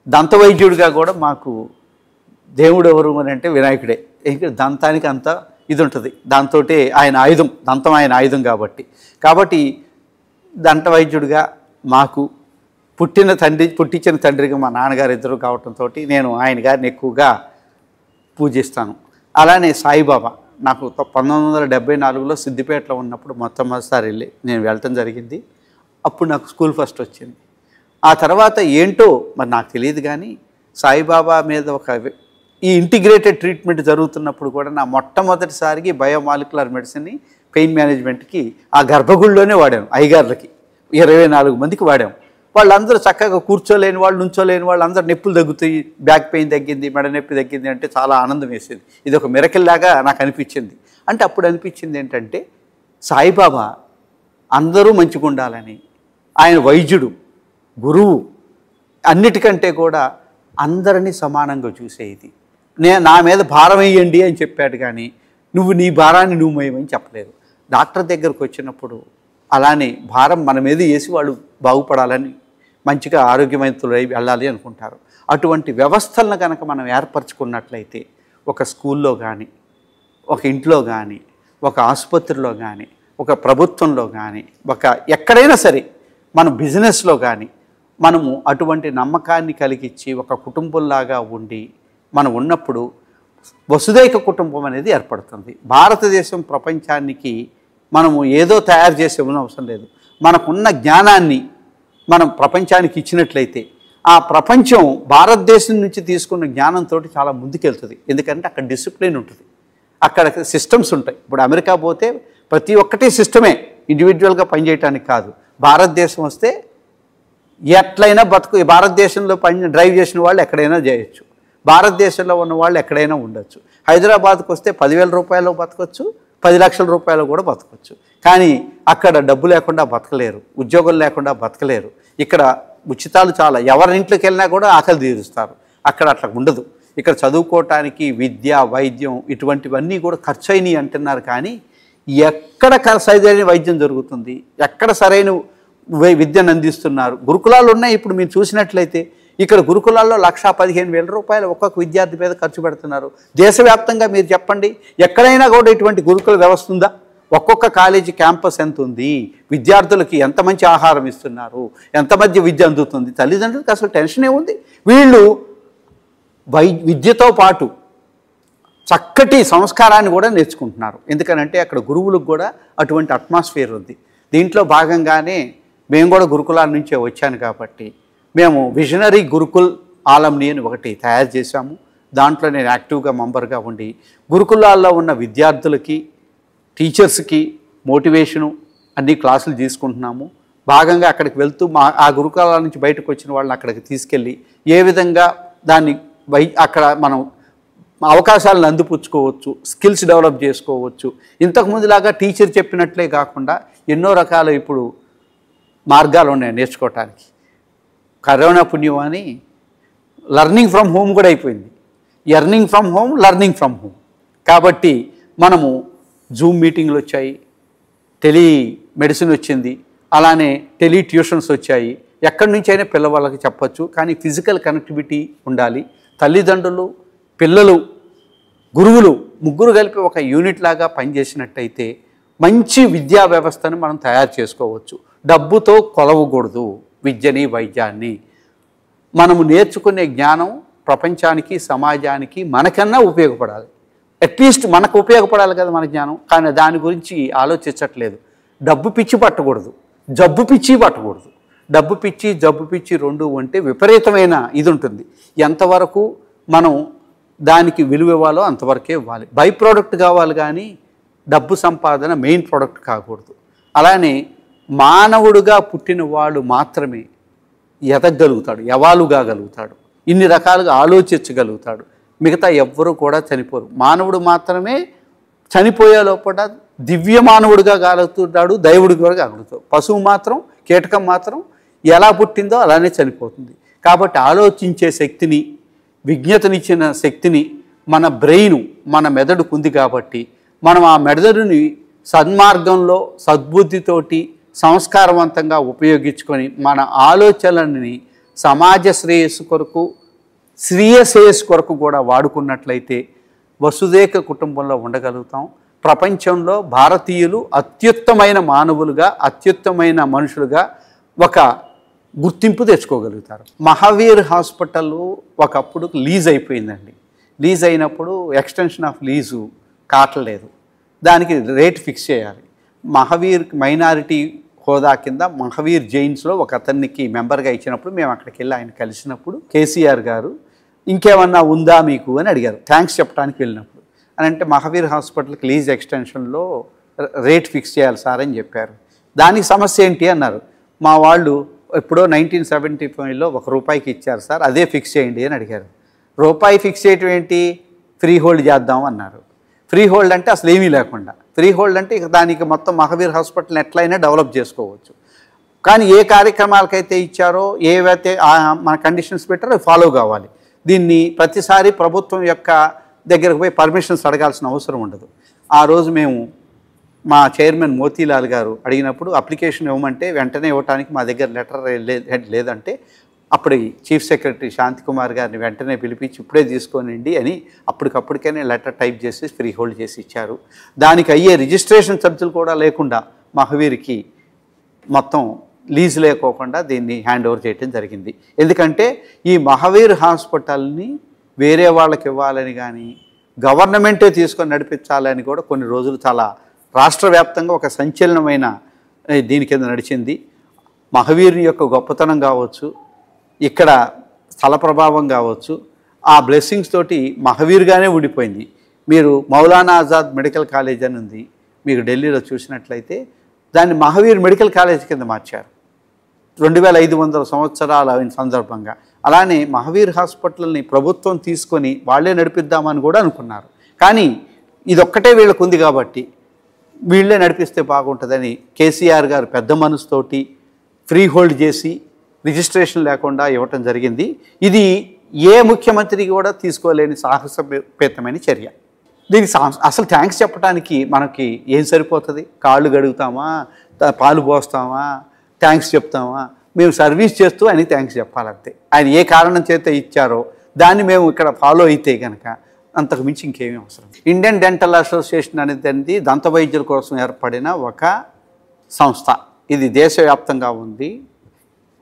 [SPEAKER 2] దంతవైద్యుడిగా కూడా మాకు దేవుడు ఎవరు అని అంటే వినాయకుడే. ఇంకా దంతానికి అంత ఇది ఉంటుంది. దాంతో ఆయన ఆయుధం, దంతం ఆయన ఆయుధం కాబట్టి దంతవైద్యుడిగా మాకు పుట్టించిన తండ్రిగా మా నాన్నగారు ఇద్దరు కావటంతో నేను ఆయన గారిని ఎక్కువగా పూజిస్తాను. అలానే సాయిబాబా నాకు 1974లో సిద్దిపేటలో ఉన్నప్పుడు మొట్టమొదటిసారి నేను వెళ్ళటం జరిగింది. అప్పుడు నాకు స్కూల్ ఫస్ట్ వచ్చింది. ఆ తర్వాత ఏంటో మరి నాకు తెలియదు కానీ సాయిబాబా మీద ఈ ఇంటిగ్రేటెడ్ ట్రీట్మెంట్ జరుగుతున్నప్పుడు కూడా నా మొట్టమొదటిసారికి బయోమాలిక్యులర్ మెడిసిన్ని పెయిన్ మేనేజ్మెంట్కి ఆ గర్భగుడిలోనే వాడాను. అయ్యగారులకి 24 మందికి వాడాము. వాళ్ళందరూ చక్కగా కూర్చోలేని వాళ్ళు, నుంచోలేని వాళ్ళు అందరూ నొప్పులు తగ్గుతాయి, బ్యాక్ పెయిన్ తగ్గింది, మెడ నొప్పి తగ్గింది అంటే చాలా ఆనందం వేసేది. ఇది ఒక మిరకిల్ లాగా నాకు అనిపించింది. అంటే అప్పుడు అనిపించింది ఏంటంటే సాయిబాబా అందరూ మంచిగా ఉండాలని, ఆయన వైద్యుడు, గురువు, అన్నిటికంటే కూడా అందరినీ సమానంగా చూసేది. నా మీద భారం వేయండి అని చెప్పాడు కానీ నువ్వు నీ భారాన్ని నువ్వు మోయమని చెప్పలేదు. డాక్టర్ దగ్గరకు వచ్చినప్పుడు అలానే భారం మన మీద వేసి వాళ్ళు బాగుపడాలని, మంచిగా ఆరోగ్యవంతులై వెళ్ళాలి అనుకుంటారు. అటువంటి వ్యవస్థలను కనుక మనం ఏర్పరచుకున్నట్లయితే ఒక స్కూల్లో కానీ, ఒక ఇంట్లో కానీ, ఒక ఆసుపత్రిలో కానీ, ఒక ప్రభుత్వంలో కానీ, ఎక్కడైనా సరే మన బిజినెస్లో కానీ మనము అటువంటి నమ్మకాన్ని కలిగించి ఒక కుటుంబంలాగా ఉండి మనం ఉన్నప్పుడు వసుదైక కుటుంబం అనేది ఏర్పడుతుంది. భారతదేశం ప్రపంచానికి మనము ఏదో తయారు చేసే అవసరం లేదు. మనకున్న జ్ఞానాన్ని మనం ప్రపంచానికి ఇచ్చినట్లయితే ఆ ప్రపంచం భారతదేశం నుంచి తీసుకున్న జ్ఞానంతో చాలా ముందుకెళ్తుంది. ఎందుకంటే అక్కడ డిసిప్లిన్ ఉంటుంది, అక్కడ సిస్టమ్స్ ఉంటాయి. ఇప్పుడు అమెరికా పోతే ప్రతి ఒక్కటి సిస్టమే, ఇండివిజువల్గా పనిచేయటానికి కాదు. భారతదేశం వస్తే ఎట్లయినా భారతదేశంలో డ్రైవ్ చేసిన వాళ్ళు ఎక్కడైనా చేయొచ్చు, భారతదేశంలో ఉన్న వాళ్ళు ఎక్కడైనా ఉండొచ్చు. హైదరాబాద్కి వస్తే 10,000 రూపాయలు బతకొచ్చు, 10 లక్షల రూపాయలు కూడా బతకొచ్చు. కానీ అక్కడ డబ్బు లేకుండా బతకలేరు, ఉద్యోగం లేకుండా బతకలేరు. ఇక్కడ ఉచితాలు చాలా, ఎవరింట్లోకి వెళ్ళినా కూడా ఆకలి తీరుస్తారు. అక్కడ అట్లా ఉండదు. ఇక్కడ చదువుకోవటానికి విద్య, వైద్యం ఇటువంటివన్నీ కూడా ఖర్చు అయినాయి అంటున్నారు. కానీ ఎక్కడ సరైన వైద్యం జరుగుతుంది, ఎక్కడ సరైన విద్యను అందిస్తున్నారు? గురుకులాలు ఉన్నాయి. ఇప్పుడు మీరు చూసినట్లయితే ఇక్కడ గురుకులాల్లో 1,15,000 రూపాయలు ఒక్కొక్క విద్యార్థి మీద ఖర్చు పెడుతున్నారు. దేశవ్యాప్తంగా మీరు చెప్పండి, ఎక్కడైనా కూడా ఇటువంటి గురుకుల వ్యవస్థ ఉందా? ఒక్కొక్క కాలేజీ క్యాంపస్ ఎంత ఉంది, విద్యార్థులకి ఎంత మంచి ఆహారం ఇస్తున్నారు, ఎంత మంచి విద్య అందుతుంది, తల్లిదండ్రులకు అసలు టెన్షన్ ఏముంది? వీళ్ళు విద్యతో పాటు చక్కటి సంస్కారాన్ని కూడా నేర్చుకుంటున్నారు. ఎందుకనంటే అక్కడ గురువులకు కూడా అటువంటి అట్మాస్ఫియర్ ఉంది. దీంట్లో భాగంగానే మేము కూడా గురుకులాల నుంచే వచ్చాను కాబట్టి మేము విజనరీ గురుకుల్ ఆలంని అని ఒకటి తయారు చేశాము. దాంట్లో నేను యాక్టివ్గా మెంబర్గా ఉండి గురుకులాల్లో ఉన్న విద్యార్థులకి, టీచర్స్కి మోటివేషను అన్ని క్లాసులు తీసుకుంటున్నాము. భాగంగా అక్కడికి వెళ్తూ ఆ గురుకులాల నుంచి బయటకు వచ్చిన వాళ్ళని అక్కడికి తీసుకెళ్ళి ఏ విధంగా దాన్ని అక్కడ మనం అవకాశాలను అందిపుచ్చుకోవచ్చు, స్కిల్స్ డెవలప్ చేసుకోవచ్చు. ఇంతకుముందులాగా టీచర్ చెప్పినట్లే కాకుండా ఎన్నో రకాల ఇప్పుడు మార్గాలు ఉన్నాయి నేర్చుకోవటానికి. కరోనా పుణ్యం అని లర్నింగ్ ఫ్రమ్ హోమ్ కూడా అయిపోయింది. Earning from home, learning from home. కాబట్టి మనము జూమ్ మీటింగ్లు వచ్చాయి, టెలి మెడిసిన్ వచ్చింది, అలానే టెలి ట్యూషన్స్ వచ్చాయి. ఎక్కడి నుంచి అయినా పిల్లవాళ్ళకి చెప్పచ్చు. కానీ ఫిజికల్ కనెక్టివిటీ ఉండాలి. తల్లిదండ్రులు, పిల్లలు, గురువులు ముగ్గురు కలిపి ఒక యూనిట్ లాగా పనిచేసినట్టయితే మంచి విద్యా వ్యవస్థను మనం తయారు చేసుకోవచ్చు. డబ్బుతో కొలవకూడదు విద్యని, వైద్యాన్ని. మనము నేర్చుకునే జ్ఞానం ప్రపంచానికి, సమాజానికి మనకన్నా ఉపయోగపడాలి. అట్లీస్ట్ మనకు ఉపయోగపడాలి కదా మన జ్ఞానం. కానీ దాని గురించి ఆలోచించట్లేదు. డబ్బు పిచ్చి పట్టకూడదు, జబ్బు పిచ్చి పట్టకూడదు. డబ్బు పిచ్చి, జబ్బు పిచ్చి రెండు అంటే విపరీతమైన ఇది ఉంటుంది. ఎంతవరకు మనం దానికి విలువ ఇవ్వాలో అంతవరకే ఇవ్వాలి. బై ప్రోడక్ట్ కావాలి కానీ డబ్బు సంపాదన మెయిన్ ప్రోడక్ట్ కాకూడదు. అలానే మానవుడుగా పుట్టినవాడు మాత్రమే ఎదగలుగుతాడు, యవాలుగాగలుగుతాడు, ఇన్ని రకాలుగా ఆలోచించగలుగుతాడు. మిగతా ఎవ్వరూ కూడా చనిపోరు. మానవుడు మాత్రమే చనిపోయే లోపల దివ్య మానవుడిగా కాగలుగుతాడు, దైవుడిగా కూడా కాగలుగుతాడు. పశువు మాత్రం, కీటకం మాత్రం ఎలా పుట్టిందో అలానే చనిపోతుంది. కాబట్టి ఆలోచించే శక్తిని, విజ్ఞతనిచ్చిన శక్తిని మన బ్రెయిన్, మన మెదడుకు ఉంది. కాబట్టి మనం ఆ మెదడుని సన్మార్గంలో సద్బుద్ధితోటి సంస్కారవంతంగా ఉపయోగించుకొని మన ఆలోచనలని సమాజ శ్రేయస్సు కొరకు, స్వీయ శ్రేయస్సు కొరకు కూడా వాడుకున్నట్లయితే వసుదైక కుటుంబంలో ఉండగలుగుతాం. ప్రపంచంలో భారతీయులు అత్యుత్తమైన మానవులుగా, అత్యుత్తమైన మనుషులుగా ఒక గుర్తింపు తెచ్చుకోగలుగుతారు. మహావీర్ హాస్పిటల్ ఒకప్పుడు లీజ్ అయిపోయిందండి. లీజ్ అయినప్పుడు ఎక్స్టెన్షన్ ఆఫ్ లీజు కావట్లేదు, దానికి రేట్ ఫిక్స్ చేయాలి. మహావీర్ మైనారిటీ హోదా కింద మహావీర్ జైన్స్లో ఒక అతనికి మెంబర్గా ఇచ్చినప్పుడు మేము అక్కడికి వెళ్ళి ఆయన కలిసినప్పుడు కేసీఆర్ గారు ఇంకేమన్నా ఉందా మీకు అని అడిగారు, థ్యాంక్స్ చెప్పడానికి వెళ్ళినప్పుడు. అని అంటే మహావీర్ హాస్పిటల్కి లీజ్ ఎక్స్టెన్షన్లో రేట్ ఫిక్స్ చేయాలి సార్ అని చెప్పారు. దానికి సమస్య ఏంటి అన్నారు. మా వాళ్ళు ఎప్పుడో 1975లో ₹1 ఇచ్చారు సార్, అదే ఫిక్స్ చేయండి అని అడిగారు. రూపాయి ఫిక్స్ చేయటం ఏంటి, ఫ్రీ హోల్డ్ చేద్దాం అన్నారు. ఫ్రీ హోల్డ్ అంటే అసలు ఏమీ లేకుండా, ఫ్రీ హోల్డ్ అంటే ఇక దానికి మొత్తం మహావీర్ హాస్పిటల్ని ఎట్లయినా డెవలప్ చేసుకోవచ్చు. కానీ ఏ కార్యక్రమాలకైతే ఇచ్చారో, ఏవైతే మన కండిషన్స్ పెట్టారో ఫాలో కావాలి. దీన్ని ప్రతిసారి ప్రభుత్వం యొక్క దగ్గరకు పోయి పర్మిషన్స్ అడగాల్సిన అవసరం ఉండదు. ఆ రోజు మేము మా చైర్మన్ మోతీలాల్ గారు అడిగినప్పుడు అప్లికేషన్ ఇవ్వమంటే వెంటనే ఇవ్వడానికి మా దగ్గర లెటర్ లేదంటే అప్పుడు చీఫ్ సెక్రటరీ శాంతికుమార్ గారిని వెంటనే పిలిపించి ఇప్పుడే తీసుకోనండి అని అప్పటికప్పటికైనా లెటర్ టైప్ చేసి ఫ్రీ హోల్డ్ చేసి ఇచ్చారు. దానికి అయ్యే రిజిస్ట్రేషన్ ఛార్జీలు కూడా లేకుండా మహావీర్కి మొత్తం లీజ్ లేకోకుండా దీన్ని హ్యాండ్ ఓవర్ చేయడం జరిగింది. ఎందుకంటే ఈ మహావీర్ హాస్పిటల్ని వేరే వాళ్ళకి ఇవ్వాలని కానీ గవర్నమెంటే తీసుకొని నడిపించాలని కూడా కొన్ని రోజులు చాలా రాష్ట్ర వ్యాప్తంగా ఒక సంచలనమైన దీని కింద నడిచింది. మహావీరుని యొక్క గొప్పతనం కావచ్చు, ఇక్కడ స్థల ప్రభావం కావచ్చు, ఆ బ్లెస్సింగ్స్ తోటి మహావీర్గానే ఉండిపోయింది. మీరు మౌలానా ఆజాద్ మెడికల్ కాలేజ్ అని ఉంది, మీకు ఢిల్లీలో చూసినట్లయితే దాన్ని మహావీర్ మెడికల్ కాలేజ్ కింద మార్చారు 2500 సంవత్సరాల సందర్భంగా. అలానే మహావీర్ హాస్పిటల్ని ప్రభుత్వం తీసుకొని వాళ్ళే నడిపిద్దామని కూడా అనుకున్నారు. కానీ ఇదొక్కటే వీళ్ళకు ఉంది కాబట్టి వీళ్ళే నడిపిస్తే బాగుంటుందని కేసీఆర్ గారు పెద్ద మనసుతోటి ఫ్రీ హోల్డ్ చేసి రిజిస్ట్రేషన్ లేకుండా ఇవ్వటం జరిగింది. ఇది ఏ ముఖ్యమంత్రికి కూడా తీసుకోలేని సాహసపేతమైన చర్య. దీనికి అసలు థ్యాంక్స్ చెప్పడానికి మనకి ఏం సరిపోతుంది? కాళ్ళు గడుగుతామా, పాలు పోస్తామా, థ్యాంక్స్ చెప్తామా? మేము సర్వీస్ చేస్తూ ఆయనకి థ్యాంక్స్ చెప్పాలంతే. ఆయన ఏ కారణం చేత ఇచ్చారో దాన్ని మేము ఇక్కడ ఫాలో అయితే కనుక అంతకు మించి ఇంకేమీ అవసరం. ఇండియన్ డెంటల్ అసోసియేషన్ అనేది దంత వైద్యుల కోసం ఏర్పడిన ఒక సంస్థ. ఇది దేశవ్యాప్తంగా ఉంది,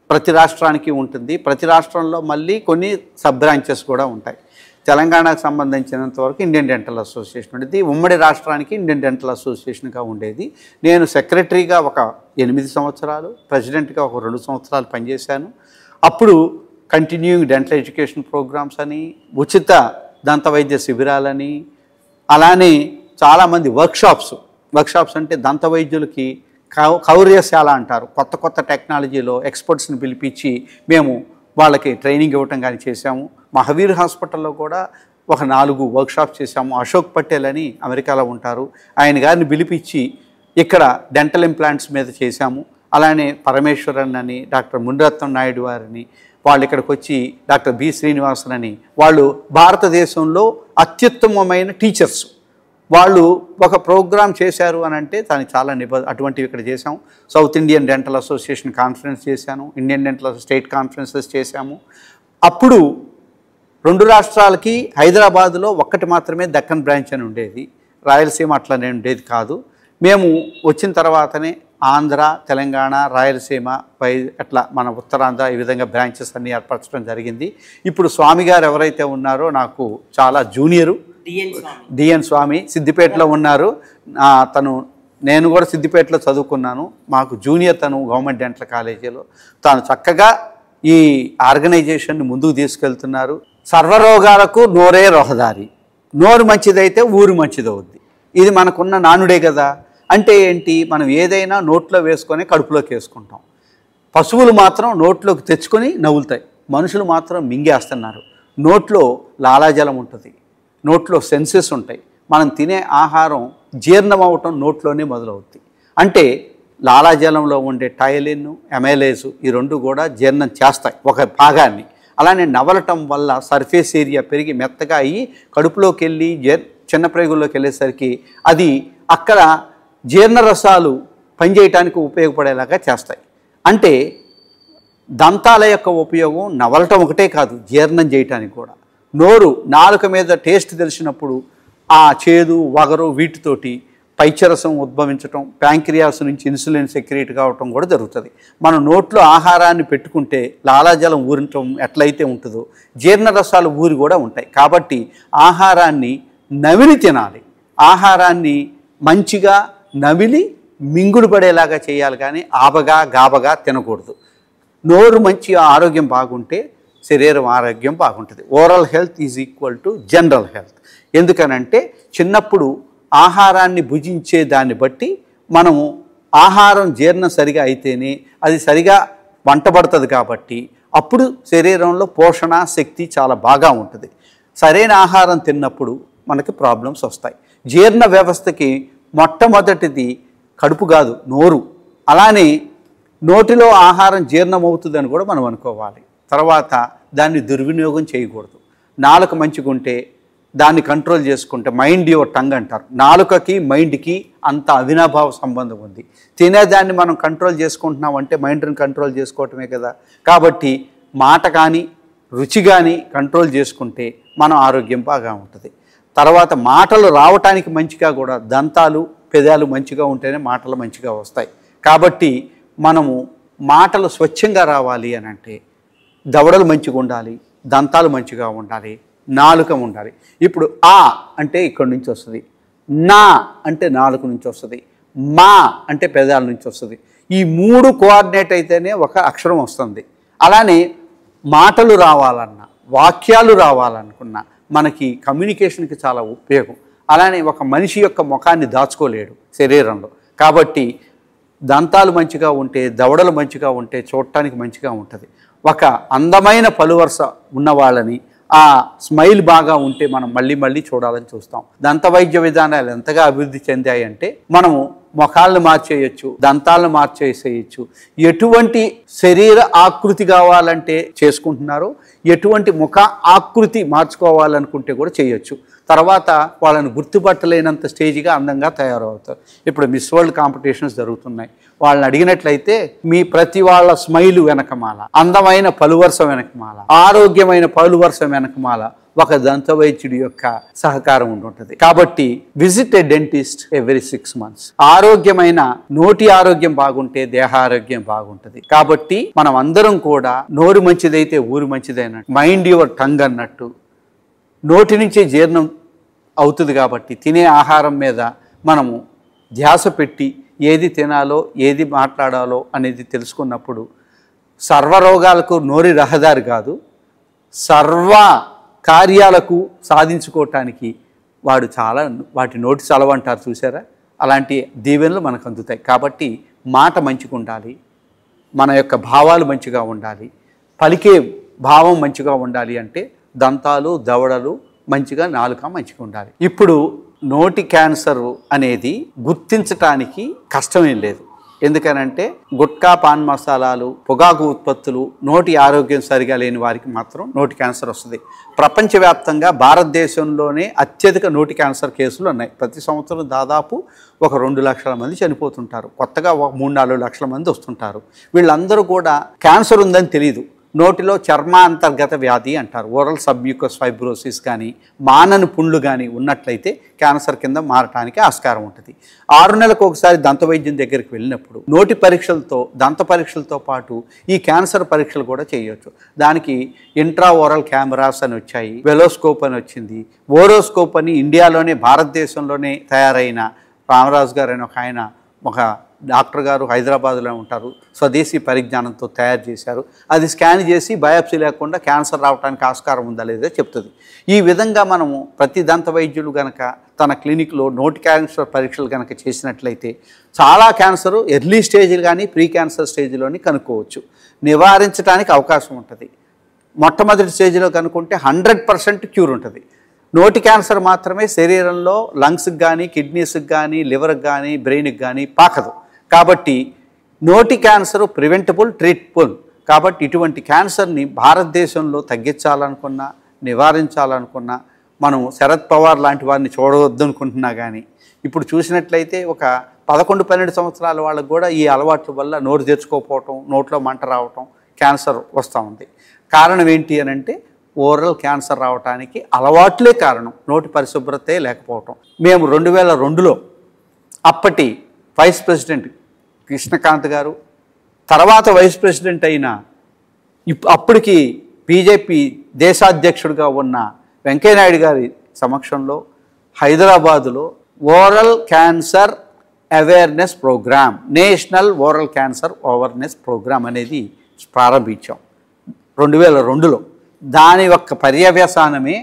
[SPEAKER 2] ప్రతి రాష్ట్రానికి ఉంటుంది. ప్రతి రాష్ట్రంలో మళ్ళీ కొన్ని సబ్ బ్రాంచెస్ కూడా ఉంటాయి. తెలంగాణకు సంబంధించినంత వరకు ఇండియన్ డెంటల్ అసోసియేషన్ ఉండేది. ఉమ్మడి రాష్ట్రానికి ఇండియన్ డెంటల్ అసోసియేషన్గా ఉండేది. నేను సెక్రటరీగా ఒక 8 సంవత్సరాలు, ప్రెసిడెంట్గా ఒక 2 సంవత్సరాలు పనిచేశాను. అప్పుడు కంటిన్యూయింగ్ డెంటల్ ఎడ్యుకేషన్ ప్రోగ్రామ్స్ అని, ఉచిత దంత వైద్య శిబిరాలని, అలానే చాలామంది వర్క్షాప్స్ అంటే దంత వైద్యులకి కౌర్యశాల అంటారు. కొత్త టెక్నాలజీలో ఎక్స్పర్ట్స్ని పిలిపించి మేము వాళ్ళకి ట్రైనింగ్ ఇవ్వటం కానీ చేశాము. మహావీర్ హాస్పిటల్లో కూడా ఒక 4 వర్క్షాప్స్ చేశాము. అశోక్ పటేల్ అని అమెరికాలో ఉంటారు, ఆయన గారిని పిలిపించి ఇక్కడ డెంటల్ ఇంప్లాంట్స్ మీద చేశాము. అలానే పరమేశ్వరన్ అని, డాక్టర్ మునిరత్నం నాయుడు వారిని, వాళ్ళు ఇక్కడికి వచ్చి డాక్టర్ బి శ్రీనివాసన్ అని, వాళ్ళు భారతదేశంలో అత్యుత్తమమైన టీచర్స్. వాళ్ళు ఒక ప్రోగ్రాం చేశారు అని అంటే దానికి చాలా అటువంటివి ఇక్కడ చేశాము. South Indian dental association conference చేశాను, ఇండియన్ డెంటల్ స్టేట్ కాన్ఫరెన్సెస్ చేశాము. అప్పుడు 2 రాష్ట్రాలకి హైదరాబాదులో ఒక్కటి మాత్రమే దక్కన్ బ్రాంచ్ అని ఉండేది, రాయలసీమ అట్లనే ఉండేది కాదు. మేము వచ్చిన తర్వాతనే ఆంధ్ర, తెలంగాణ, రాయలసీమ, అట్లా మన ఉత్తరాంధ్ర ఈ విధంగా బ్రాంచెస్ అన్నీ ఏర్పరచడం జరిగింది. ఇప్పుడు స్వామి గారు ఎవరైతే ఉన్నారో నాకు చాలా జూనియరు, డిఎన్ స్వామి సిద్దిపేటలో ఉన్నారు. నేను కూడా సిద్దిపేటలో చదువుకున్నాను. మాకు జూనియర్ తను గవర్నమెంట్ డెంటల్ కాలేజీలో. తాను చక్కగా ఈ ఆర్గనైజేషన్ని ముందుకు తీసుకెళ్తున్నారు. సర్వరోగాలకు నోరే రహదారి, నోరు మంచిదైతే ఊరు మంచిదవుద్ది. ఇది మనకున్న నానుడే కదా. అంటే ఏంటి, మనం ఏదైనా నోట్లో వేసుకొని కడుపులోకి వేసుకుంటాం. పశువులు మాత్రం నోట్లోకి తెచ్చుకొని నవ్వులుతాయి, మనుషులు మాత్రం మింగేస్తున్నారు. నోట్లో లాలాజలం ఉంటుంది, నోట్లో సెన్సెస్ ఉంటాయి. మనం తినే ఆహారం జీర్ణం అవ్వటం నోట్లోనే మొదలవుతుంది. అంటే లాలాజలంలో ఉండే టైలిన్, ఎమైలేజ్ ఈ రెండు కూడా జీర్ణం చేస్తాయి ఒక భాగాన్ని. అలానే నవలటం వల్ల సర్ఫేస్ ఏరియా పెరిగి మెత్తగా అయ్యి కడుపులోకి వెళ్ళి చిన్న ప్రేగుల్లోకి వెళ్ళేసరికి అది అక్కడ జీర్ణరసాలు పనిచేయటానికి ఉపయోగపడేలాగా చేస్తాయి. అంటే దంతాల యొక్క ఉపయోగం నవలటం ఒకటే కాదు, జీర్ణం చేయటానికి కూడా. నోరు నాలుక మీద టేస్ట్ తెలిసినప్పుడు ఆ చేదు వగరు వీటితోటి పైచరసం ఉద్భవించటం, ప్యాంక్రియాస్ నుంచి ఇన్సులిన్ సెక్రేట్ కావటం కూడా జరుగుతుంది. మనం నోట్లో ఆహారాన్ని పెట్టుకుంటే లాలాజలం ఊరటం ఎట్లయితే ఉంటుందో జీర్ణరసాలు ఊరి కూడా ఉంటాయి. కాబట్టి ఆహారాన్ని నమిలి తినాలి, ఆహారాన్ని మంచిగా నమిలి మింగుడు పడేలాగా చేయాలి, కానీ ఆబగా గాబగా తినకూడదు. నోరు మంచి ఆరోగ్యం బాగుంటే శరీరం ఆరోగ్యం బాగుంటుంది. Oral health is equal to general health. ఎందుకనంటే చిన్నప్పుడు ఆహారాన్ని భుజించే దాన్ని బట్టి మనము ఆహారం జీర్ణం సరిగా అయితేనే అది సరిగా వంటబడుతుంది. కాబట్టి అప్పుడు శరీరంలో పోషణ శక్తి చాలా బాగా ఉంటుంది. సరైన ఆహారం తిన్నప్పుడు మనకి ప్రాబ్లమ్స్ వస్తాయి. జీర్ణ వ్యవస్థకి మొట్టమొదటిది కడుపు కాదు, నోరు. అలానే నోటిలో ఆహారం జీర్ణమవుతుందని కూడా మనం అనుకోవాలి. తర్వాత దాన్ని దుర్వినియోగం చేయకూడదు. నాలుక మంచిగా ఉంటే దాన్ని కంట్రోల్ చేసుకుంటే, మైండ్ యువర్ టంగ్ అంటారు, నాలుకకి మైండ్కి అంత అవినాభావ సంబంధం ఉంది. తినేదాన్ని మనం కంట్రోల్ చేసుకుంటున్నామంటే మైండ్ని కంట్రోల్ చేసుకోవటమే కదా. కాబట్టి మాట కానీ రుచి కానీ కంట్రోల్ చేసుకుంటే మనం ఆరోగ్యం బాగా ఉంటుంది. తర్వాత మాటలు రావటానికి మంచిగా కూడా దంతాలు పెదాలు మంచిగా ఉంటేనే మాటలు మంచిగా వస్తాయి. కాబట్టి మనము మాటలు స్వచ్ఛంగా రావాలి అని అంటే దవడలు మంచిగా ఉండాలి, దంతాలు మంచిగా ఉండాలి, నాలుక ఉండాలి. ఇప్పుడు ఆ అంటే ఇక్కడి నుంచి వస్తుంది, నా అంటే నాలుక నుంచి వస్తుంది, మా అంటే పెదాల నుంచి వస్తుంది. ఈ మూడు కోఆర్డినేట్ అయితేనే ఒక అక్షరం వస్తుంది. అలానే మాటలు రావాలన్నా వాక్యాలు రావాలనుకున్నా మనకి కమ్యూనికేషన్కి చాలా ఉపయోగం. అలానే ఒక మనిషి యొక్క ముఖాన్ని దాచుకోలేడు శరీరంలో. కాబట్టి దంతాలు మంచిగా ఉంటే దవడలు మంచిగా ఉంటే చూడటానికి మంచిగా ఉంటుంది. ఒక అందమైన పలువరుస ఉన్న వాళ్ళని ఆ స్మైల్ బాగా ఉంటే మనం మళ్ళీ మళ్ళీ చూడాలని చూస్తాం. దంత వైద్య విధానాలు ఎంతగా అభివృద్ధి చెందాయి అంటే మనము ముఖాలను మార్చేయచ్చు, దంతాలను మార్చేసేయచ్చు. ఎటువంటి శరీర ఆకృతి కావాలంటే చేసుకుంటున్నారో ఎటువంటి ముఖ ఆకృతి మార్చుకోవాలనుకుంటే కూడా చేయొచ్చు. తర్వాత వాళ్ళని గుర్తుపట్టలేనంత స్టేజ్గా అందంగా తయారవుతారు. ఇప్పుడు మిస్ వరల్డ్ కాంపిటీషన్స్ జరుగుతున్నాయి. వాళ్ళని అడిగినట్లయితే మీ ప్రతి వాళ్ళ స్మైలు వెనకమాల, అందమైన పలువరుస వెనకమాల, ఆరోగ్యమైన పలువరుస వెనకమాల ఒక దంత వైద్యుడి యొక్క సహకారం ఉంటుంది. కాబట్టి విజిట్ ఏ డెంటిస్ట్ ఎవ్రీ 6 months. ఆరోగ్యమైన నోటి ఆరోగ్యం బాగుంటే దేహ ఆరోగ్యం బాగుంటుంది. కాబట్టి మనం అందరం కూడా నోరు మంచిదైతే ఊరు మంచిదైనట్టు, మైండ్ యువర్ టంగ్ అన్నట్టు నోటి నుంచే జీర్ణం అవుతుంది. కాబట్టి తినే ఆహారం మీద మనము ధ్యాస పెట్టి ఏది తినాలో ఏది మాట్లాడాలో అనేది తెలుసుకున్నప్పుడు సర్వరోగాలకు నోరి రహదారి కాదు, సర్వ కార్యాలకు సాధించుకోవటానికి వాడు చాలా వాటి నోటి చలవ అంటారు చూసారా, అలాంటి దీవెనలు మనకు అందుతాయి. కాబట్టి మాట మంచిగా ఉండాలి, మన యొక్క భావాలు మంచిగా ఉండాలి, పలికే భావం మంచిగా ఉండాలి. అంటే దంతాలు దవడలు మంచిగా, నాలుక మంచిగా ఉండాలి. ఇప్పుడు నోటి క్యాన్సర్ అనేది గుర్తించటానికి కష్టమేం లేదు. ఎందుకనంటే గుట్కా, పాన్ మసాలాలు, పొగాకు ఉత్పత్తులు నోటి ఆరోగ్యం సరిగా లేని వారికి మాత్రం నోటి క్యాన్సర్ వస్తుంది. ప్రపంచవ్యాప్తంగా భారతదేశంలోనే అత్యధిక నోటి క్యాన్సర్ కేసులు ఉన్నాయి. ప్రతి సంవత్సరం దాదాపు ఒక 2 లక్షల మంది చనిపోతుంటారు, కొత్తగా 3-4 లక్షల మంది వస్తుంటారు. వీళ్ళందరూ కూడా క్యాన్సర్ ఉందని తెలియదు. నోటిలో చర్మాంతర్గత వ్యాధి అంటారు, ఓరల్ సబ్మ్యూకస్ ఫైబ్రోసిస్ కానీ మానని పుండ్లు కానీ ఉన్నట్లయితే క్యాన్సర్ కింద మారటానికి ఆస్కారం ఉంటుంది. 6 నెలలకు ఒకసారి దంత వైద్యం దగ్గరికి వెళ్ళినప్పుడు నోటి పరీక్షలతో దంత పరీక్షలతో పాటు ఈ క్యాన్సర్ పరీక్షలు కూడా చేయవచ్చు. దానికి ఇంట్రా ఓరల్ కెమెరాస్ అని వచ్చాయి, వెలోస్కోప్ అని వచ్చింది, ఓరోస్కోప్ అని ఇండియాలోనే భారతదేశంలోనే తయారైన రామరాజు గారు అని ఒక ఆయన ఒక డాక్టర్ గారు హైదరాబాద్లో ఉంటారు, స్వదేశీ పరిజ్ఞానంతో తయారు చేశారు. అది స్కాన్ చేసి బయాప్సీ లేకుండా క్యాన్సర్ రావడానికి ఆస్కారం ఉందా లేదా చెప్తుంది. ఈ విధంగా మనము ప్రతి దంత వైద్యులు కనుక తన క్లినిక్లో నోటి క్యాన్సర్ పరీక్షలు కనుక చేసినట్లయితే చాలా క్యాన్సరు ఎర్లీ స్టేజ్లు కానీ ప్రీ క్యాన్సర్ స్టేజ్లోని కనుక్కోవచ్చు, నివారించడానికి అవకాశం ఉంటుంది. మొట్టమొదటి స్టేజ్లో కనుక్కుంటే 100% క్యూర్ ఉంటుంది. నోటి క్యాన్సర్ మాత్రమే శరీరంలో లంగ్స్కి కానీ కిడ్నీస్కి కానీ లివర్కి కానీ బ్రెయిన్కి కానీ పాకదు. కాబట్టి నోటి క్యాన్సర్ ప్రివెంటబుల్, ట్రీటబుల్. కాబట్టి ఇటువంటి క్యాన్సర్ని భారతదేశంలో తగ్గించాలనుకున్నా నివారించాలనుకున్నా మనం శరద్ పవార్ లాంటి వారిని చూడవద్దనుకుంటున్నా కానీ ఇప్పుడు చూసినట్లయితే ఒక 11-12 సంవత్సరాల వాళ్ళకు కూడా ఈ అలవాట్ల వల్ల నోరు తెరుచుకోకపోవటం, నోట్లో మంట రావటం, క్యాన్సర్ వస్తూ ఉంది. కారణం ఏంటి అని అంటే ఓరల్ క్యాన్సర్ రావడానికి అలవాట్లే కారణం, నోటి పరిశుభ్రతే లేకపోవటం. మేము 2002లో అప్పటి వైస్ ప్రెసిడెంట్ కృష్ణకాంత్ గారు, తర్వాత వైస్ ప్రెసిడెంట్ అయిన అప్పటికి బీజేపీ దేశాధ్యక్షుడిగా ఉన్న వెంకయ్యనాయుడు గారి సమక్షంలో హైదరాబాదులో oral cancer awareness programme, national oral cancer awareness programme అనేది ప్రారంభించాం 2002లో. దాని యొక్క పర్యవసానమే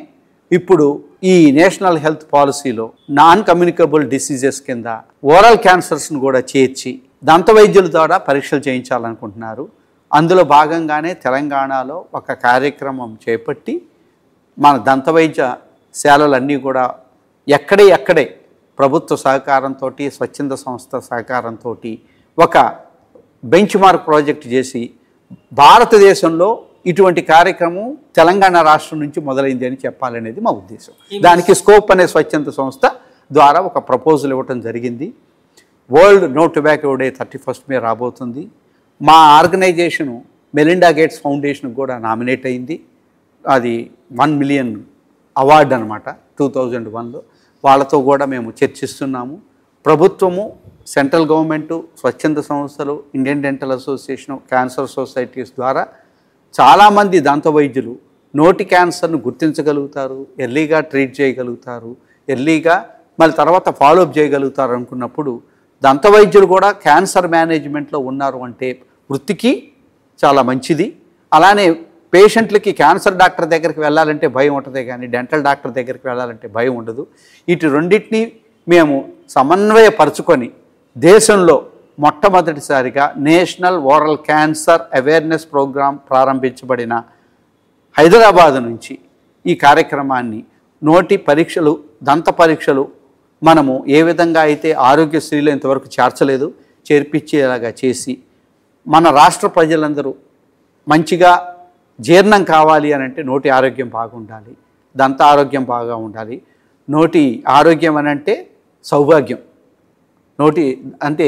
[SPEAKER 2] ఇప్పుడు ఈ నేషనల్ హెల్త్ పాలసీలో నాన్ కమ్యూనికబుల్ డిసీజెస్ కింద ఓరల్ క్యాన్సర్స్ను కూడా చేర్చి దంత వైద్యుల ద్వారా పరీక్షలు చేయించాలనుకుంటున్నారు. అందులో భాగంగానే తెలంగాణలో ఒక కార్యక్రమం చేపట్టి మన దంత వైద్య శాలలన్నీ కూడా ఎక్కడే ప్రభుత్వ సహకారంతో, స్వచ్ఛంద సంస్థ సహకారంతో ఒక బెంచ్ మార్క్ ప్రాజెక్ట్ చేసి భారతదేశంలో ఇటువంటి కార్యక్రమం తెలంగాణ రాష్ట్రం నుంచి మొదలైంది అని చెప్పాలనేది మా ఉద్దేశం. దానికి స్కోప్ అనే స్వచ్ఛంద సంస్థ ద్వారా ఒక ప్రపోజల్ ఇవ్వటం జరిగింది. వరల్డ్ నో టొబాకో డే 31 మే రాబోతుంది. మా ఆర్గనైజేషను మెలిండా గేట్స్ ఫౌండేషన్కి కూడా నామినేట్ అయింది. అది 1 మిలియన్ అవార్డు అనమాట 2001లో. వాళ్ళతో కూడా మేము చర్చిస్తున్నాము. ప్రభుత్వము, సెంట్రల్ గవర్నమెంటు, స్వచ్ఛంద సంస్థలు, Indian dental association, cancer societies ద్వారా చాలామంది దంత వైద్యులు నోటి క్యాన్సర్ను గుర్తించగలుగుతారు, ఎర్లీగా ట్రీట్ చేయగలుగుతారు, ఎర్లీగా మళ్ళీ తర్వాత ఫాలోఅప్ చేయగలుగుతారు అనుకున్నప్పుడు దంత వైద్యులు కూడా క్యాన్సర్ మేనేజ్మెంట్లో ఉన్నారు అంటే వృత్తికి చాలా మంచిది. అలానే పేషెంట్లకి క్యాన్సర్ డాక్టర్ దగ్గరికి వెళ్ళాలంటే భయం ఉంటుంది, కానీ డెంటల్ డాక్టర్ దగ్గరికి వెళ్ళాలంటే భయం ఉండదు. ఇటు రెండింటినీ మేము సమన్వయపరుచుకొని దేశంలో మొట్టమొదటిసారిగా national oral cancer awareness program ప్రారంభించబడిన హైదరాబాద్ నుంచి ఈ కార్యక్రమాన్ని నోటి పరీక్షలు, దంత పరీక్షలు మనము ఏ విధంగా అయితే ఆరోగ్యశ్రీలో ఇంతవరకు చేర్చలేదు చేర్పించేలాగా చేసి మన రాష్ట్ర ప్రజలందరూ మంచిగా జీర్ణం కావాలి అని అంటే నోటి ఆరోగ్యం బాగుండాలి, దంత ఆరోగ్యం బాగా ఉండాలి. నోటి ఆరోగ్యం అని అంటే సౌభాగ్యం, నోటి అంటే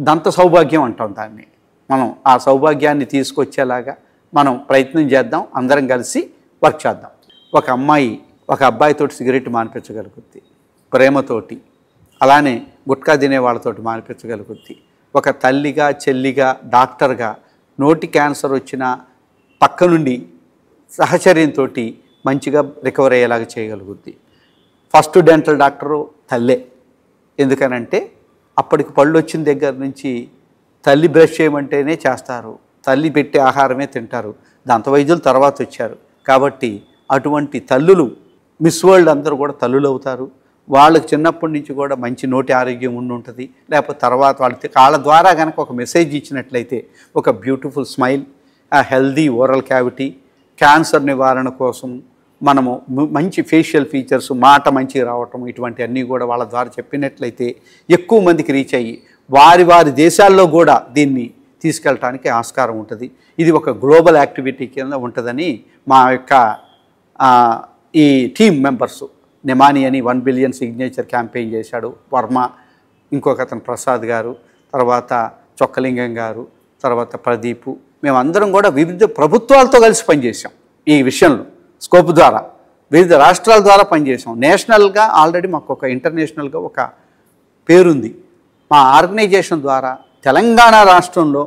[SPEAKER 2] దంత సౌభాగ్యం అంటాం దాన్ని. మనం ఆ సౌభాగ్యాన్ని తీసుకొచ్చేలాగా మనం ప్రయత్నం చేద్దాం, అందరం కలిసి వర్క్ చేద్దాం. ఒక అమ్మాయి ఒక అబ్బాయితోటి సిగరెట్ మానిపించగలుగుద్ది ప్రేమతోటి, అలానే గుట్కా తినే వాళ్ళతోటి మానిపించగలుగుద్ది. ఒక తల్లిగా, చెల్లిగా, డాక్టర్గా నోటి క్యాన్సర్ వచ్చిన పక్క నుండి సహచర్యంతో మంచిగా రికవర్ అయ్యేలాగా చేయగలుగుద్ది. ఫస్ట్ డెంటల్ డాక్టరు తల్లే. ఎందుకనంటే అప్పటికి పళ్ళు వచ్చిన దగ్గర నుంచి తల్లి బ్రష్ చేయమంటేనే చేస్తారు, తల్లి పెట్టే ఆహారమే తింటారు. దంత వైద్యులు తర్వాత వచ్చారు. కాబట్టి అటువంటి తల్లులు, మిస్ వరల్డ్ అందరూ కూడా తల్లులు అవుతారు. వాళ్ళకి చిన్నప్పటి నుంచి కూడా మంచి నోటి ఆరోగ్యం ఉంటుంది. లేకపోతే తర్వాత వాళ్ళ ద్వారా కనుక ఒక మెసేజ్ ఇచ్చినట్లయితే ఒక బ్యూటిఫుల్ స్మైల్, ఆ హెల్దీ ఓరల్ క్యావిటీ, క్యాన్సర్ నివారణ కోసం మనము మంచి ఫేషియల్ ఫీచర్స్, మాట మంచిగా రావటం, ఇటువంటి అన్నీ కూడా వాళ్ళ ద్వారా చెప్పినట్లయితే ఎక్కువ మందికి రీచ్ అయ్యి వారి వారి దేశాల్లో కూడా దీన్ని తీసుకెళ్ళటానికి ఆస్కారం ఉంటుంది. ఇది ఒక గ్లోబల్ యాక్టివిటీ కింద ఉంటుందని మా యొక్క ఈ టీమ్ మెంబర్సు, నెమాని అని 1 బిలియన్ సిగ్నేచర్ క్యాంపెయిన్ చేశాడు వర్మ, ఇంకొక అతను ప్రసాద్ గారు, తర్వాత చొక్కలింగం గారు, తర్వాత ప్రదీపు, మేమందరం కూడా వివిధ ప్రభుత్వాలతో కలిసి పనిచేసాం. ఈ విషయంలో స్కోప్ ద్వారా వివిధ రాష్ట్రాల ద్వారా పనిచేసాం. నేషనల్గా ఆల్రెడీ మాకు ఒక ఇంటర్నేషనల్గా ఒక పేరుంది. మా ఆర్గనైజేషన్ ద్వారా తెలంగాణ రాష్ట్రంలో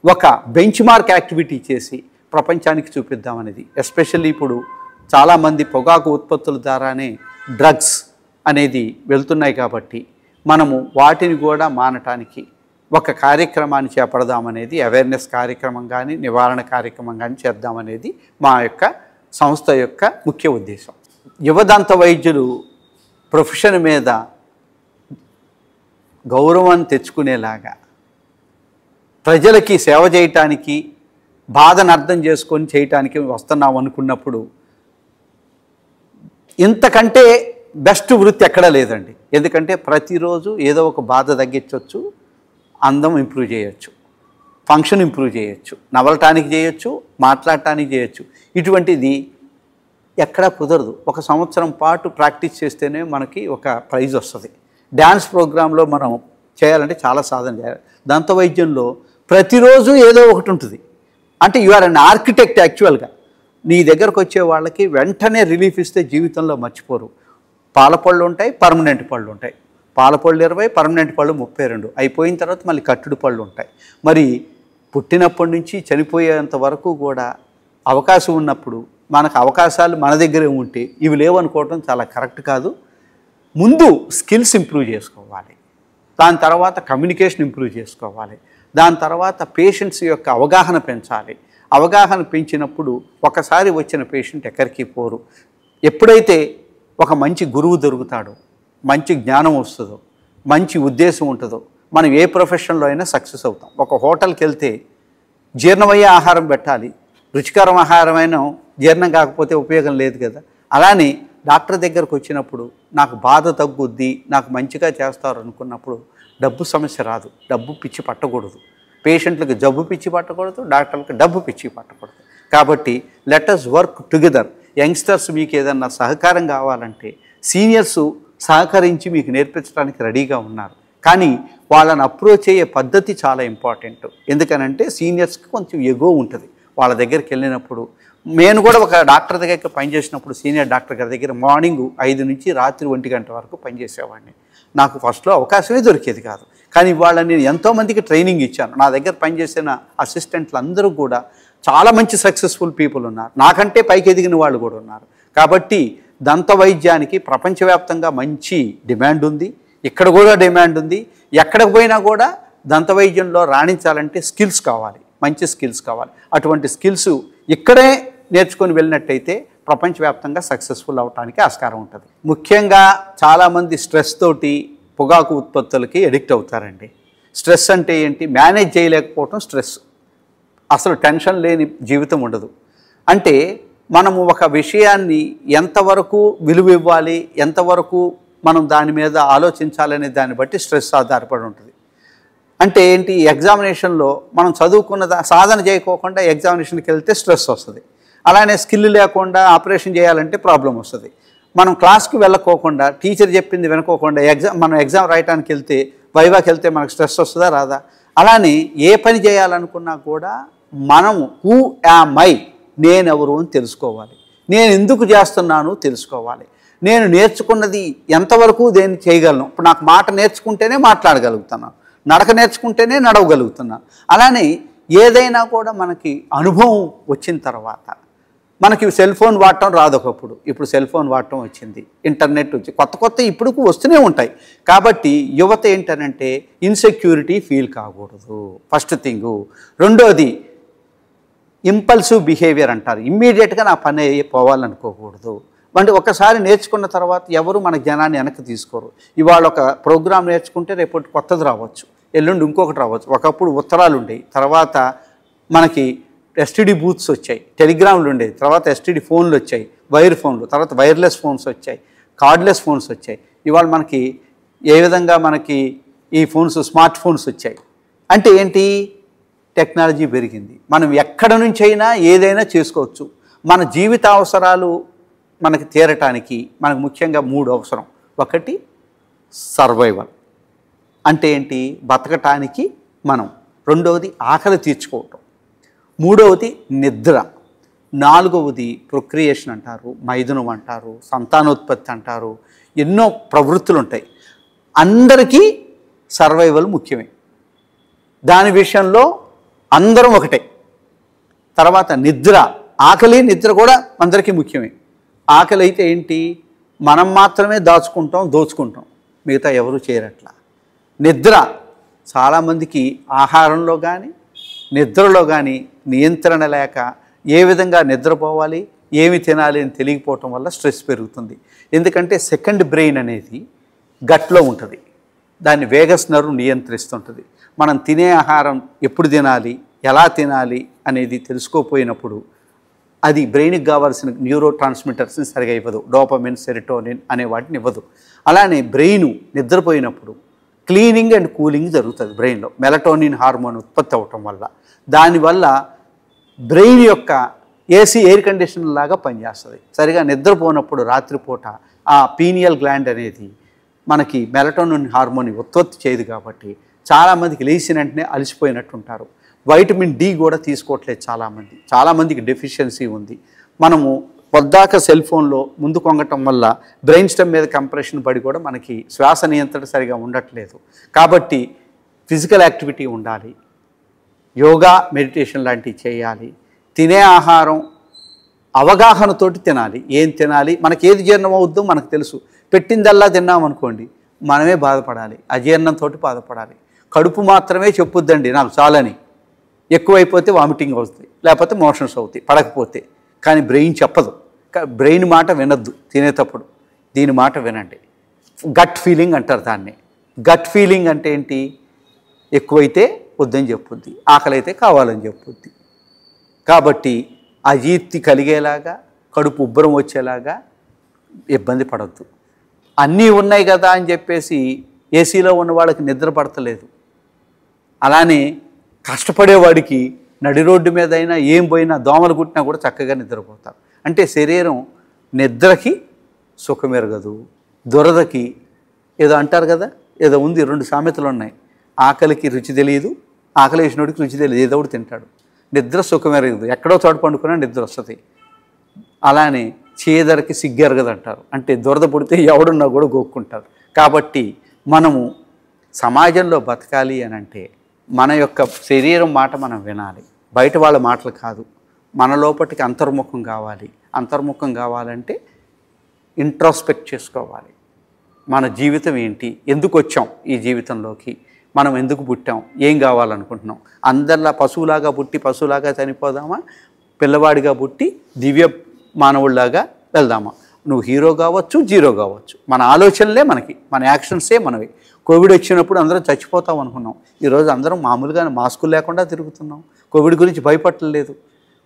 [SPEAKER 2] ఒక బెంచ్ మార్క్ యాక్టివిటీ చేసి ప్రపంచానికి చూపిద్దామనేది. ఎస్పెషల్లీ ఇప్పుడు చాలామంది పొగాకు ఉత్పత్తుల ద్వారానే డ్రగ్స్ అనేది వెళ్తున్నాయి కాబట్టి మనము వాటిని కూడా మానటానికి ఒక కార్యక్రమాన్ని చేపడదామనేది, అవేర్నెస్ కార్యక్రమం కానీ నివారణ కార్యక్రమం కానీ చేద్దామనేది మా యొక్క సంస్థ యొక్క ముఖ్య ఉద్దేశం. యువదంత వైద్యులు ప్రొఫెషన్ మీద గౌరవాన్ని తెచ్చుకునేలాగా, ప్రజలకి సేవ చేయటానికి, బాధను అర్థం చేసుకొని చేయటానికి వస్తున్నాం అనుకున్నప్పుడు ఇంతకంటే బెస్ట్ వృత్తి ఎక్కడా లేదండి. ఎందుకంటే ప్రతిరోజు ఏదో ఒక బాధ తగ్గించవచ్చు, అందం ఇంప్రూవ్ చేయొచ్చు, ఫంక్షన్ ఇంప్రూవ్ చేయొచ్చు, నవలటానికి చేయొచ్చు, మాట్లాడటానికి చేయొచ్చు. ఇటువంటిది ఎక్కడా కుదరదు. ఒక సంవత్సరం పాటు ప్రాక్టీస్ చేస్తేనే మనకి ఒక ప్రైజ్ వస్తుంది. డ్యాన్స్ ప్రోగ్రాంలో మనం చేయాలంటే చాలా సాధన చేయాలి. దంత వైద్యంలో ప్రతిరోజు ఏదో ఒకటి ఉంటుంది. అంటే యు ఆర్ అన్ ఆర్కిటెక్ట్. యాక్చువల్గా నీ దగ్గరకు వచ్చే వాళ్ళకి వెంటనే రిలీఫ్ ఇస్తే జీవితంలో మర్చిపోరు. పాలపళ్ళు ఉంటాయి, పర్మనెంట్ పళ్ళు ఉంటాయి. పాలపళ్ళు 20, పర్మనెంట్ పళ్ళు 32. అయిపోయిన తర్వాత మళ్ళీ కట్టుడు పళ్ళు ఉంటాయి. మరి పుట్టినప్పటి నుంచి చనిపోయేంత వరకు కూడా అవకాశం ఉన్నప్పుడు మనకు అవకాశాలు మన దగ్గరే ఉంటే ఇవి లేవనుకోవడం చాలా కరెక్ట్ కాదు. ముందు స్కిల్స్ ఇంప్రూవ్ చేసుకోవాలి, దాని తర్వాత కమ్యూనికేషన్ ఇంప్రూవ్ చేసుకోవాలి, దాని తర్వాత పేషెంట్స్ యొక్క అవగాహన పెంచాలి. అవగాహన పెంచినప్పుడు ఒకసారి వచ్చిన పేషెంట్ ఎక్కడికి పోరు. ఎప్పుడైతే ఒక మంచి గురువు దొరుకుతాడో, మంచి జ్ఞానం వస్తుందో, మంచి ఉద్దేశం ఉంటుందో, మనం ఏ ప్రొఫెషన్లో అయినా సక్సెస్ అవుతాం. ఒక హోటల్కి వెళ్తే జీర్ణమయ్యే ఆహారం పెట్టాలి, రుచికరం ఆహారమైన జీర్ణం కాకపోతే ఉపయోగం లేదు కదా. అలానే డాక్టర్ దగ్గరకు వచ్చినప్పుడు నాకు బాధ తగ్గుద్ది, నాకు మంచిగా చేస్తారు అనుకున్నప్పుడు డబ్బు సమస్య రాదు. డబ్బు పిచ్చి పట్టకూడదు. పేషెంట్లకు జబ్బు పిచ్చి పట్టకూడదు, డాక్టర్లకు డబ్బు పిచ్చి పట్టకూడదు. కాబట్టి let us work together. Youngsters మీకు ఏదన్నా సహకారం కావాలంటే సీనియర్స్ సహకరించి మీకు నేర్పించడానికి రెడీగా ఉన్నారు. కానీ వాళ్ళని అప్రోచ్ అయ్యే పద్ధతి చాలా ఇంపార్టెంట్. ఎందుకనంటే సీనియర్స్కి కొంచెం ఎగో ఉంటుంది. వాళ్ళ దగ్గరికి వెళ్ళినప్పుడు నేను కూడా ఒక డాక్టర్ దగ్గర పనిచేసినప్పుడు సీనియర్ డాక్టర్ గారి దగ్గర మార్నింగ్ 5 నుంచి రాత్రి 1 గంట వరకు పనిచేసేవాడిని. నాకు ఫస్ట్లో అవకాశమే దొరికేది కాదు. కానీ వాళ్ళ నేను ఎంతోమందికి ట్రైనింగ్ ఇచ్చాను. నా దగ్గర పనిచేసిన అసిస్టెంట్లు అందరూ కూడా చాలా మంచి సక్సెస్ఫుల్ పీపుల్ ఉన్నారు. నాకంటే పైకి ఎదిగిన వాళ్ళు కూడా ఉన్నారు. కాబట్టి దంత వైద్యానికి ప్రపంచవ్యాప్తంగా మంచి డిమాండ్ ఉంది. ఇక్కడ కూడా డిమాండ్ ఉంది. ఎక్కడికి పోయినా కూడా దంత వైద్యంలో రాణించాలంటే స్కిల్స్ కావాలి, మంచి స్కిల్స్ కావాలి. అటువంటి స్కిల్స్ ఇక్కడే నేర్చుకొని వెళ్ళినట్టయితే ప్రపంచవ్యాప్తంగా సక్సెస్ఫుల్ అవడానికి ఆస్కారం ఉంటుంది. ముఖ్యంగా చాలామంది స్ట్రెస్ తోటి పొగాకు ఉత్పత్తులకి ఎడిక్ట్ అవుతారండి. స్ట్రెస్ అంటే ఏంటి? మేనేజ్ చేయలేకపోవటం స్ట్రెస్. అసలు టెన్షన్ లేని జీవితం ఉండదు. అంటే మనము ఒక విషయాన్ని ఎంతవరకు విలువ ఇవ్వాలి, ఎంతవరకు మనం దాని మీద ఆలోచించాలనే దాన్ని బట్టి స్ట్రెస్ ఆధారపడి ఉంటుంది. అంటే ఏంటి? ఎగ్జామినేషన్లో మనం చదువుకున్న సాధన చేయకోకుండా ఎగ్జామినేషన్కి వెళ్తే స్ట్రెస్ వస్తుంది. అలానే స్కిల్ లేకుండా ఆపరేషన్ చేయాలంటే ప్రాబ్లం వస్తుంది. మనం క్లాస్కి వెళ్ళకోకుండా, టీచర్ చెప్పింది వినుకోకుండా మనం ఎగ్జామ్ రాయడానికి వెళ్తే, వైవాకి వెళ్తే మనకు స్ట్రెస్ వస్తుందా రాదా? అలానే ఏ పని చేయాలనుకున్నా కూడా మనము హూ యామ్ ఐ, నేనెవరు అని తెలుసుకోవాలి. నేను ఎందుకు చేస్తున్నాను తెలుసుకోవాలి. నేను నేర్చుకున్నది ఎంతవరకు దేన్ని చేయగలను. ఇప్పుడు నాకు మాట నేర్చుకుంటేనే మాట్లాడగలుగుతున్నాను, నడక నేర్చుకుంటేనే నడవగలుగుతున్నాను. అలానే ఏదైనా కూడా మనకి అనుభవం వచ్చిన తర్వాత, మనకి సెల్ ఫోన్ వాడటం రాదు ఒకప్పుడు, ఇప్పుడు సెల్ ఫోన్ వాడటం వచ్చింది, ఇంటర్నెట్ వచ్చి కొత్త ఇప్పుడు వస్తూనే ఉంటాయి. కాబట్టి యువత ఏంటనంటే ఇన్సెక్యూరిటీ ఫీల్ కాకూడదు, ఫస్ట్ థింగు. రెండోది ఇంపల్సివ్ బిహేవియర్ అంటారు. ఇమ్మీడియట్గా నా పని పోవాలనుకోకూడదు. అంటే ఒకసారి నేర్చుకున్న తర్వాత ఎవరు మన జ్ఞానాన్ని వెనక్కి తీసుకోరు. ఇవాళ ఒక ప్రోగ్రాం నేర్చుకుంటే రేపటి కొత్తది రావచ్చు, ఎల్లుండి ఇంకొకటి రావచ్చు. ఒకప్పుడు ఉత్తరాలు ఉండేవి, తర్వాత మనకి ఎస్టీడీ బూత్స్ వచ్చాయి, టెలిగ్రామ్లు ఉండేవి, తర్వాత ఎస్టీడీ ఫోన్లు వచ్చాయి, వైర్ ఫోన్లు, తర్వాత వైర్లెస్ ఫోన్స్ వచ్చాయి, కార్డ్లెస్ ఫోన్స్ వచ్చాయి. ఇవాళ మనకి ఏ విధంగా మనకి ఈ ఫోన్స్ స్మార్ట్ ఫోన్స్ వచ్చాయి. అంటే ఏంటి? టెక్నాలజీ పెరిగింది. మనం ఎక్కడ నుంచి అయినా ఏదైనా చేసుకోవచ్చు. మన జీవిత అవసరాలు మనకి తీరటానికి మనకు ముఖ్యంగా 3 అవసరం. ఒకటి సర్వైవల్, అంటే ఏంటి? బతకటానికి మనం. రెండవది ఆకలి తీర్చుకోవటం. మూడవది నిద్ర. నాలుగవది ప్రొక్రియేషన్ అంటారు, మైథునం అంటారు, సంతానోత్పత్తి అంటారు. ఎన్నో ప్రవృత్తులు ఉంటాయి. అందరికీ సర్వైవల్ ముఖ్యమే. దాని విషయంలో అందరం ఒకటే. తర్వాత నిద్ర, ఆకలి నిద్ర కూడా అందరికీ ముఖ్యమే. ఆకలి అయితే ఏంటి? మనం మాత్రమే దాచుకుంటాం, దోచుకుంటాం, మిగతా ఎవరు చేయరట్లా. నిద్ర చాలామందికి ఆహారంలో కానీ నిద్రలో కానీ నియంత్రణ లేక ఏ విధంగా నిద్రపోవాలి ఏమి తినాలి అని తెలియకపోవటం వల్ల స్ట్రెస్ పెరుగుతుంది. ఎందుకంటే సెకండ్ బ్రెయిన్ అనేది గట్లో ఉంటుంది, దాన్ని వేగస్ నర్వ్ నియంత్రిస్తుంటుంది. మనం తినే ఆహారం ఎప్పుడు తినాలి ఎలా తినాలి అనేది తెలుసుకోపోయినప్పుడు అది బ్రెయిన్కి కావాల్సిన న్యూరో ట్రాన్స్మిటర్స్ని సరిగా ఇవ్వదు, డోపమిన్ సెరోటోనిన్ అనే వాటిని ఇవ్వదు. అలానే బ్రెయిన్ నిద్రపోయినప్పుడు క్లీనింగ్ అండ్ కూలింగ్ జరుగుతుంది బ్రెయిన్లో, మెలటోనిన్ హార్మోన్ ఉత్పత్తి అవటం వల్ల. దానివల్ల బ్రెయిన్ యొక్క ఏసీ ఎయిర్ కండిషనర్ లాగా పనిచేస్తుంది. సరిగా నిద్రపోయినప్పుడు రాత్రిపూట ఆ పీనియల్ గ్లాండ్ అనేది మనకి మెలటోనిన్ హార్మోన్ ఉత్పత్తి చేయదు కాబట్టి చాలామందికి లేచిన వెంటనే అలసిపోయినట్టు ఉంటారు. వైటమిన్ డి కూడా తీసుకోవట్లేదు చాలామందికి డెఫిషియన్సీ ఉంది. మనము పొద్దాక సెల్ ఫోన్లో ముందు కొంగటం వల్ల బ్రెయిన్ స్టెమ్ మీద కంప్రెషన్ పడి కూడా మనకి శ్వాస నియంత్రణ సరిగా ఉండట్లేదు. కాబట్టి ఫిజికల్ యాక్టివిటీ ఉండాలి, యోగా మెడిటేషన్ లాంటివి చేయాలి, తినే ఆహారం అవగాహనతోటి తినాలి. ఏం తినాలి, మనకి ఏది జీర్ణం అవుద్దో మనకు తెలుసు. పెట్టిందల్లా తిన్నామనుకోండి మనమే బాధపడాలి, అజీర్ణంతో బాధపడాలి. కడుపు మాత్రమే చెప్పుద్దండి నాకు చాలని, ఎక్కువైపోతే వామిటింగ్ అవుతుంది, లేకపోతే మోషన్స్ అవుతాయి పడకపోతే. కానీ బ్రెయిన్ చెప్పదు, బ్రెయిన్ మాట వినద్దు తినేటప్పుడు, దీని మాట వినండి. గట్ ఫీలింగ్ అంటారు దాన్ని. గట్ ఫీలింగ్ అంటే ఏంటి, ఎక్కువైతే వద్దని చెప్పుద్ది, ఆకలి అయితే కావాలని చెప్పుద్ది. కాబట్టి అజీర్తి కలిగేలాగా కడుపు ఉబ్బరం వచ్చేలాగా ఇబ్బంది పడద్దు. అన్నీ ఉన్నాయి కదా అని చెప్పేసి ఏసీలో ఉన్న వాళ్ళకి నిద్ర పడతలేదు. అలానే కష్టపడేవాడికి నడి రోడ్డు మీద అయినా ఏం పోయినా దోమలు కుట్టినా కూడా చక్కగా నిద్రపోతారు. అంటే శరీరం నిద్రకి సుఖమెరగదు, దురదకి ఏదో అంటారు కదా, ఏదో ఉంది, 2 సామెతలు ఉన్నాయి. ఆకలికి రుచి తెలియదు, ఆకలి వేసినోడికి రుచి తెలియదు, ఏదో ఒకటి తింటాడు. నిద్ర సుఖమెరగదు, ఎక్కడో చోట పండుకున్నా నిద్ర వస్తుంది. అలానే చేదరికి సిగ్గెరగదు అంటారు, అంటే దురద పుడితే ఎవడున్నా కూడా గోక్కుంటారు. కాబట్టి మనము సమాజంలో బతకాలి అని అంటే మన యొక్క శరీరం మాట మనం వినాలి, బయట వాళ్ళ మాటలు కాదు. మన లోపటికి అంతర్ముఖం కావాలి. అంతర్ముఖం కావాలంటే ఇంట్రోస్పెక్ట్ చేసుకోవాలి. మన జీవితం ఏంటి, ఎందుకు వచ్చాం ఈ జీవితంలోకి, మనం ఎందుకు పుట్టాం, ఏం కావాలనుకుంటున్నాం. అందరిలా పశువులాగా పుట్టి పశువులాగా చనిపోదామా, పిల్లవాడిగా పుట్టి దివ్య మానవుడిలాగా వెళ్దామా. నువ్వు హీరో కావచ్చు, జీరో కావచ్చు, మన ఆలోచనలే మనకి, మన యాక్షన్సే మనవి. కోవిడ్ వచ్చినప్పుడు అందరం చచ్చిపోతాం అనుకున్నాం, ఈరోజు అందరం మామూలుగా మాస్కులు లేకుండా తిరుగుతున్నాం. కోవిడ్ గురించి భయపడలేదు.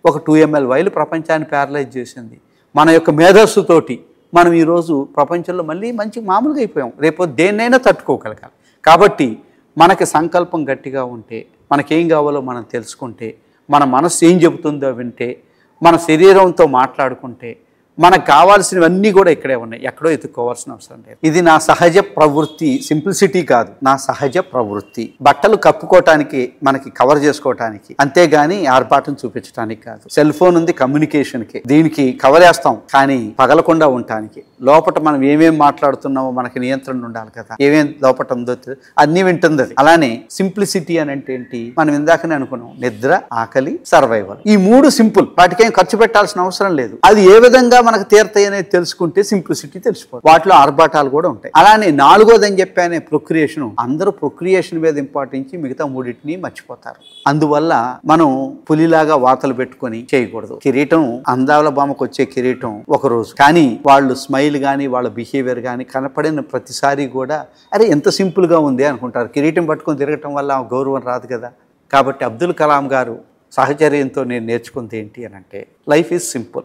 [SPEAKER 2] ఒక 2 ml వైలు ప్రపంచాన్ని ప్యారలైజ్ చేసింది. మన యొక్క మేధస్సుతోటి మనం ఈరోజు ప్రపంచంలో మళ్ళీ మంచి మామూలుగా అయిపోయాం. రేపు దేన్నైనా తట్టుకోగలగాలి. కాబట్టి మనకి సంకల్పం గట్టిగా ఉంటే, మనకేం కావాలో మనం తెలుసుకుంటే, మన మనస్సు ఏం చెబుతుందో వింటే, మన శరీరంతో మాట్లాడుకుంటే మనకు కావాల్సినవన్నీ కూడా ఇక్కడే ఉన్నాయి, ఎక్కడో ఎత్తుక్కోవాల్సిన అవసరం లేదు. ఇది నా సహజ ప్రవృత్తి, సింప్లిసిటీ కాదు, నా సహజ ప్రవృత్తి. బట్టలు కప్పుకోవటానికి, మనకి కవర్ చేసుకోవటానికి, అంతేగాని ఆర్భాటం చూపించడానికి కాదు. సెల్ ఫోన్ ఉంది కమ్యూనికేషన్కి, దీనికి కవర్ వేస్తాం కానీ పగలకుండా ఉండటానికి. లోపల మనం ఏమేం మాట్లాడుతున్నామో మనకి నియంత్రణ ఉండాలి కదా, ఏమేం లోపల ఉందో అన్నీ వింటుంది అది. అలానే సింప్లిసిటీ అని అంటే ఏంటి, మనం ఇందాకనే అనుకున్నాం, నిద్ర, ఆకలి, సర్వైవల్, ఈ 3 సింపుల్, వాటికేం ఖర్చు పెట్టాల్సిన అవసరం లేదు. అది ఏ విధంగా మనకు తీరుతాయి అనేది తెలుసుకుంటే సింప్లిసిటీ తెలిసిపోతుంది. వాటిలో ఆర్భాటాలు కూడా ఉంటాయి. అలానే 4వది అని చెప్పానే ప్రొక్రియేషన్. అందరూ ప్రొక్రియేషన్ మీద ఇంపార్టెన్స్, మిగతా 3టిని మర్చిపోతారు. అందువల్ల మనం పులిలాగా వాతలు పెట్టుకొని చేయకూడదు. కిరీటం, అందాల బొమ్మకు వచ్చే కిరీటం ఒక రోజు, కానీ వాళ్ళు స్మైల్ కానీ వాళ్ళ బిహేవియర్ కానీ కనపడిన ప్రతిసారి కూడా అరే ఎంత సింపుల్గా ఉంది అనుకుంటారు. కిరీటం పట్టుకొని తిరగటం వల్ల గౌరవం రాదు కదా. కాబట్టి అబ్దుల్ కలాం గారు సహచర్యంతో నేను నేర్చుకుంది ఏంటి అని అంటే, లైఫ్ ఈజ్ సింపుల్.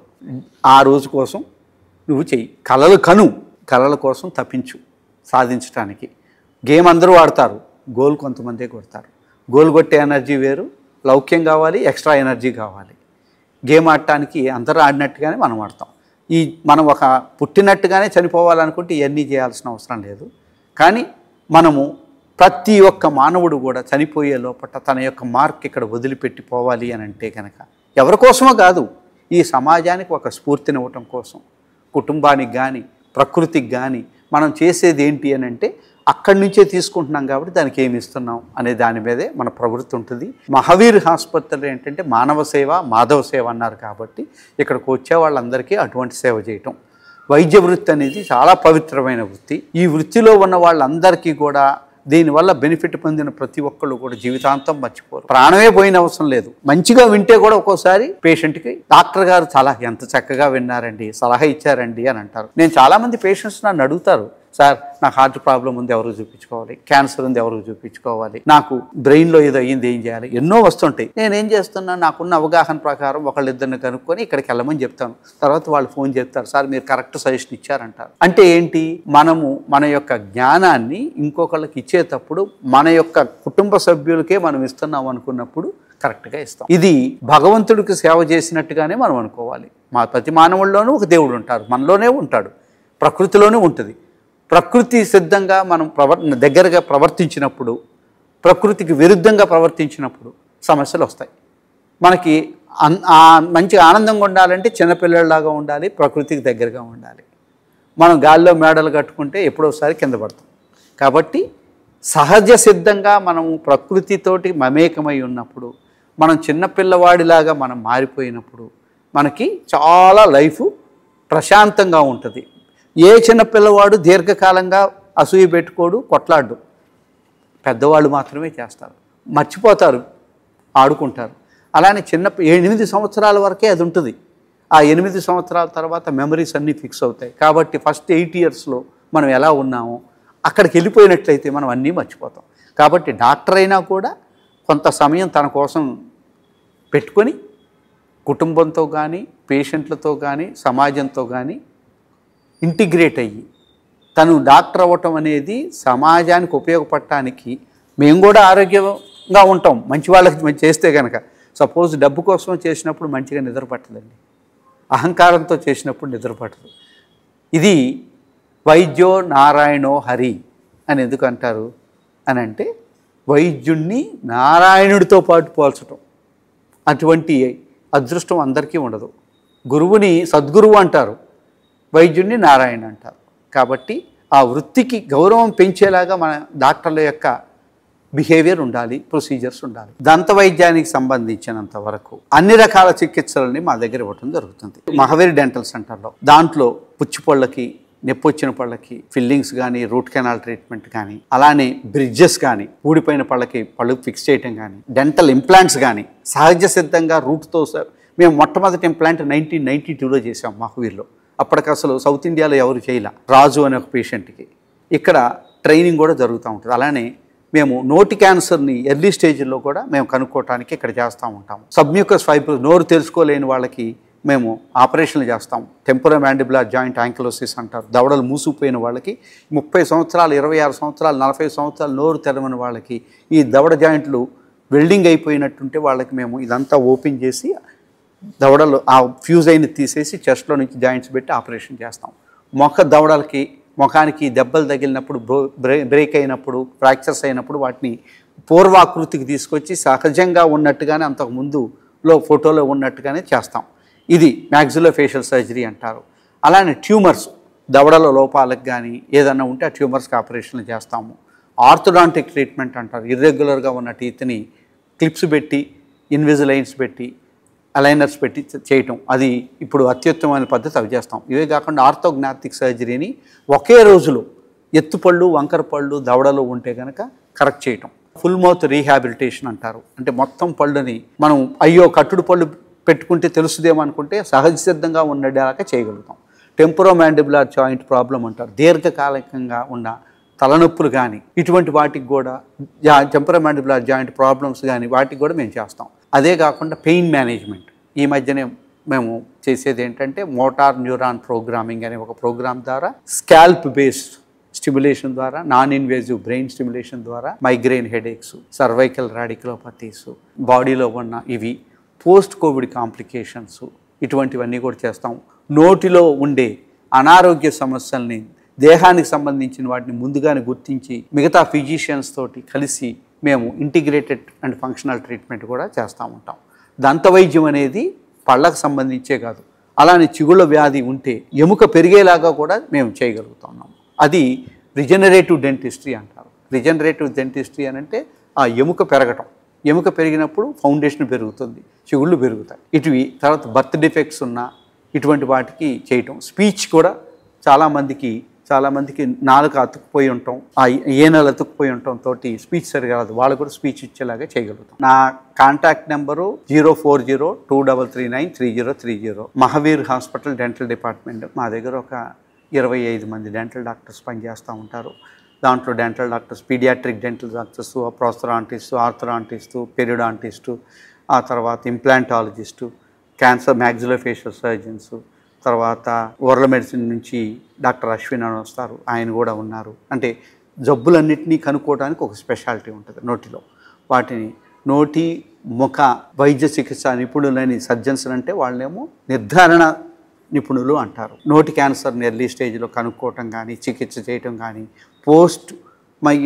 [SPEAKER 2] ఆ రోజు కోసం నువ్వు చెయ్యి, కళల కోసం తప్పించు సాధించడానికి. గేమ్ అందరూ ఆడతారు, గోల్ కొంతమందే కొడతారు. గోల్ కొట్టే ఎనర్జీ వేరు, లౌక్యం కావాలి, ఎక్స్ట్రా ఎనర్జీ కావాలి. గేమ్ ఆడటానికి అందరూ ఆడినట్టుగానే మనం ఆడతాం. మనం ఒక పుట్టినట్టుగానే చనిపోవాలనుకుంటే ఇవన్నీ చేయాల్సిన అవసరం లేదు. కానీ మనము ప్రతి ఒక్క మానవుడు కూడా చనిపోయే లోపల తన యొక్క మార్క్ ఇక్కడ వదిలిపెట్టి పోవాలి అని అంటే కనుక ఎవరి కోసమో కాదు, ఈ సమాజానికి ఒక స్ఫూర్తినివ్వటం కోసం, కుటుంబానికి కానీ ప్రకృతికి కానీ మనం చేసేది ఏంటి అని అంటే అక్కడి నుంచే తీసుకుంటున్నాం కాబట్టి దానికి ఏమి ఇస్తున్నాం అనే దాని మీదే మన ప్రవృత్తి ఉంటుంది. మహావీర్ ఆసుపత్రి ఏంటంటే మానవ సేవ, మాధవ సేవ అన్నారు కాబట్టి ఇక్కడికి వచ్చే వాళ్ళందరికీ అటువంటి సేవ చేయటం. వైద్య వృత్తి అనేది చాలా పవిత్రమైన వృత్తి. ఈ వృత్తిలో ఉన్న వాళ్ళందరికీ కూడా దీనివల్ల బెనిఫిట్ పొందిన ప్రతి ఒక్కళ్ళు కూడా జీవితాంతం మర్చిపోరు. ప్రాణమే పోయిన అవసరం లేదు. మంచిగా వింటే కూడా ఒక్కోసారి పేషెంట్కి డాక్టర్ గారు చాలా ఎంత చక్కగా విన్నారండి, సలహా ఇచ్చారండి అని అంటారు. నేను చాలామంది పేషెంట్స్ నన్ను అడుగుతారు, సార్ నాకు హార్ట్ ప్రాబ్లం ఉంది, ఎవరికి చూపించుకోవాలి, క్యాన్సర్ ఉంది, ఎవరికి చూపించుకోవాలి, నాకు బ్రెయిన్లో ఏదో అయ్యింది, ఏం చేయాలి, ఎన్నో వస్తుంటాయి. నేనేం చేస్తున్నాను, నాకున్న అవగాహన ప్రకారం ఒకళ్ళిద్దరిని కనుక్కొని ఇక్కడికి వెళ్ళమని చెప్తాను. తర్వాత వాళ్ళు ఫోన్ చేస్తారు, సార్ మీరు కరెక్ట్ సజెషన్ ఇచ్చారంటారు. అంటే ఏంటి, మనము మన యొక్క జ్ఞానాన్ని ఇంకొకళ్ళకి ఇచ్చేటప్పుడు మన యొక్క కుటుంబ సభ్యులకే మనం ఇస్తున్నాం అనుకున్నప్పుడు కరెక్ట్గా ఇస్తాం. ఇది భగవంతుడికి సేవ చేసినట్టుగానే మనం అనుకోవాలి. ప్రతి మానవుల్లోనూ ఒక దేవుడు ఉంటారు, మనలోనే ఉంటాడు, ప్రకృతిలోనే ఉంటుంది. ప్రకృతి సిద్ధంగా మనం దగ్గరగా ప్రవర్తించినప్పుడు, ప్రకృతికి విరుద్ధంగా ప్రవర్తించినప్పుడు సమస్యలు వస్తాయి. మనకి మంచి ఆనందంగా ఉండాలంటే చిన్నపిల్లలాగా ఉండాలి, ప్రకృతికి దగ్గరగా ఉండాలి. మనం గాల్లో మేడలు కట్టుకుంటే ఎప్పుడోసారి కింద పడతాం. కాబట్టి సహజ సిద్ధంగా మనము ప్రకృతితోటి మమేకమై ఉన్నప్పుడు, మనం చిన్నపిల్లవాడిలాగా మనం మారిపోయినప్పుడు మనకి చాలా లైఫ్ ప్రశాంతంగా ఉంటుంది. ఏ చిన్నపిల్లవాడు దీర్ఘకాలంగా అసూయ పెట్టుకోడు, కొట్లాడు. పెద్దవాళ్ళు మాత్రమే చేస్తారు, మర్చిపోతారు, ఆడుకుంటారు. అలానే 8 సంవత్సరాల వరకే అది ఉంటుంది. ఆ 8 సంవత్సరాల తర్వాత మెమరీస్ అన్నీ ఫిక్స్ అవుతాయి. కాబట్టి ఫస్ట్ 8 ఇయర్స్లో మనం ఎలా ఉన్నామో అక్కడికి వెళ్ళిపోయినట్లయితే మనం అన్నీ మర్చిపోతాం. కాబట్టి డాక్టర్ అయినా కూడా కొంత సమయం తన కోసం పెట్టుకొని కుటుంబంతో కానీ, పేషెంట్లతో కానీ, సమాజంతో కానీ ఇంటిగ్రేట్ అయ్యి తను డాక్టర్ అవ్వటం అనేది సమాజానికి ఉపయోగపడటానికి, మేము కూడా ఆరోగ్యంగా ఉంటాం మంచి వాళ్ళకి చేస్తే కనుక. సపోజ్ డబ్బు కోసం చేసినప్పుడు మంచిగా నిద్ర పట్టదండి, అహంకారంతో చేసినప్పుడు నిద్ర పట్టదు. ఇది వైద్యో నారాయణో హరి అని ఎందుకు అంటారు అని అంటే, వైద్యుణ్ణి నారాయణుడితో పాటు పోల్చటం. అటువంటి అదృష్టం అందరికీ ఉండదు. గురువుని సద్గురువు అంటారు, వైద్యుడిని నారాయణ అంటారు. కాబట్టి ఆ వృత్తికి గౌరవం పెంచేలాగా మన డాక్టర్ల యొక్క బిహేవియర్ ఉండాలి, ప్రొసీజర్స్ ఉండాలి. దంత వైద్యానికి సంబంధించినంత వరకు అన్ని రకాల చికిత్సలని మా దగ్గర ఇవ్వటం జరుగుతుంది. మహావీర్ డెంటల్ సెంటర్లో దాంట్లో పుచ్చిపళ్ళకి, నొప్పొచ్చిన పళ్ళకి ఫిల్లింగ్స్ కానీ, రూట్ కెనాల్ ట్రీట్మెంట్ కానీ, అలానే బ్రిడ్జెస్ కానీ, ఊడిపోయిన పళ్ళకి పళ్ళు ఫిక్స్ చేయటం కానీ, డెంటల్ ఇంప్లాంట్స్ కానీ సహజ సిద్ధంగా రూట్తో మేము మొట్టమొదటి ఇంప్లాంట్ 1992లో చేసాం మహావీర్లో. అప్పటికి అసలు సౌత్ ఇండియాలో ఎవరు చేయలే. రాజు అనే ఒక పేషెంట్కి ఇక్కడ ట్రైనింగ్ కూడా జరుగుతూ ఉంటుంది. అలానే మేము నోటి క్యాన్సర్ని ఎర్లీ స్టేజ్లో కూడా మేము కనుక్కోవటానికి ఇక్కడ చేస్తూ ఉంటాము. సబ్మ్యూకస్ ఫైబ్రోసిస్, నోరు తెలుసుకోలేని వాళ్ళకి మేము ఆపరేషన్లు చేస్తాం. టెంపోరోమాండిబులర్ జాయింట్ యాంకిలోసిస్ అంటారు. దవడలు మూసుకుపోయిన వాళ్ళకి 30 సంవత్సరాలు, 26 సంవత్సరాలు, 40 సంవత్సరాలు నోరు తెరవని వాళ్ళకి, ఈ దవడ జాయింట్లు వెల్డింగ్ అయిపోయినట్టుంటే వాళ్ళకి మేము ఇదంతా ఓపెన్ చేసి దవడలు ఆ ఫ్యూజ్ అయిన తీసేసి చెస్ట్లో నుంచి జాయింట్స్ పెట్టి ఆపరేషన్ చేస్తాం. ముఖానికి దెబ్బలు తగిలినప్పుడు, బ్రేక్ అయినప్పుడు, ఫ్రాక్చర్స్ అయినప్పుడు వాటిని పూర్వాకృతికి తీసుకొచ్చి సహజంగా ఉన్నట్టుగానే, అంతకు ముందులో ఫోటోలో ఉన్నట్టుగానే చేస్తాం. ఇది మ్యాక్సిలోఫేషియల్ సర్జరీ అంటారు. అలానే ట్యూమర్స్, దవడల లోపాలకు కానీ ఏదన్నా ఉంటే ఆ ట్యూమర్స్కి ఆపరేషన్లు చేస్తాము. ఆర్థోడాంటిక్ ట్రీట్మెంట్ అంటారు. ఇర్రెగ్యులర్గా ఉన్న టీత్ని క్లిప్స్ పెట్టి, ఇన్విజిలైన్స్ పెట్టి, అలైనర్స్ పెట్టి చేయటం, అది ఇప్పుడు అత్యుత్తమైన పద్ధతి, అవి చేస్తాం. ఇవే కాకుండా ఆర్థోగ్నాటిక్ సర్జరీని ఒకే రోజులో ఎత్తుపళ్ళు, వంకర పళ్ళు దవడలో ఉంటే కనుక కరెక్ట్ చేయటం. ఫుల్ మౌత్ రీహాబిలిటేషన్ అంటారు. అంటే మొత్తం పళ్ళుని మనం అయ్యో కట్టుడు పళ్ళు పెట్టుకుంటే తెలుస్తుందేమో అనుకుంటే సహజ సిద్ధంగా ఉండేలాగా చేయగలుగుతాం. టెంపోరోమాండిబులర్ జాయింట్ ప్రాబ్లం అంటారు. దీర్ఘకాలికంగా ఉన్న తలనొప్పులు కానీ ఇటువంటి వాటికి కూడా, టెంపోరోమాండిబులర్ జాయింట్ ప్రాబ్లమ్స్ కానీ వాటికి కూడా మేము చేస్తాం. అదే కాకుండా పెయిన్ మేనేజ్మెంట్, ఈ మధ్యనే మేము చేసేది ఏంటంటే మోటార్ న్యూరాన్ ప్రోగ్రామింగ్ అనే ఒక ప్రోగ్రామ్ ద్వారా స్కాల్ప్ బేస్డ్ స్టిమ్యులేషన్ ద్వారా, నాన్ ఇన్వేజివ్ బ్రెయిన్ స్టిమ్యులేషన్ ద్వారా మైగ్రెయిన్ హెడేక్స్, సర్వైకల్ రాడిక్యులోపతీస్, బాడీలో ఉన్న ఇవి పోస్ట్ కోవిడ్ కాంప్లికేషన్స్, ఇటువంటివన్నీ కూడా చేస్తాం. నోటిలో ఉండే అనారోగ్య సమస్యల్ని, దేహానికి సంబంధించిన వాటిని ముందుగానే గుర్తించి మిగతా ఫిజిషియన్స్ తోటి కలిసి మేము ఇంటిగ్రేటెడ్ అండ్ ఫంక్షనల్ ట్రీట్మెంట్ కూడా చేస్తూ ఉంటాం. దంతవైద్యం అనేది పళ్ళకు సంబంధించే కాదు, అలానే చిగుళ్ళ వ్యాధి ఉంటే ఎముక పెరిగేలాగా కూడా మేము చేయగలుగుతున్నాం. అది రిజనరేటివ్ డెంటిస్ట్రీ అంటారు. రిజనరేటివ్ డెంటిస్ట్రీ అని అంటే ఆ ఎముక పెరగటం, ఎముక పెరిగినప్పుడు ఫౌండేషన్ పెరుగుతుంది, చిగుళ్ళు పెరుగుతాయి. ఇటువి తర్వాత బర్త్ డిఫెక్ట్స్ ఉన్న ఇటువంటి వాటికి చేయటం. స్పీచ్ కూడా చాలామందికి చాలామందికి నాలుక అతుక్కుపోయి ఉంటాం, ఆ ఏనలు అతుక్కుపోయి ఉండటంతో స్పీచ్ సరిగా రాదు, వాళ్ళు కూడా స్పీచ్ ఇచ్చేలాగా చేయగలుగుతాం. నా contact number 0402339330. Mahavir hospital dental department. మా దగ్గర ఒక 25 మంది డెంటల్ డాక్టర్స్ పనిచేస్తూ ఉంటారు. దాంట్లో dental doctors, paediatric dental doctors, prosthodontist, orthodontist, periodontist, ఆ తర్వాత ఇంప్లాంటాలజిస్టు, క్యాన్సర్ మ్యాక్సిలోఫేషియల్ సర్జన్స్, తర్వాత ఓరల్ మెడిసిన్ నుంచి డాక్టర్ అశ్విన్ అని వస్తారు, ఆయన కూడా ఉన్నారు. అంటే జబ్బులన్నింటినీ కనుక్కోవడానికి ఒక స్పెషాలిటీ ఉంటుంది నోటిలో. వాటిని నోటి ముఖ వైద్య చికిత్స నిపుణులని సర్జన్స్ అంటే వాళ్ళేమో నిర్ధారణ నిపుణులు అంటారు. నోటి క్యాన్సర్ని ఎర్లీ స్టేజ్లో కనుక్కోవటం కానీ, చికిత్స చేయటం కానీ, పోస్ట్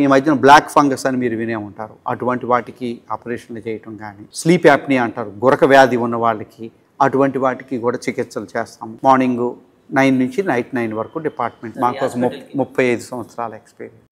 [SPEAKER 2] ఈ మధ్యన బ్లాక్ ఫంగస్ అని మీరు వినే ఉంటారు, అటువంటి వాటికి ఆపరేషన్లు చేయటం కానీ, స్లీప్ యాప్నియా అంటారు, గురక వ్యాధి ఉన్న వాళ్ళకి, అటువంటి వాటికి కూడా చికిత్సలు చేస్తాము. మార్నింగ్ 9 నుంచి నైట్ 9 వరకు డిపార్ట్మెంట్. మాకోసం 35 సంవత్సరాల ఎక్స్పీరియన్స్.